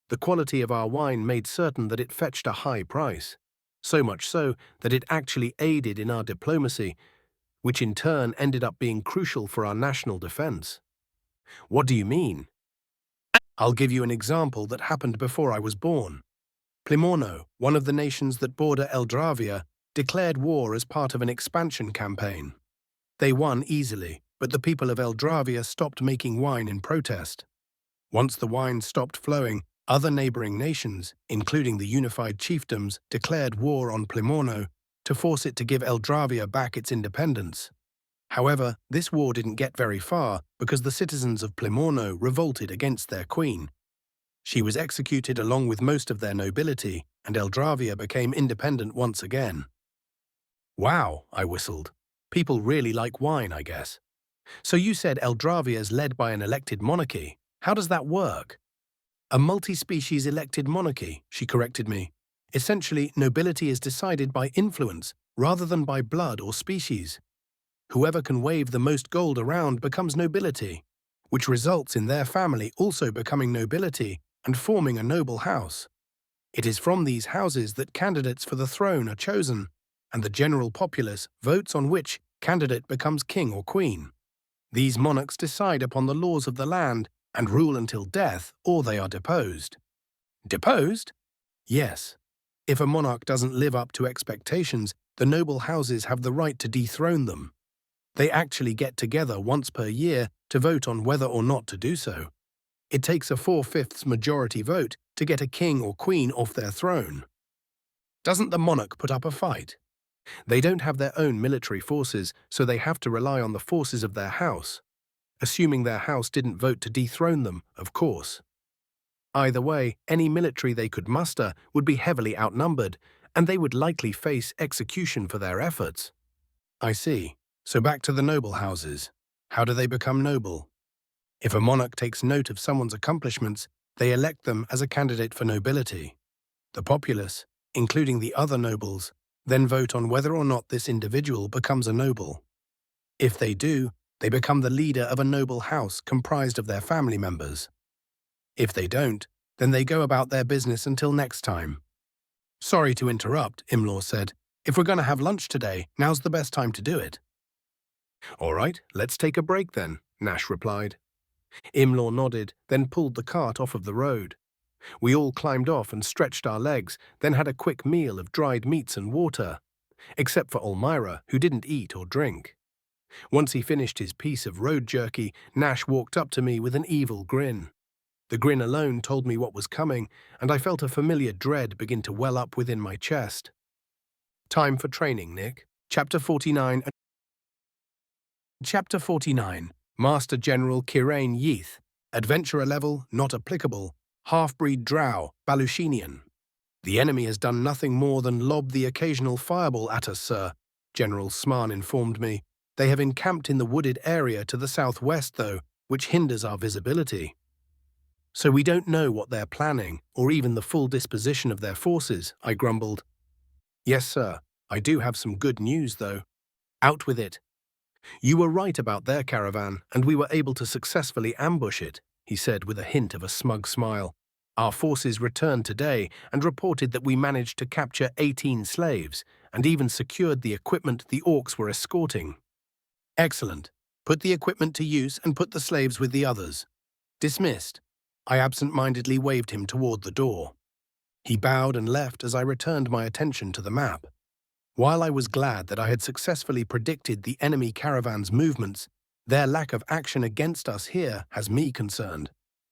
The quality of our wine made certain that it fetched a high price, so much so that it actually aided in our diplomacy, which in turn ended up being crucial for our national defense. What do you mean? I'll give you an example that happened before I was born. Plimorno, one of the nations that border Eldravia, declared war as part of an expansion campaign. They won easily, but the people of Eldravia stopped making wine in protest. Once the wine stopped flowing, other neighboring nations, including the unified chiefdoms, declared war on Plimorno to force it to give Eldravia back its independence. However, this war didn't get very far because the citizens of Plimorno revolted against their queen. She was executed along with most of their nobility, and Eldravia became independent once again. Wow, I whistled. People really like wine, I guess. So you said Eldravia is led by an elected monarchy. How does that work? A multi-species elected monarchy, she corrected me. Essentially, nobility is decided by influence rather than by blood or species. Whoever can wave the most gold around becomes nobility, which results in their family also becoming nobility and forming a noble house. It is from these houses that candidates for the throne are chosen, and the general populace votes on which candidate becomes king or queen. These monarchs decide upon the laws of the land and rule until death, or they are deposed. Deposed? Yes. If a monarch doesn't live up to expectations, the noble houses have the right to dethrone them. They actually get together once per year to vote on whether or not to do so. It takes a 4/5 majority vote to get a king or queen off their throne. Doesn't the monarch put up a fight? They don't have their own military forces, so they have to rely on the forces of their house. Assuming their house didn't vote to dethrone them, of course. Either way, any military they could muster would be heavily outnumbered, and they would likely face execution for their efforts. I see. So back to the noble houses. How do they become noble? If a monarch takes note of someone's accomplishments, they elect them as a candidate for nobility. The populace, including the other nobles, then vote on whether or not this individual becomes a noble. If they do, they become the leader of a noble house comprised of their family members. If they don't, then they go about their business until next time. Sorry to interrupt, Imlaw said. If we're going to have lunch today, now's the best time to do it. All right, let's take a break then, Nash replied. Imlaw nodded, then pulled the cart off of the road. We all climbed off and stretched our legs, then had a quick meal of dried meats and water, except for Elmira, who didn't eat or drink. Once he finished his piece of road jerky, Nash walked up to me with an evil grin. The grin alone told me what was coming, and I felt a familiar dread begin to well up within my chest. Time for training, Nick. Chapter 49. Chapter 49. Master General Kirain Yeath. Adventurer level, not applicable. Half-breed drow, Balushinian. The enemy has done nothing more than lob the occasional fireball at us, sir, General Smarn informed me. They have encamped in the wooded area to the southwest, though, which hinders our visibility. So we don't know what they're planning, or even the full disposition of their forces, I grumbled. Yes, sir. I do have some good news, though. Out with it. You were right about their caravan, and we were able to successfully ambush it, he said with a hint of a smug smile. Our forces returned today and reported that we managed to capture 18 slaves, and even secured the equipment the orcs were escorting. Excellent. Put the equipment to use and put the slaves with the others. Dismissed. I absent-mindedly waved him toward the door. He bowed and left as I returned my attention to the map. While I was glad that I had successfully predicted the enemy caravan's movements, their lack of action against us here has me concerned.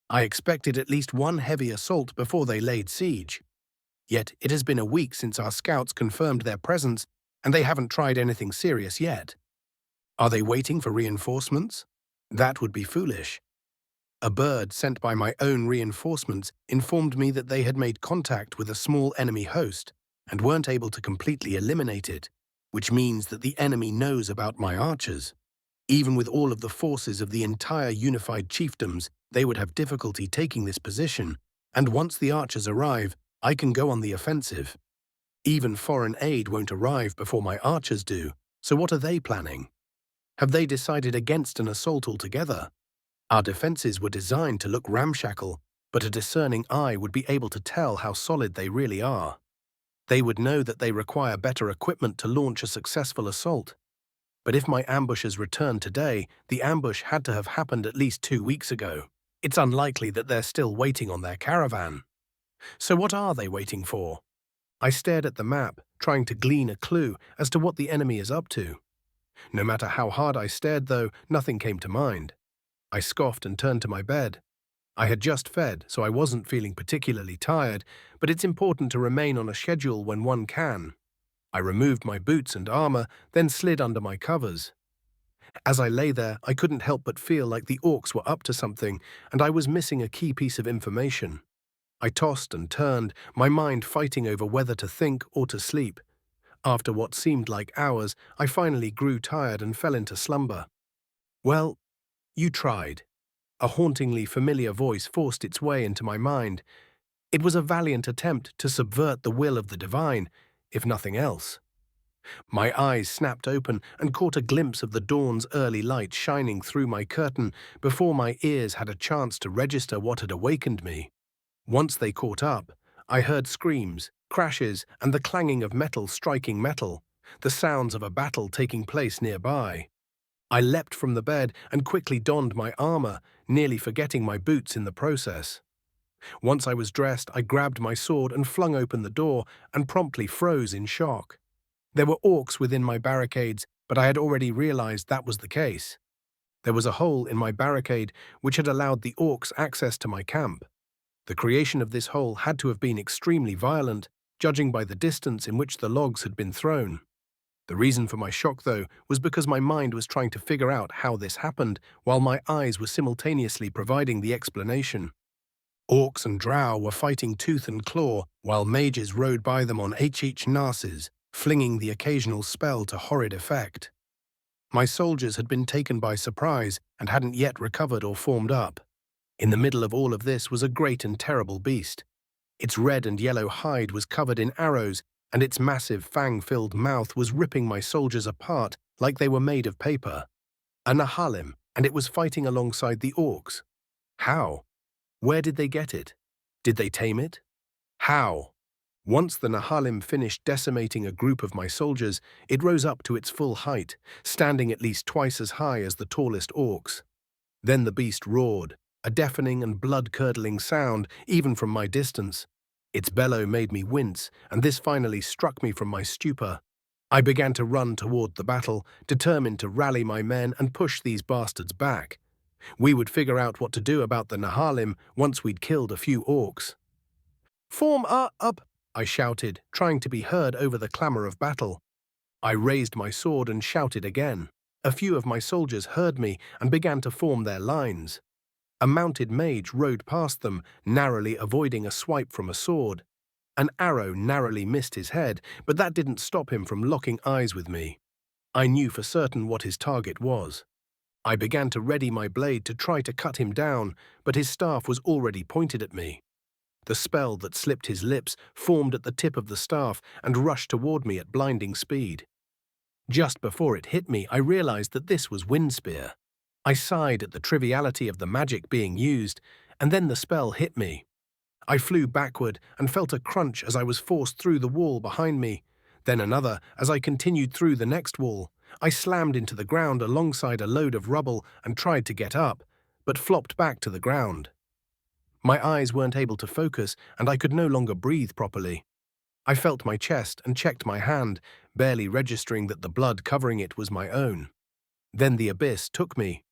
I expected at least one heavy assault before they laid siege. Yet it has been a week since our scouts confirmed their presence, and they haven't tried anything serious yet. Are they waiting for reinforcements? That would be foolish. A bird sent by my own reinforcements informed me that they had made contact with a small enemy host and weren't able to completely eliminate it, which means that the enemy knows about my archers. Even with all of the forces of the entire unified chiefdoms, they would have difficulty taking this position, and once the archers arrive, I can go on the offensive. Even foreign aid won't arrive before my archers do, so what are they planning? Have they decided against an assault altogether? Our defenses were designed to look ramshackle, but a discerning eye would be able to tell how solid they really are. They would know that they require better equipment to launch a successful assault. But if my ambushers return today, the ambush had to have happened at least 2 weeks ago. It's unlikely that they're still waiting on their caravan. So what are they waiting for? I stared at the map, trying to glean a clue as to what the enemy is up to. No matter how hard I stared, though, nothing came to mind. I scoffed and turned to my bed. I had just fed, so I wasn't feeling particularly tired, but it's important to remain on a schedule when one can. I removed my boots and armor, then slid under my covers. As I lay there, I couldn't help but feel like the orcs were up to something, and I was missing a key piece of information. I tossed and turned, my mind fighting over whether to think or to sleep. After what seemed like hours, I finally grew tired and fell into slumber. Well, you tried. A hauntingly familiar voice forced its way into my mind. It was a valiant attempt to subvert the will of the divine, if nothing else. My eyes snapped open and caught a glimpse of the dawn's early light shining through my curtain before my ears had a chance to register what had awakened me. Once they caught up, I heard screams, crashes, and the clanging of metal striking metal, the sounds of a battle taking place nearby. I leapt from the bed and quickly donned my armor, nearly forgetting my boots in the process. Once I was dressed, I grabbed my sword and flung open the door and promptly froze in shock. There were orcs within my barricades, but I had already realized that was the case. There was a hole in my barricade which had allowed the orcs access to my camp. The creation of this hole had to have been extremely violent, judging by the distance in which the logs had been thrown. The reason for my shock, though, was because my mind was trying to figure out how this happened, while my eyes were simultaneously providing the explanation. Orcs and drow were fighting tooth and claw, while mages rode by them on narses, flinging the occasional spell to horrid effect. My soldiers had been taken by surprise and hadn't yet recovered or formed up. In the middle of all of this was a great and terrible beast. Its red and yellow hide was covered in arrows, and its massive fang-filled mouth was ripping my soldiers apart like they were made of paper. A nalim, and it was fighting alongside the orcs. How? Where did they get it? Did they tame it? How? Once the nalim finished decimating a group of my soldiers, it rose up to its full height, standing at least twice as high as the tallest orcs. Then the beast roared, a deafening and blood-curdling sound even from my distance. Its bellow made me wince, and this finally struck me from my stupor. I began to run toward the battle, determined to rally my men and push these bastards back. We would figure out what to do about the nalim once we'd killed a few orcs. "Form up!" I shouted, trying to be heard over the clamor of battle. I raised my sword and shouted again. A few of my soldiers heard me and began to form their lines. A mounted mage rode past them, narrowly avoiding a swipe from a sword. An arrow narrowly missed his head, but that didn't stop him from locking eyes with me. I knew for certain what his target was. I began to ready my blade to try to cut him down, but his staff was already pointed at me. The spell that slipped his lips formed at the tip of the staff and rushed toward me at blinding speed. Just before it hit me, I realized that this was Wind Spear. I sighed at the triviality of the magic being used, and then the spell hit me. I flew backward and felt a crunch as I was forced through the wall behind me, then another as I continued through the next wall. I slammed into the ground alongside a load of rubble and tried to get up, but flopped back to the ground. My eyes weren't able to focus, and I could no longer breathe properly. I felt my chest and checked my hand, barely registering that the blood covering it was my own. Then the abyss took me.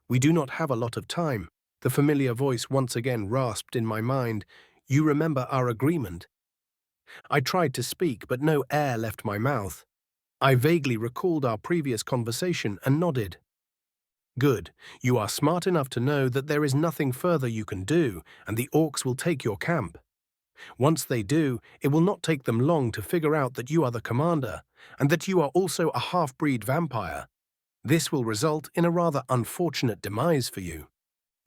"We do not have a lot of time," the familiar voice once again rasped in my mind. "You remember our agreement?" I tried to speak, but no air left my mouth. I vaguely recalled our previous conversation and nodded. "Good. You are smart enough to know that there is nothing further you can do, and the orcs will take your camp. Once they do, it will not take them long to figure out that you are the commander, and that you are also a half-breed vampire. This will result in a rather unfortunate demise for you."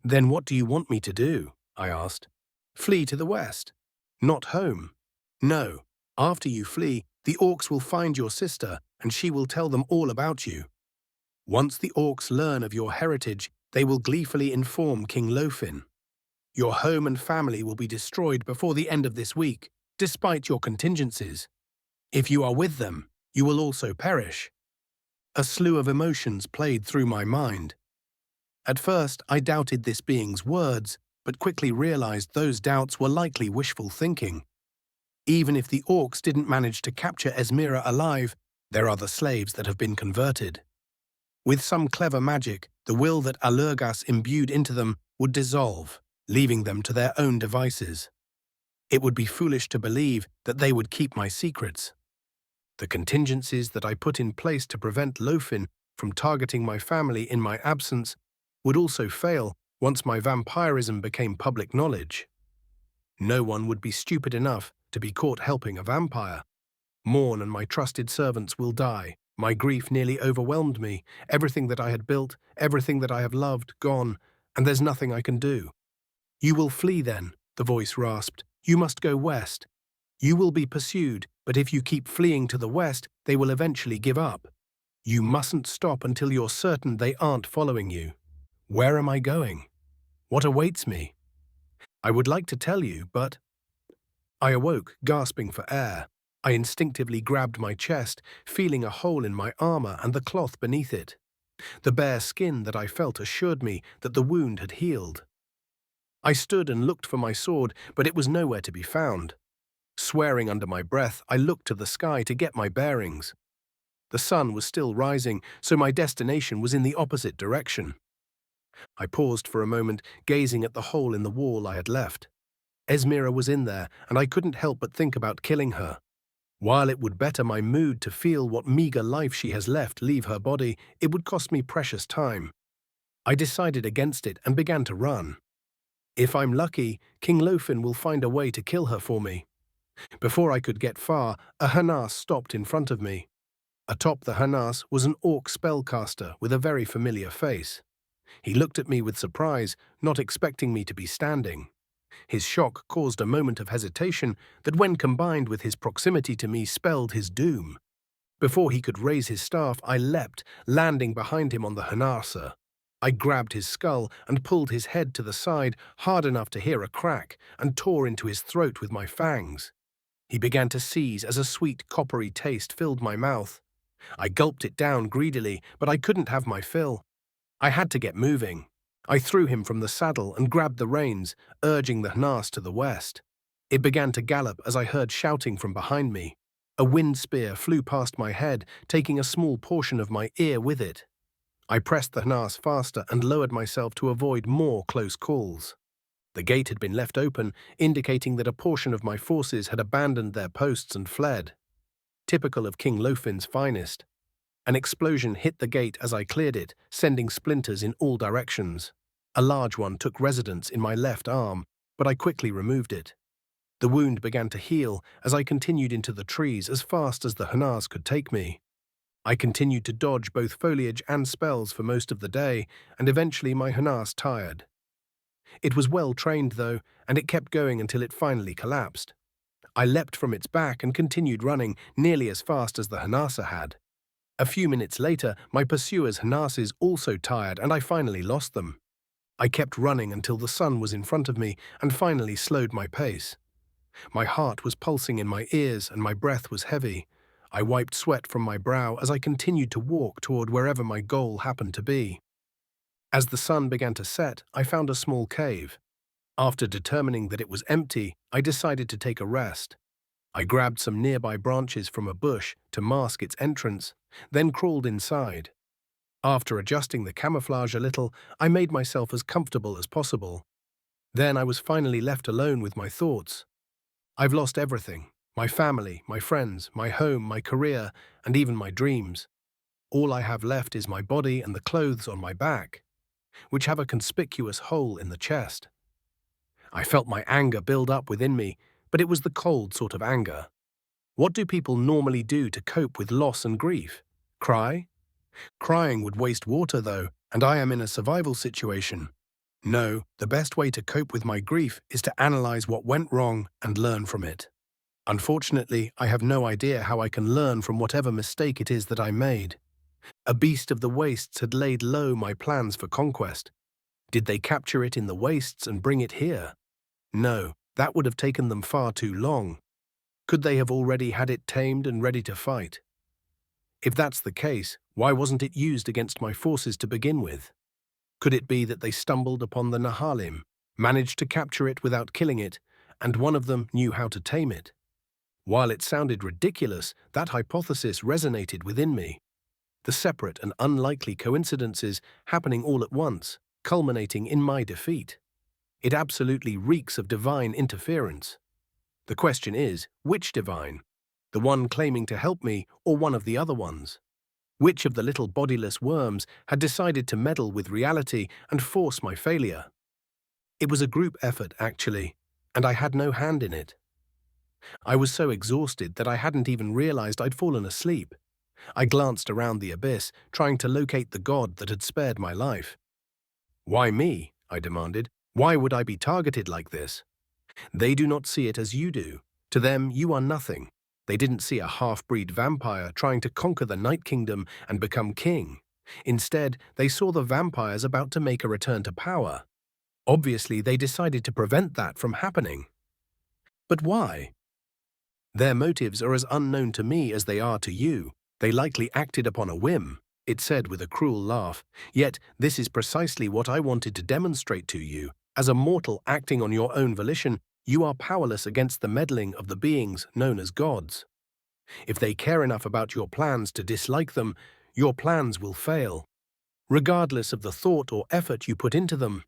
"Then what do you want me to do?" I asked. "Flee to the west." "Not home." "No. After you flee, the orcs will find your sister, and she will tell them all about you. Once the orcs learn of your heritage, they will gleefully inform King Lofin. Your home and family will be destroyed before the end of this week, despite your contingencies. If you are with them, you will also perish." A slew of emotions played through my mind. At first, I doubted this being's words, but quickly realized those doubts were likely wishful thinking. Even if the orcs didn't manage to capture Esmira alive, there are the slaves that have been converted. With some clever magic, the will that Alurgas imbued into them would dissolve, leaving them to their own devices. It would be foolish to believe that they would keep my secrets. The contingencies that I put in place to prevent Lofin from targeting my family in my absence would also fail once my vampirism became public knowledge. No one would be stupid enough to be caught helping a vampire. Morn and my trusted servants will die. My grief nearly overwhelmed me. Everything that I had built, everything that I have loved, gone, and there's nothing I can do. "You will flee then," the voice rasped. "You must go west. You will be pursued, but if you keep fleeing to the west, they will eventually give up. You mustn't stop until you're certain they aren't following you." Where am I going? What awaits me? I would like to tell you, but... I awoke, gasping for air. I instinctively grabbed my chest, feeling a hole in my armor and the cloth beneath it. The bare skin that I felt assured me that the wound had healed. I stood and looked for my sword, but it was nowhere to be found. Swearing under my breath, I looked to the sky to get my bearings. The sun was still rising, so my destination was in the opposite direction. I paused for a moment, gazing at the hole in the wall I had left. Esmira was in there, and I couldn't help but think about killing her. While it would better my mood to feel what meager life she has left leave her body, it would cost me precious time. I decided against it and began to run. If I'm lucky, King Lofin will find a way to kill her for me. Before I could get far, a harnas stopped in front of me. Atop the harnas was an orc spellcaster with a very familiar face. He looked at me with surprise, not expecting me to be standing. His shock caused a moment of hesitation that, when combined with his proximity to me, spelled his doom. Before he could raise his staff, I leapt, landing behind him on the harnasa. I grabbed his skull and pulled his head to the side hard enough to hear a crack, and tore into his throat with my fangs. He began to seize as a sweet, coppery taste filled my mouth. I gulped it down greedily, but I couldn't have my fill. I had to get moving. I threw him from the saddle and grabbed the reins, urging the Hnas to the west. It began to gallop as I heard shouting from behind me. A wind spear flew past my head, taking a small portion of my ear with it. I pressed the Hnas faster and lowered myself to avoid more close calls. The gate had been left open, indicating that a portion of my forces had abandoned their posts and fled. Typical of King Lofin's finest. An explosion hit the gate as I cleared it, sending splinters in all directions. A large one took residence in my left arm, but I quickly removed it. The wound began to heal as I continued into the trees as fast as the Hnas could take me. I continued to dodge both foliage and spells for most of the day, and eventually my Hnas tired. It was well trained, though, and it kept going until it finally collapsed. I leapt from its back and continued running, nearly as fast as the Hanasa had. A few minutes later, my pursuers' Hnases also tired, and I finally lost them. I kept running until the sun was in front of me and finally slowed my pace. My heart was pulsing in my ears and my breath was heavy. I wiped sweat from my brow as I continued to walk toward wherever my goal happened to be. As the sun began to set, I found a small cave. After determining that it was empty, I decided to take a rest. I grabbed some nearby branches from a bush to mask its entrance, then crawled inside. After adjusting the camouflage a little, I made myself as comfortable as possible. Then I was finally left alone with my thoughts. I've lost everything: my family, my friends, my home, my career, and even my dreams. All I have left is my body and the clothes on my back, which have a conspicuous hole in the chest. I felt my anger build up within me, but it was the cold sort of anger. What do people normally do to cope with loss and grief? Cry? Crying would waste water, though, and I am in a survival situation. No, the best way to cope with my grief is to analyze what went wrong and learn from it. Unfortunately, I have no idea how I can learn from whatever mistake it is that I made. A beast of the wastes had laid low my plans for conquest. Did they capture it in the wastes and bring it here? No, that would have taken them far too long. Could they have already had it tamed and ready to fight? If that's the case, why wasn't it used against my forces to begin with? Could it be that they stumbled upon the nalim, managed to capture it without killing it, and one of them knew how to tame it? While it sounded ridiculous, that hypothesis resonated within me. The separate and unlikely coincidences happening all at once, culminating in my defeat. It absolutely reeks of divine interference. The question is, which divine? The one claiming to help me, or one of the other ones? Which of the little bodiless worms had decided to meddle with reality and force my failure? It was a group effort, actually, and I had no hand in it. I was so exhausted that I hadn't even realized I'd fallen asleep. I glanced around the abyss, trying to locate the god that had spared my life. "Why me?" I demanded. "Why would I be targeted like this?" They do not see it as you do. To them, you are nothing. They didn't see a half-breed vampire trying to conquer the Night Kingdom and become king. Instead, they saw the vampires about to make a return to power. Obviously, they decided to prevent that from happening. But why? Their motives are as unknown to me as they are to you. They likely acted upon a whim, it said with a cruel laugh. Yet, this is precisely what I wanted to demonstrate to you. As a mortal acting on your own volition, you are powerless against the meddling of the beings known as gods. If they care enough about your plans to dislike them, your plans will fail, regardless of the thought or effort you put into them.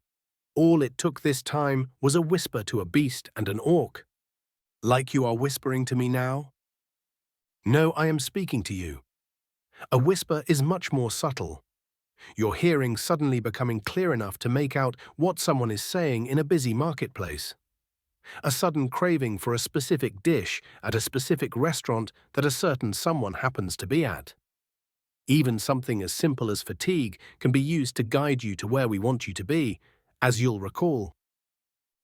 All it took this time was a whisper to a beast and an orc. Like you are whispering to me now? No, I am speaking to you. A whisper is much more subtle. Your hearing suddenly becoming clear enough to make out what someone is saying in a busy marketplace. A sudden craving for a specific dish at a specific restaurant that a certain someone happens to be at. Even something as simple as fatigue can be used to guide you to where we want you to be, as you'll recall.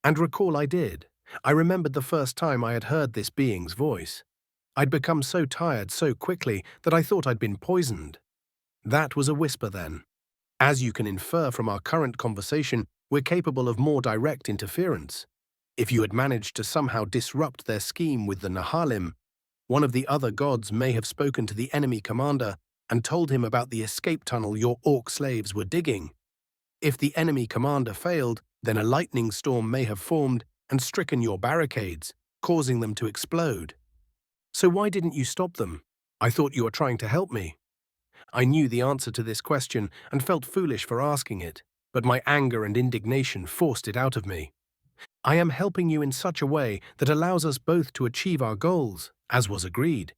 And recall I did. I remembered the first time I had heard this being's voice. I'd become so tired so quickly that I thought I'd been poisoned. That was a whisper then. As you can infer from our current conversation, we're capable of more direct interference. If you had managed to somehow disrupt their scheme with the nalim, one of the other gods may have spoken to the enemy commander and told him about the escape tunnel your orc slaves were digging. If the enemy commander failed, then a lightning storm may have formed and stricken your barricades, causing them to explode. So why didn't you stop them? I thought you were trying to help me. I knew the answer to this question and felt foolish for asking it, but my anger and indignation forced it out of me. I am helping you in such a way that allows us both to achieve our goals, as was agreed.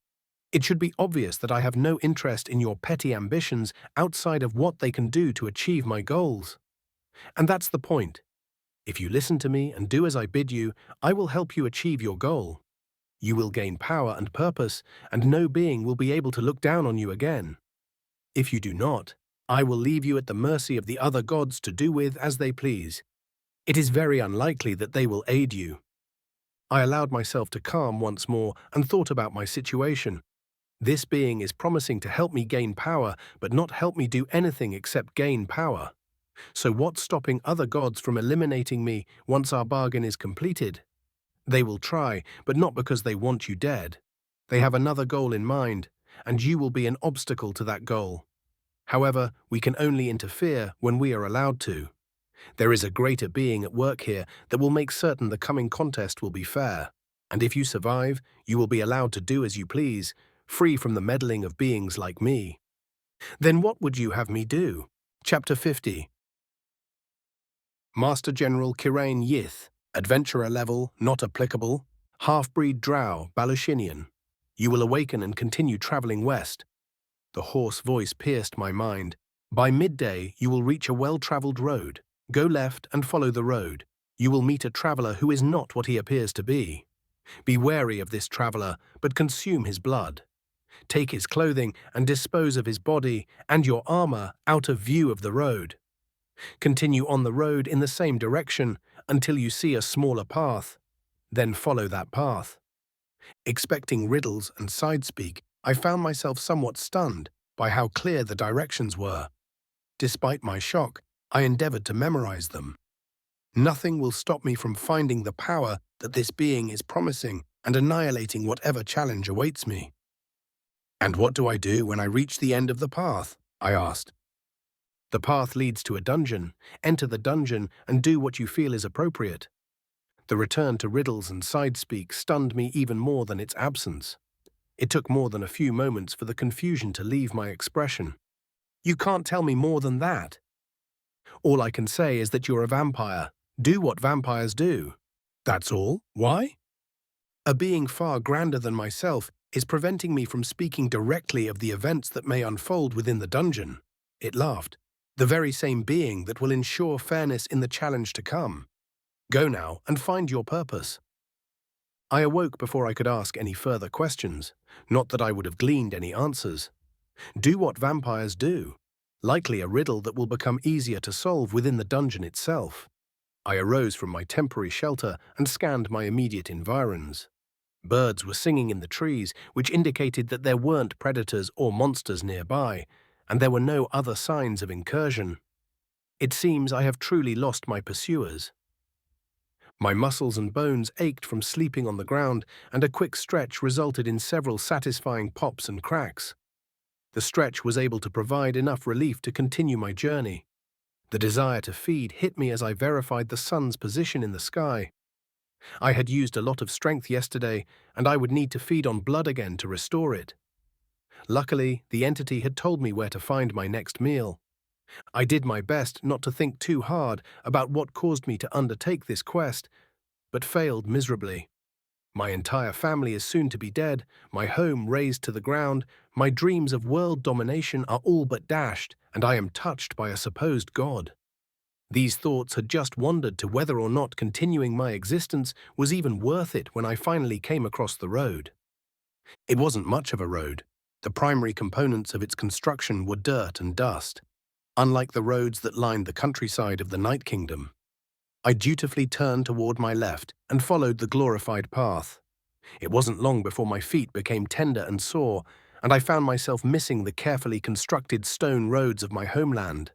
It should be obvious that I have no interest in your petty ambitions outside of what they can do to achieve my goals. And that's the point. If you listen to me and do as I bid you, I will help you achieve your goal. You will gain power and purpose, and no being will be able to look down on you again. If you do not, I will leave you at the mercy of the other gods to do with as they please. It is very unlikely that they will aid you. I allowed myself to calm once more and thought about my situation. This being is promising to help me gain power, but not help me do anything except gain power. So what's stopping other gods from eliminating me once our bargain is completed? They will try, but not because they want you dead. They have another goal in mind, and you will be an obstacle to that goal. However, we can only interfere when we are allowed to. There is a greater being at work here that will make certain the coming contest will be fair, and if you survive, you will be allowed to do as you please, free from the meddling of beings like me. Then what would you have me do? Chapter 50. Master General Kirain Yith, Adventurer level, not applicable, half-breed drow, Balushinian. You will awaken and continue traveling west. The hoarse voice pierced my mind. By midday, you will reach a well-traveled road. Go left and follow the road. You will meet a traveler who is not what he appears to be. Be wary of this traveler, but consume his blood. Take his clothing and dispose of his body and your armor out of view of the road. Continue on the road in the same direction until you see a smaller path. Then follow that path. Expecting riddles and sidespeak, I found myself somewhat stunned by how clear the directions were. Despite my shock, I endeavored to memorize them. Nothing will stop me from finding the power that this being is promising and annihilating whatever challenge awaits me. And what do I do when I reach the end of the path? I asked. The path leads to a dungeon. Enter the dungeon and do what you feel is appropriate. The return to riddles and sidespeak stunned me even more than its absence. It took more than a few moments for the confusion to leave my expression. You can't tell me more than that. All I can say is that you're a vampire. Do what vampires do. That's all? Why? A being far grander than myself is preventing me from speaking directly of the events that may unfold within the dungeon. It laughed. The very same being that will ensure fairness in the challenge to come. Go now and find your purpose. I awoke before I could ask any further questions, not that I would have gleaned any answers. Do what vampires do. Likely a riddle that will become easier to solve within the dungeon itself. I arose from my temporary shelter and scanned my immediate environs. Birds were singing in the trees, which indicated that there weren't predators or monsters nearby, and there were no other signs of incursion. It seems I have truly lost my pursuers. My muscles and bones ached from sleeping on the ground, and a quick stretch resulted in several satisfying pops and cracks. The stretch was able to provide enough relief to continue my journey. The desire to feed hit me as I verified the sun's position in the sky. I had used a lot of strength yesterday, and I would need to feed on blood again to restore it. Luckily, the entity had told me where to find my next meal. I did my best not to think too hard about what caused me to undertake this quest, but failed miserably. My entire family is soon to be dead, my home razed to the ground, my dreams of world domination are all but dashed, and I am touched by a supposed god. These thoughts had just wandered to whether or not continuing my existence was even worth it when I finally came across the road. It wasn't much of a road. The primary components of its construction were dirt and dust, unlike the roads that lined the countryside of the Night Kingdom. I dutifully turned toward my left and followed the glorified path. It wasn't long before my feet became tender and sore, and I found myself missing the carefully constructed stone roads of my homeland.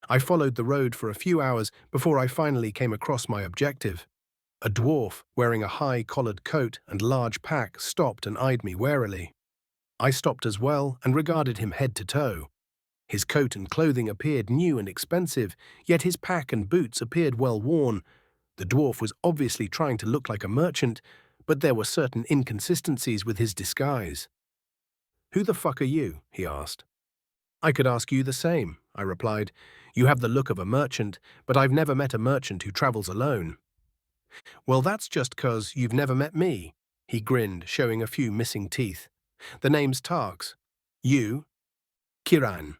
I followed the road for a few hours before I finally came across my objective. A dwarf, wearing a high-collared coat and large pack, stopped and eyed me warily. I stopped as well and regarded him head to toe. His coat and clothing appeared new and expensive, yet his pack and boots appeared well worn. The dwarf was obviously trying to look like a merchant, but there were certain inconsistencies with his disguise. "Who the fuck are you?" he asked. "I could ask you the same," I replied. "You have the look of a merchant, but I've never met a merchant who travels alone." "Well, that's just 'cause you've never met me," he grinned, showing a few missing teeth. "The name's Tarks. You?" "Kiran."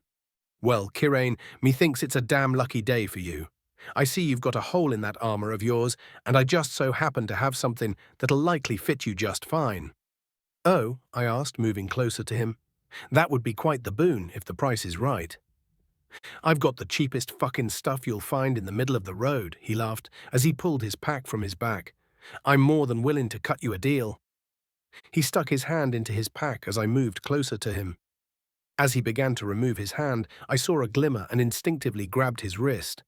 "Well, Kirain, methinks it's a damn lucky day for you. I see you've got a hole in that armor of yours, and I just so happen to have something that'll likely fit you just fine." "Oh?" I asked, moving closer to him. "That would be quite the boon, if the price is right." "I've got the cheapest fucking stuff you'll find in the middle of the road," he laughed, as he pulled his pack from his back. "I'm more than willing to cut you a deal." He stuck his hand into his pack as I moved closer to him. As he began to remove his hand, I saw a glimmer and instinctively grabbed his wrist.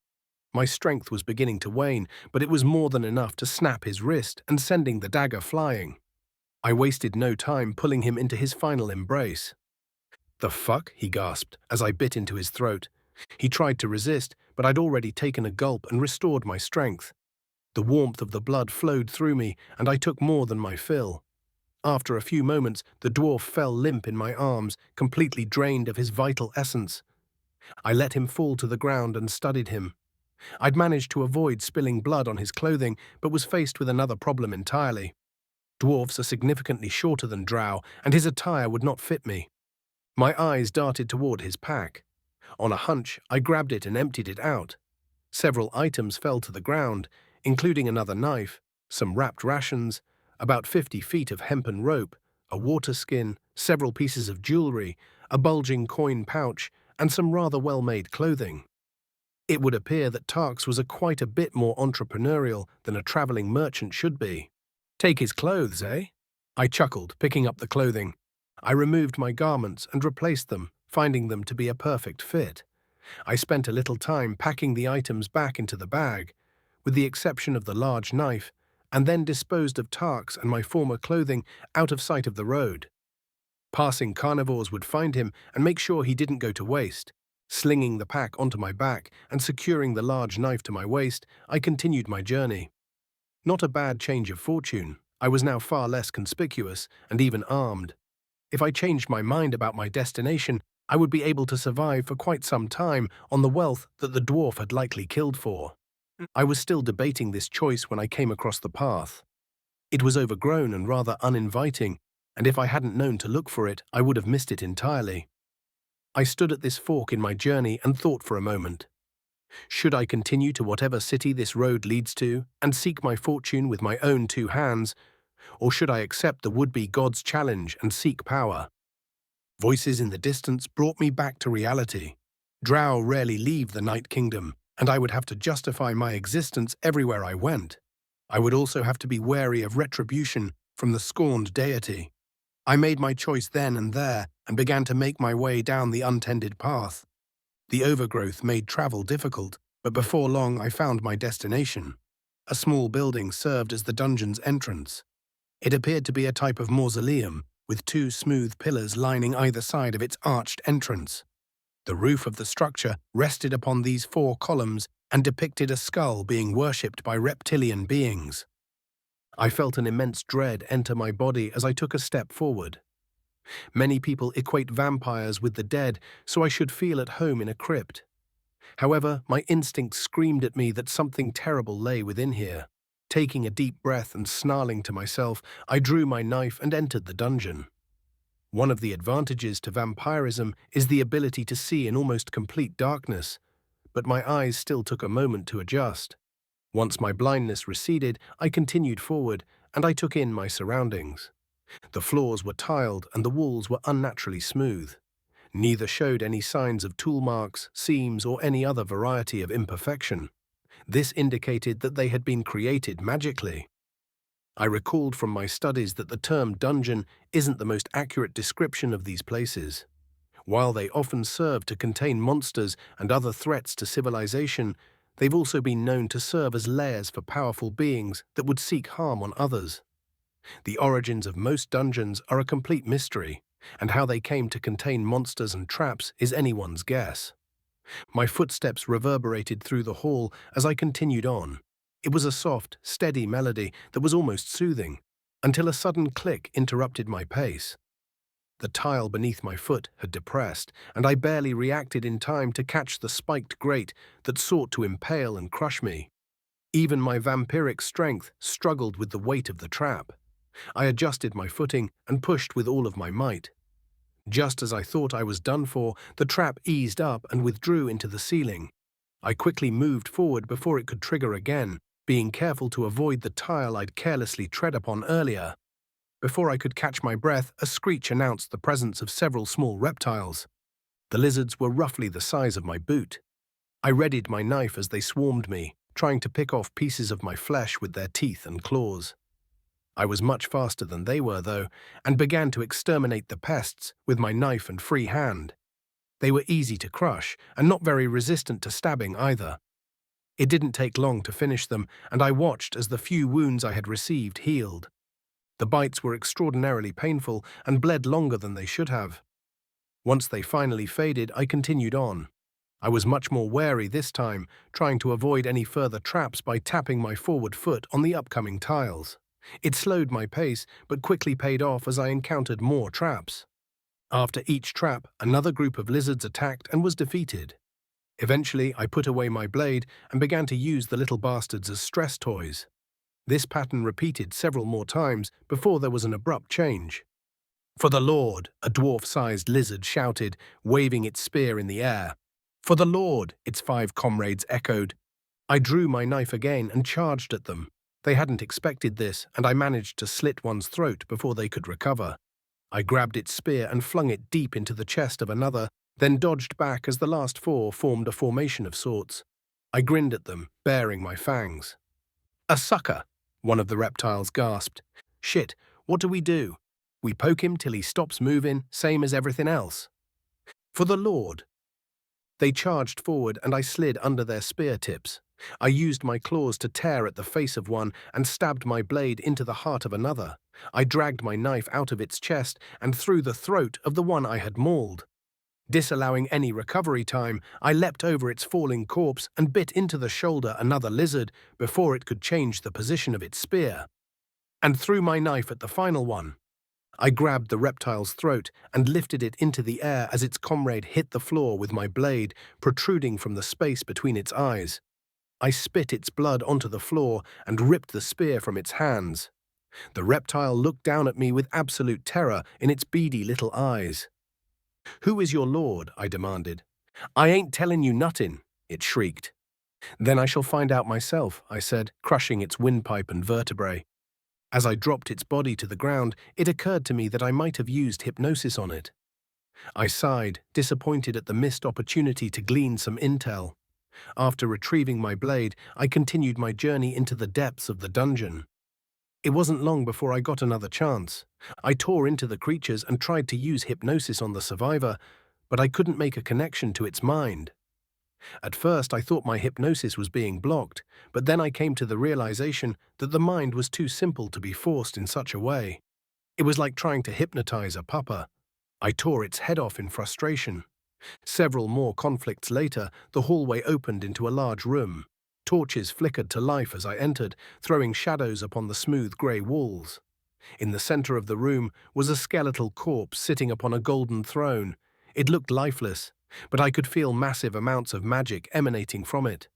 My strength was beginning to wane, but it was more than enough to snap his wrist and sending the dagger flying. I wasted no time pulling him into his final embrace. "The fuck?" he gasped as I bit into his throat. He tried to resist, but I'd already taken a gulp and restored my strength. The warmth of the blood flowed through me, and I took more than my fill. After a few moments, the dwarf fell limp in my arms, completely drained of his vital essence. I let him fall to the ground and studied him. I'd managed to avoid spilling blood on his clothing, but was faced with another problem entirely. Dwarfs are significantly shorter than drow, and his attire would not fit me. My eyes darted toward his pack. On a hunch, I grabbed it and emptied it out. Several items fell to the ground, including another knife, some wrapped rations, about 50 feet of hempen rope, a water skin, several pieces of jewelry, a bulging coin pouch, and some rather well-made clothing. It would appear that Tarks was quite a bit more entrepreneurial than a traveling merchant should be. "Take his clothes, eh?" I chuckled, picking up the clothing. I removed my garments and replaced them, finding them to be a perfect fit. I spent a little time packing the items back into the bag, with the exception of the large knife, and then disposed of Tarks and my former clothing out of sight of the road. Passing carnivores would find him and make sure he didn't go to waste. Slinging the pack onto my back and securing the large knife to my waist, I continued my journey. Not a bad change of fortune. I was now far less conspicuous and even armed. If I changed my mind about my destination, I would be able to survive for quite some time on the wealth that the dwarf had likely killed for. I was still debating this choice when I came across the path. It was overgrown and rather uninviting, and if I hadn't known to look for it, I would have missed it entirely. I stood at this fork in my journey and thought for a moment. Should I continue to whatever city this road leads to and seek my fortune with my own two hands, or should I accept the would-be god's challenge and seek power? Voices in the distance brought me back to reality. Drow rarely leave the Night Kingdom, and I would have to justify my existence everywhere I went. I would also have to be wary of retribution from the scorned deity. I made my choice then and there and began to make my way down the untended path. The overgrowth made travel difficult, but before long I found my destination. A small building served as the dungeon's entrance. It appeared to be a type of mausoleum, with two smooth pillars lining either side of its arched entrance. The roof of the structure rested upon these four columns and depicted a skull being worshipped by reptilian beings. I felt an immense dread enter my body as I took a step forward. Many people equate vampires with the dead, so I should feel at home in a crypt. However, my instinct screamed at me that something terrible lay within here. Taking a deep breath and snarling to myself, I drew my knife and entered the dungeon. One of the advantages to vampirism is the ability to see in almost complete darkness, but my eyes still took a moment to adjust. Once my blindness receded, I continued forward, and I took in my surroundings. The floors were tiled and the walls were unnaturally smooth. Neither showed any signs of tool marks, seams, or any other variety of imperfection. This indicated that they had been created magically. I recalled from my studies that the term dungeon isn't the most accurate description of these places. While they often serve to contain monsters and other threats to civilization, They've also been known to serve as lairs for powerful beings that would seek harm on others. The origins of most dungeons are a complete mystery, and how they came to contain monsters and traps is anyone's guess. My footsteps reverberated through the hall as I continued on. It was a soft, steady melody that was almost soothing, until a sudden click interrupted my pace. The tile beneath my foot had depressed, and I barely reacted in time to catch the spiked grate that sought to impale and crush me. Even my vampiric strength struggled with the weight of the trap. I adjusted my footing and pushed with all of my might. Just as I thought I was done for, the trap eased up and withdrew into the ceiling. I quickly moved forward before it could trigger again, being careful to avoid the tile I'd carelessly tread upon earlier. Before I could catch my breath, a screech announced the presence of several small reptiles. The lizards were roughly the size of my boot. I readied my knife as they swarmed me, trying to pick off pieces of my flesh with their teeth and claws. I was much faster than they were, though, and began to exterminate the pests with my knife and free hand. They were easy to crush, and not very resistant to stabbing either. It didn't take long to finish them, and I watched as the few wounds I had received healed. The bites were extraordinarily painful and bled longer than they should have. Once they finally faded, I continued on. I was much more wary this time, trying to avoid any further traps by tapping my forward foot on the upcoming tiles. It slowed my pace, but quickly paid off as I encountered more traps. After each trap, another group of lizards attacked and was defeated. Eventually, I put away my blade and began to use the little bastards as stress toys. This pattern repeated several more times before there was an abrupt change. "For the Lord," a dwarf-sized lizard shouted, waving its spear in the air. "For the Lord," its 5 comrades echoed. I drew my knife again and charged at them. They hadn't expected this, and I managed to slit one's throat before they could recover. I grabbed its spear and flung it deep into the chest of another, then dodged back as the last 4 formed a formation of sorts. I grinned at them, baring my fangs. "A sucker," one of the reptiles gasped. "Shit, what do we do? We poke him till he stops moving, same as everything else." "For the Lord." They charged forward and I slid under their spear tips. I used my claws to tear at the face of one and stabbed my blade into the heart of another. I dragged my knife out of its chest and through the throat of the one I had mauled. Disallowing any recovery time, I leapt over its falling corpse and bit into the shoulder another lizard before it could change the position of its spear, and threw my knife at the final one. I grabbed the reptile's throat and lifted it into the air as its comrade hit the floor with my blade protruding from the space between its eyes. I spit its blood onto the floor and ripped the spear from its hands. The reptile looked down at me with absolute terror in its beady little eyes. "Who is your lord?" I demanded. "I ain't telling you nuttin'," it shrieked. "Then I shall find out myself," I said, crushing its windpipe and vertebrae. As I dropped its body to the ground, it occurred to me that I might have used hypnosis on it. I sighed, disappointed at the missed opportunity to glean some intel. After retrieving my blade, I continued my journey into the depths of the dungeon. It wasn't long before I got another chance. I tore into the creatures and tried to use hypnosis on the survivor, but I couldn't make a connection to its mind. At first, I thought my hypnosis was being blocked, but then I came to the realization that the mind was too simple to be forced in such a way. It was like trying to hypnotize a pupa. I tore its head off in frustration. Several more conflicts later, the hallway opened into a large room. Torches flickered to life as I entered, throwing shadows upon the smooth grey walls. In the center of the room was a skeletal corpse sitting upon a golden throne. It looked lifeless, but I could feel massive amounts of magic emanating from it.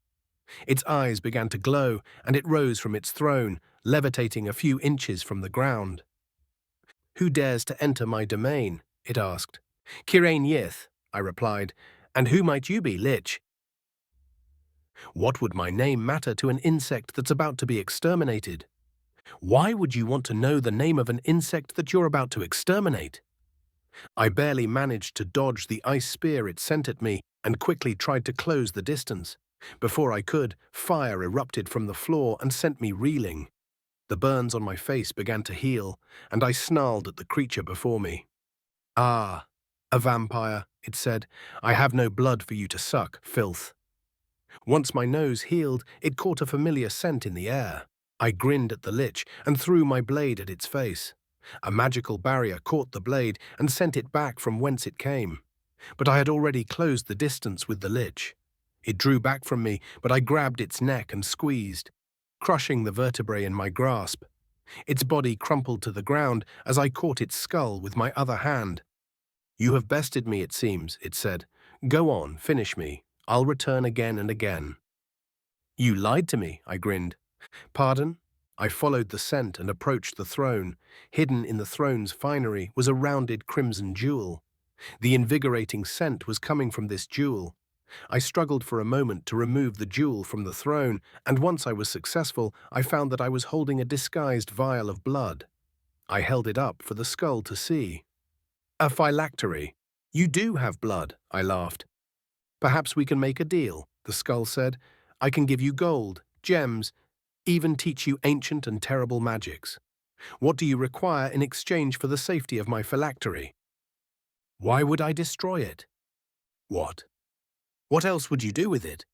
Its eyes began to glow, and it rose from its throne, levitating a few inches from the ground. "Who dares to enter my domain?" it asked. "Kirain Yith," I replied. "And who might you be, Lich?" What would my name matter to an insect that's about to be exterminated? Why would you want to know the name of an insect that you're about to exterminate? I barely managed to dodge the ice spear it sent at me and quickly tried to close the distance. Before I could, fire erupted from the floor and sent me reeling. The burns on my face began to heal, and I snarled at the creature before me. "Ah, a vampire," it said. "I have no blood for you to suck, filth." Once my nose healed, it caught a familiar scent in the air. I grinned at the lich and threw my blade at its face. A magical barrier caught the blade and sent it back from whence it came. But I had already closed the distance with the lich. It drew back from me, but I grabbed its neck and squeezed, crushing the vertebrae in my grasp. Its body crumpled to the ground as I caught its skull with my other hand. "You have bested me, it seems," it said. "Go on, finish me. I'll return again and again." "You lied to me," I grinned. "Pardon?" I followed the scent and approached the throne. Hidden in the throne's finery was a rounded crimson jewel. The invigorating scent was coming from this jewel. I struggled for a moment to remove the jewel from the throne, and once I was successful, I found that I was holding a disguised vial of blood. I held it up for the skull to see. "A phylactery. You do have blood," I laughed. "Perhaps we can make a deal," the skull said. "I can give you gold, gems, even teach you ancient and terrible magics. What do you require in exchange for the safety of my phylactery?" "Why would I destroy it?" "What? What else would you do with it?"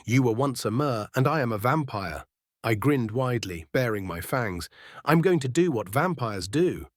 "You were once a mer, and I am a vampire." I grinned widely, baring my fangs. "I'm going to do what vampires do."